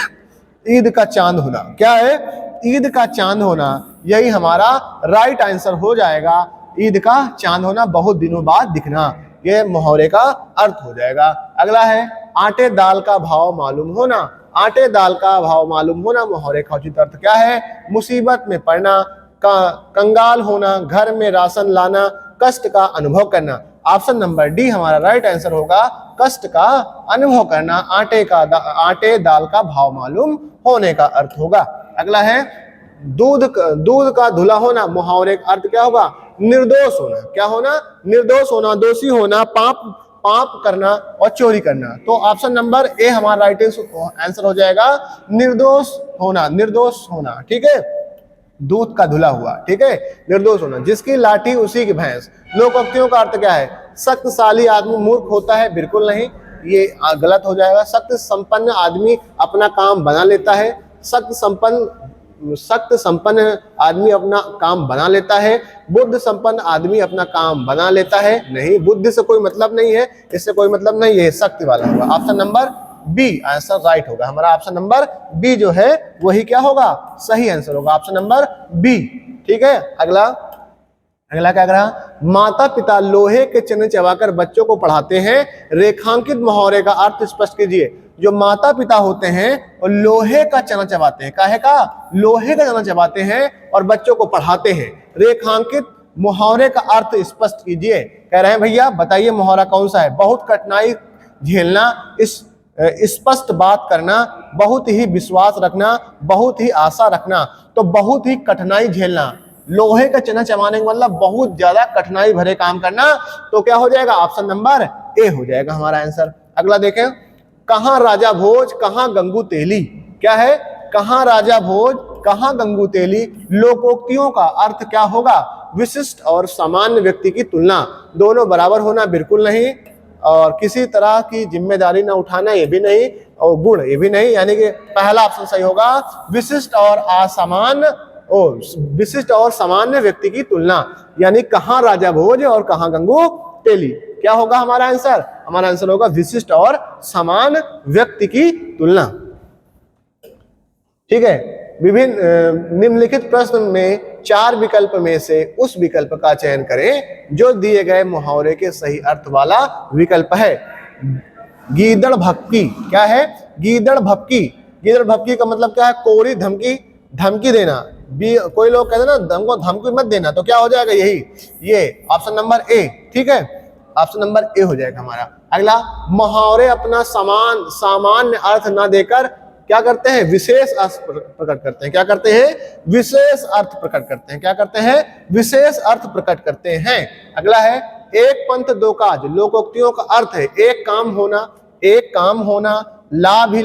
S1: ईद का चांद होना, क्या है? ईद का चांद होना, यही हमारा राइट आंसर हो जाएगा। ईद का चांद होना, बहुत दिनों बाद दिखना, ये मुहावरे का अर्थ हो जाएगा। अगला है आटे दाल का भाव मालूम होना। आटे दाल का भाव मालूम होना, मुहावरे का उचित अर्थ क्या है? मुसीबत में पड़ना, कंगाल होना, घर में राशन लाना, कष्ट का अनुभव करना। ऑप्शन नंबर डी हमारा राइट आंसर होगा, कष्ट का अनुभव करना। आटे दाल का भाव मालूम होने का अर्थ होगा। अगला है दूध का धुला होना, मुहावरे का अर्थ क्या होगा? निर्दोष होना। क्या होना? निर्दोष होना, दोषी होना, पाप करना और चोरी करना। तो ऑप्शन नंबर ए हमारा राइट आंसर हो जाएगा, निर्दोष होना, निर्दोष होना। ठीक है, दूध का धुला हुआ, ठीक है, निर्दोष होना। जिसकी लाठी उसी की भैंस। लोकोक्तियों का अर्थ क्या है? शक्तिशाली आदमी मूर्ख होता है, बिल्कुल नहीं, ये गलत हो जाएगा। शक्ति संपन्न आदमी अपना काम बना लेता है। शक्ति संपन्न आदमी अपना काम बना लेता है। बुद्ध संपन्न आदमी अपना काम बना लेता है, नहीं, बुद्धि से कोई मतलब नहीं है, इससे कोई मतलब नहीं है, शक्ति वाला होगा। Option number B answer right होगा हमारा। ऑप्शन नंबर बी जो है वही क्या होगा? सही आंसर होगा, ऑप्शन नंबर बी। ठीक है, अगला क्या करा? माता पिता लोहे के चने चबाकर बच्चों को पढ़ाते हैं, रेखांकित मुहावरे का अर्थ स्पष्ट कीजिए। जो माता पिता होते हैं और लोहे का चना चबाते हैं, काहे का? लोहे का चना चबाते हैं और बच्चों को पढ़ाते हैं, रेखांकित मुहावरे का अर्थ स्पष्ट कीजिए। कह रहे हैं भैया बताइए मुहावरा कौन सा है? बहुत कठिनाई झेलना, स्पष्ट बात करना, बहुत ही विश्वास रखना, बहुत ही आशा रखना। तो बहुत ही कठिनाई झेलना, लोहे का चना चबाने का मतलब बहुत ज्यादा कठिनाई भरे काम करना। तो क्या हो जाएगा? ऑप्शन नंबर ए हो जाएगा हमारा आंसर। अगला देखें, कहां राजा भोज कहां गंगू तेली। क्या है? कहां राजा भोज कहां गंगू तेली। लोकोक्तियों का अर्थ क्या होगा? विशिष्ट और सामान्य व्यक्ति की तुलना, दोनों बराबर होना, बिल्कुल नहीं, और किसी तरह की जिम्मेदारी न उठाना, ये भी नहीं, और गुण ये भी नहीं, यानी कि पहला ऑप्शन सही होगा, विशिष्ट और सामान्य व्यक्ति की तुलना, यानी कहां राजा भोज और कहां गंगू तेली। क्या होगा हमारा आंसर? हमारा आंसर होगा विशिष्ट और समान व्यक्ति की तुलना। ठीक है, विभिन्न निम्नलिखित प्रश्न में 4 विकल्प में से उस विकल्प का चयन करें जो दिए गए मुहावरे के सही अर्थ वाला विकल्प है। गीदड़ भपकी, क्या है? गीदड़ भपकी। गीदड़ भपकी का मतलब क्या है? कोरी धमकी देना। कोई लोग कहते हैं ना हमको धमकी मत देना, तो क्या हो जाएगा? यही, ये ऑप्शन नंबर ए। ठीक है, ऑप्शन नंबर ए हो जाएगा हमारा। अगला, मुहावरे अपना सामान्य अर्थ ना देकर क्या करते हैं? विशेष अर्थ प्रकट करते हैं। क्या करते हैं? विशेष अर्थ प्रकट करते हैं। क्या करते हैं? विशेष अर्थ प्रकट करते हैं। अगला है, एक पंथ दो काज। लोकोक्तियों का अर्थ है एक काम होना, लाभ ही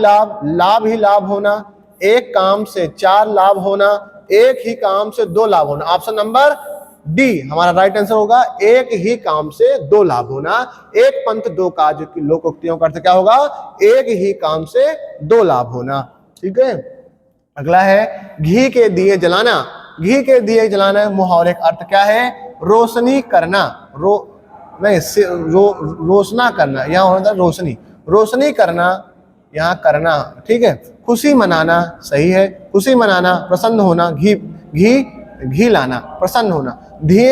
S1: लाभ होना, एक काम से 4 लाभ होना, एक ही काम से 2 लाभ होना। ऑप्शन नंबर डी हमारा राइट आंसर होगा, एक ही काम से 2 लाभ होना। एक पंथ दो काज की लोकोक्तियों का अर्थ क्या होगा? एक ही काम से 2 लाभ होना। ठीक है, अगला है, घी के दिए जलाना। घी के दिए जलाना मुहावरे का अर्थ क्या है? रोशनी करना, रोशना करना, यहाँ होता है रोशनी करना, यहाँ करना। ठीक है, खुशी मनाना, सही है, खुशी मनाना, प्रसन्न होना, घी लाना, प्रसन्न होना। घी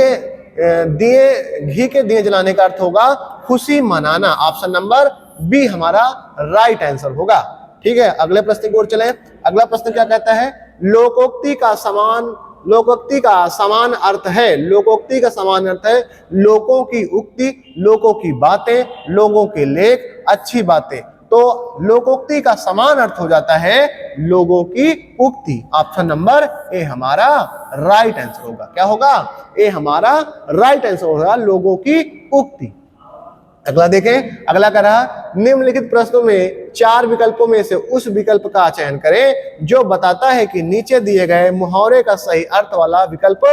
S1: के दिए जलाने का अर्थ होगा खुशी मनाना। ऑप्शन नंबर बी हमारा राइट आंसर होगा। ठीक है, अगले प्रश्न की ओर चलें। अगला प्रश्न क्या कहता है? लोकोक्ति का समान अर्थ है। लोकोक्ति का समान अर्थ है लोगों की उक्ति, लोगों की बातें, लोगों के लेख, अच्छी बातें। तो लोकोक्ति का समान अर्थ हो जाता है लोगों की उक्ति। ऑप्शन नंबर ए हमारा राइट आंसर होगा। क्या होगा? ए हमारा राइट आंसर होगा, लोगों की उक्ति। अगला देखें, अगला कह रहा निम्नलिखित प्रश्नों में 4 विकल्पों में से उस विकल्प का चयन करें जो बताता है कि नीचे दिए गए मुहावरे का सही अर्थ वाला विकल्प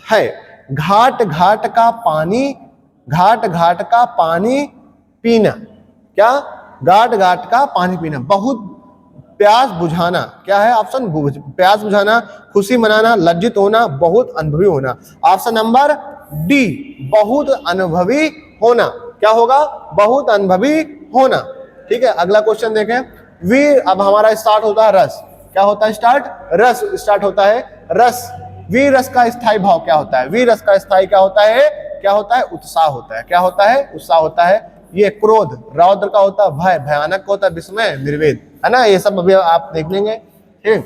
S1: है। घाट घाट का पानी, घाट घाट का पानी पीना, क्या? घाट घाट का पानी पीना। बहुत प्यास बुझाना, क्या है ऑप्शन? प्यास बुझाना। खुशी मनाना, लज्जित होना, बहुत अनुभवी होना। ऑप्शन नंबर डी, बहुत अनुभवी होना। क्या होगा? बहुत अनुभवी होना। ठीक है, अगला क्वेश्चन देखें। वीर, अब हमारा स्टार्ट होता है रस। क्या होता है स्टार्ट? रस स्टार्ट होता है। रस, वीर रस का स्थायी भाव क्या होता है? वीर रस का स्थायी क्या होता है? क्या होता है? उत्साह होता है। क्या होता है? उत्साह होता है। ये क्रोध, रौद्र का होता है भय, भयानक होता है विस्मय, निर्वेद, है ना? ये सब अभी आप देख लेंगे। ठीक,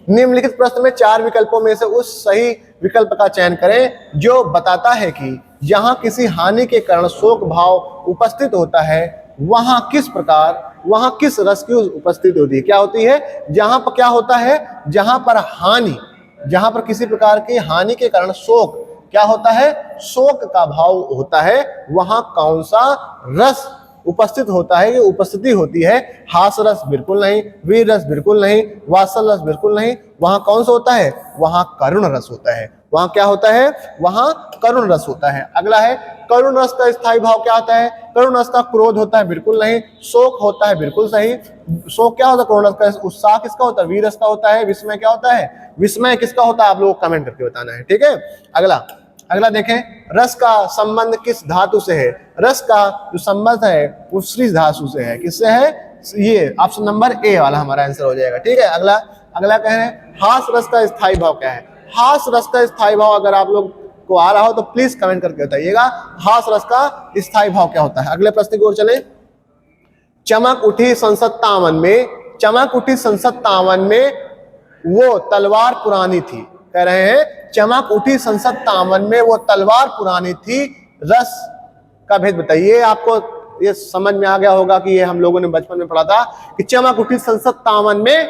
S1: निम्नलिखित प्रश्न में 4 विकल्पों में से उस सही विकल्प का चयन करें जो बताता है कि जहां किसी हानि के कारण शोक भाव उपस्थित होता है वहां किस प्रकार, वहां किस रस की उपस्थिति होती है। क्या होती है? जहां पर क्या होता है? जहां पर हानि, जहां पर किसी प्रकार की हानि के कारण शोक, क्या होता है? शोक का भाव होता है, वहां कौन सा रस उपस्थित होता है? ये उपस्थिति होती है। हास रस बिल्कुल नहीं, वीर रस बिल्कुल नहीं, वात्सल रस बिल्कुल नहीं। वहां कौन सा होता है? वहां करुण रस होता है। वहां क्या होता है? वहां करुण रस होता है। अगला है, करुण रस का स्थायी भाव क्या होता है? करुण रस का क्रोध होता है, बिल्कुल नहीं। शोक होता है, बिल्कुल सही। शोक क्या होता है? करुण रस का। उत्साह किसका होता है? वीर रस का होता है। विस्मय क्या होता है? विस्मय किसका होता है? आप लोगों को कमेंट करके बताना है। ठीक है, अगला देखें, रस का संबंध किस धातु से है? रस का जो संबंध है वो श्री धातु से है। किससे है? ये ऑप्शन नंबर ए वाला हमारा आंसर हो जाएगा। ठीक है, अगला कह रहे हैं, हास रस का स्थायी भाव क्या है? हास रस का स्थायी भाव अगर आप लोग को आ रहा हो तो प्लीज कमेंट करके बताइएगा, हास रस का स्थायी भाव क्या होता है। अगले प्रश्न की ओर चले। चमक उठी संसद तावन में, चमक उठी संसद तावन में वो तलवार पुरानी थी। कह रहे हैं, चमक उठी संसद तावन में वो तलवार पुरानी थी। रस का भेद बताइए। आपको ये समझ में आ गया होगा कि ये हम लोगों ने बचपन में पढ़ा था कि चमक उठी संसद तावन में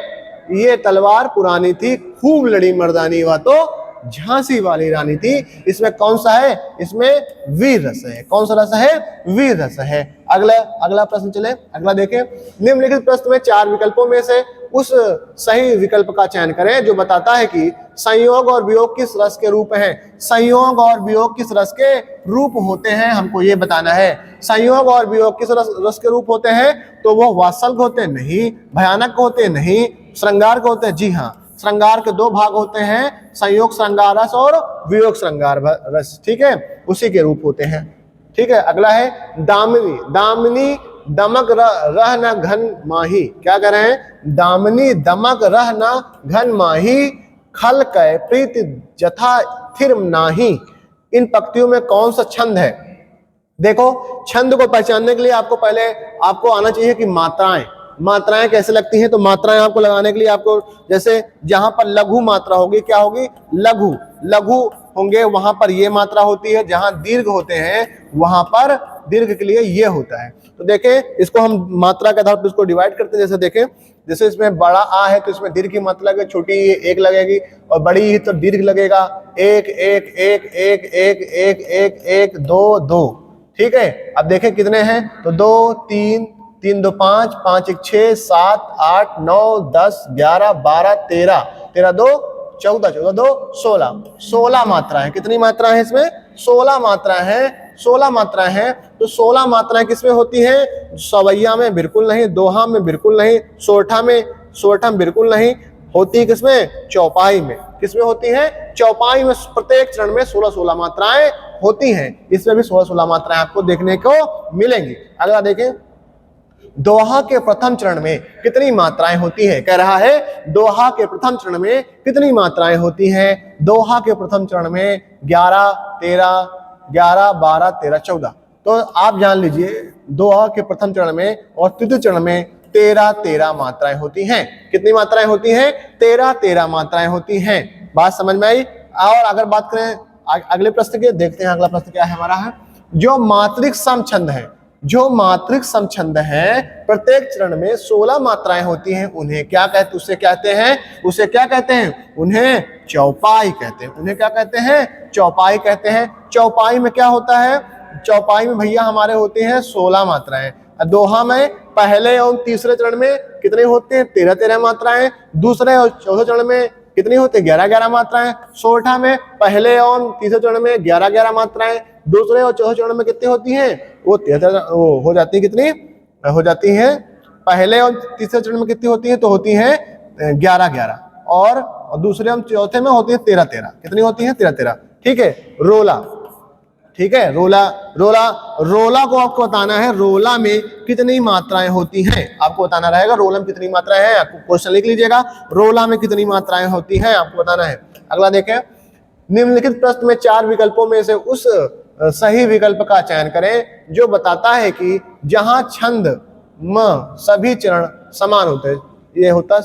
S1: ये तलवार पुरानी थी, खूब लड़ी मर्दानी वह तो झांसी वाली रानी थी। इसमें कौन सा है? इसमें वीर रस है। कौन सा रस है? वीर रस है। अगला प्रश्न चले, अगला देखें। निम्नलिखित प्रश्न में 4 विकल्पों में से उस सही विकल्प का चयन करें जो बताता है कि संयोग और वियोग किस रस के रूप हैं। संयोग और वियोग किस रस के रूप होते हैं, हमको ये बताना है। संयोग और वियोग किस रस के रूप होते हैं? तो वो वात्सल्य होते नहीं, भयानक होते नहीं, श्रृंगार के होते हैं। जी हाँ, श्रृंगार के 2 भाग होते हैं, संयोग श्रृंगार रस और वियोग श्रृंगार रस। ठीक है, उसी के रूप होते हैं। ठीक है, अगला है दामिनी, दामिनी दमक रह न घन माही। क्या कह रहे हैं? दामिनी दमक रह न घन माही, खल कै प्रीति जथा थिर नाही। इन पंक्तियों में कौन सा छंद है? देखो, छंद को पहचानने के लिए आपको आना चाहिए कि मात्राएं कैसे लगती हैं। तो मात्राएं आपको लगाने के लिए आपको, जैसे जहां पर लघु मात्रा होगी, क्या होगी? लघु होंगे, वहां पर ये मात्रा होती है। जहां दीर्घ होते हैं वहां पर दीर्घ के लिए ये होता है। तो देखें, इसको हम मात्रा के आधार पर इसको डिवाइड करते हैं। जैसे देखें, जैसे इसमें बड़ा आ है तो इसमें दीर्घ की मात्रा लगेगी, छोटी एक लगेगी, और बड़ी ही तो दीर्घ लगेगा। एक एक एक एक एक एक एक एक 2 2। ठीक है, अब देखें कितने हैं? तो 2 3 3 2 5 5 1 6 7 8 9 10 11 12 13 13 2 14 14 2 16 16 मात्राएं। कितनी मात्राएं हैं इसमें? 16 मात्राएं हैं। 16 मात्राएं हैं। तो 16 मात्राएं किसमें होती हैं? सवैया में बिल्कुल नहीं, दोहा में बिल्कुल नहीं, सोरठा में बिल्कुल नहीं। होती है किसमें? चौपाई में। किसमें होती है? चौपाई में। प्रत्येक चरण में 16-16 मात्राएं होती हैं। इसमें भी 16-16 मात्राएं आपको देखने को मिलेंगी। अगला देखें, दोहा के प्रथम चरण में कितनी मात्राएं होती हैं? कह रहा है, दोहा के प्रथम चरण में कितनी मात्राएं होती हैं? दोहा के प्रथम चरण में 11 13 11 12 13 14। तो आप जान लीजिए, दोहा के प्रथम चरण में और तृतीय चरण में 13 मात्राएं होती हैं। कितनी मात्राएं होती हैं? 13 मात्राएं होती हैं। बात समझ में आई? और अगर बात करें अगले प्रश्न के, देखते हैं अगला प्रश्न क्या है हमारा है। जो मात्रिक समछंद है, जो मात्रिक समछंद है, प्रत्येक चरण में 16 मात्राएं होती हैं, उन्हें क्या कहते हैं? उसे क्या कहते हैं? उन्हें चौपाई कहते हैं। उन्हें क्या कहते हैं? चौपाई कहते हैं। चौपाई में क्या होता है? चौपाई में भैया हमारे होते हैं 16 मात्राएं। दोहा में पहले एवं तीसरे चरण में कितने होते हैं? 13-13 मात्राएं। दूसरे और चौथे चरण में कितनी होती है? 11-11 मात्राएं। सोरठा में पहले एवं तीसरे चरण में 11-11 मात्राएं। दूसरे और चौथे चरण में कितनी होती हैं? वो 13 हो जाती है। कितनी हो जाती हैं? पहले और तीसरे चरण में कितनी होती है? तो होती है 11-11 और दूसरे और चौथे में होती है 13-13। कितनी होती है? 13-13। ठीक है। रोला, ठीक है। रोला रोला रोला को आपको बताना है रोला में कितनी मात्राएं होती हैं। आपको बताना रहेगा रोला में कितनी मात्राएं हैं। आपको क्वेश्चन लिख लीजिएगा, रोला में कितनी मात्राएं होती हैं आपको बताना है। अगला देखें, निम्नलिखित प्रश्न में 4 विकल्पों में से उस सही विकल्प का चयन करें जो बताता है कि जहां छंद म सभी चरण समान होते हैं। ये होता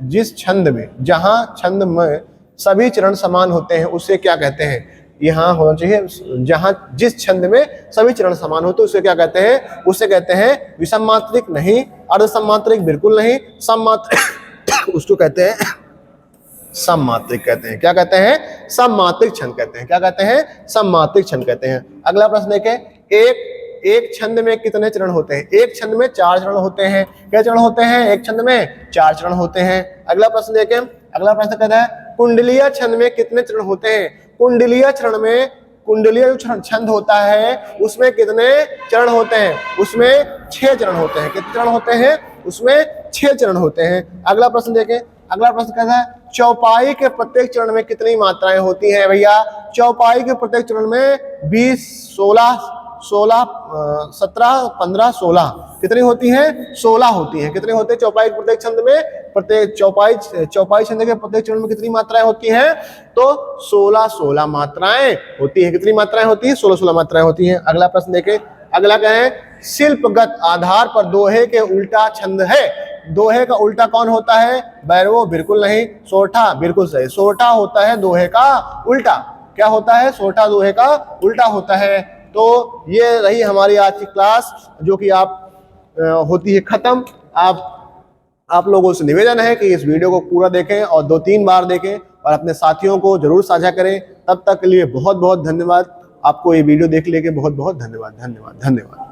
S1: जिस छंद में, जहां छंद में सभी चरण समान होते हैं उसे क्या कहते हैं? यहाँ होना चाहिए जहां जिस छंद में सभी चरण समान होते हैं उसे क्या कहते हैं? उसे कहते हैं विषम मात्रिक नहीं, अर्धसममात्रिक बिल्कुल नहीं, सममात्रिक उसको कहते हैं सममात्रिक कहते हैं। क्या कहते हैं? सममात्रिक छंद कहते हैं। क्या कहते हैं? सममात्रिक छंद कहते हैं। अगला प्रश्न देखें, एक छंद में कितने चरण होते हैं? एक छंद में 4 चरण होते हैं। क्या चरण होते हैं? एक छंद में 4 चरण होते हैं। अगला प्रश्न देखें, अगला प्रश्न कहता है कुंडलीय छंद में कितने चरण होते हैं? कुंडलीय चरण में, कुंडलीय जो छंद होता है उसमें कितने चरण होते हैं? उसमें 6 चरण होते हैं। कितने चरण होते हैं? उसमें 6 चरण होते हैं। अगला प्रश्न देखें, अगला प्रश्न कहता है चौपाई के प्रत्येक चरण में कितनी मात्राएं होती हैं? भैया चौपाई के प्रत्येक चरण में 20, 16, 17, 15, 16 कितनी होती हैं? 16 होती हैं। कितने होते हैं चौपाई के प्रत्येक छंद में? प्रत्येक चौपाई छंद के प्रत्येक चरण में कितनी मात्राएं होती हैं? तो 16 मात्राएं होती हैं। कितनी मात्राएं होती हैं? 16 मात्राएं होती हैं। अगला प्रश्न देखें, अगला क्या है? शिल्पगत आधार पर दोहे के उल्टा छंद है। दोहे का उल्टा कौन होता है? बैरवो बिल्कुल नहीं। सोरठा बिल्कुल सही। सोरठा होता है दोहे का उल्टा। क्या होता है? सोरठा दोहे का उल्टा होता है। तो ये रही हमारी आज की क्लास जो कि आप होती है खत्म। आप लोगों से निवेदन है कि इस वीडियो को पूरा देखें और 2-3 बार देखें और अपने साथियों को जरूर साझा करें। तब तक के लिए बहुत बहुत धन्यवाद। आपको ये वीडियो देखने के लिए बहुत बहुत धन्यवाद।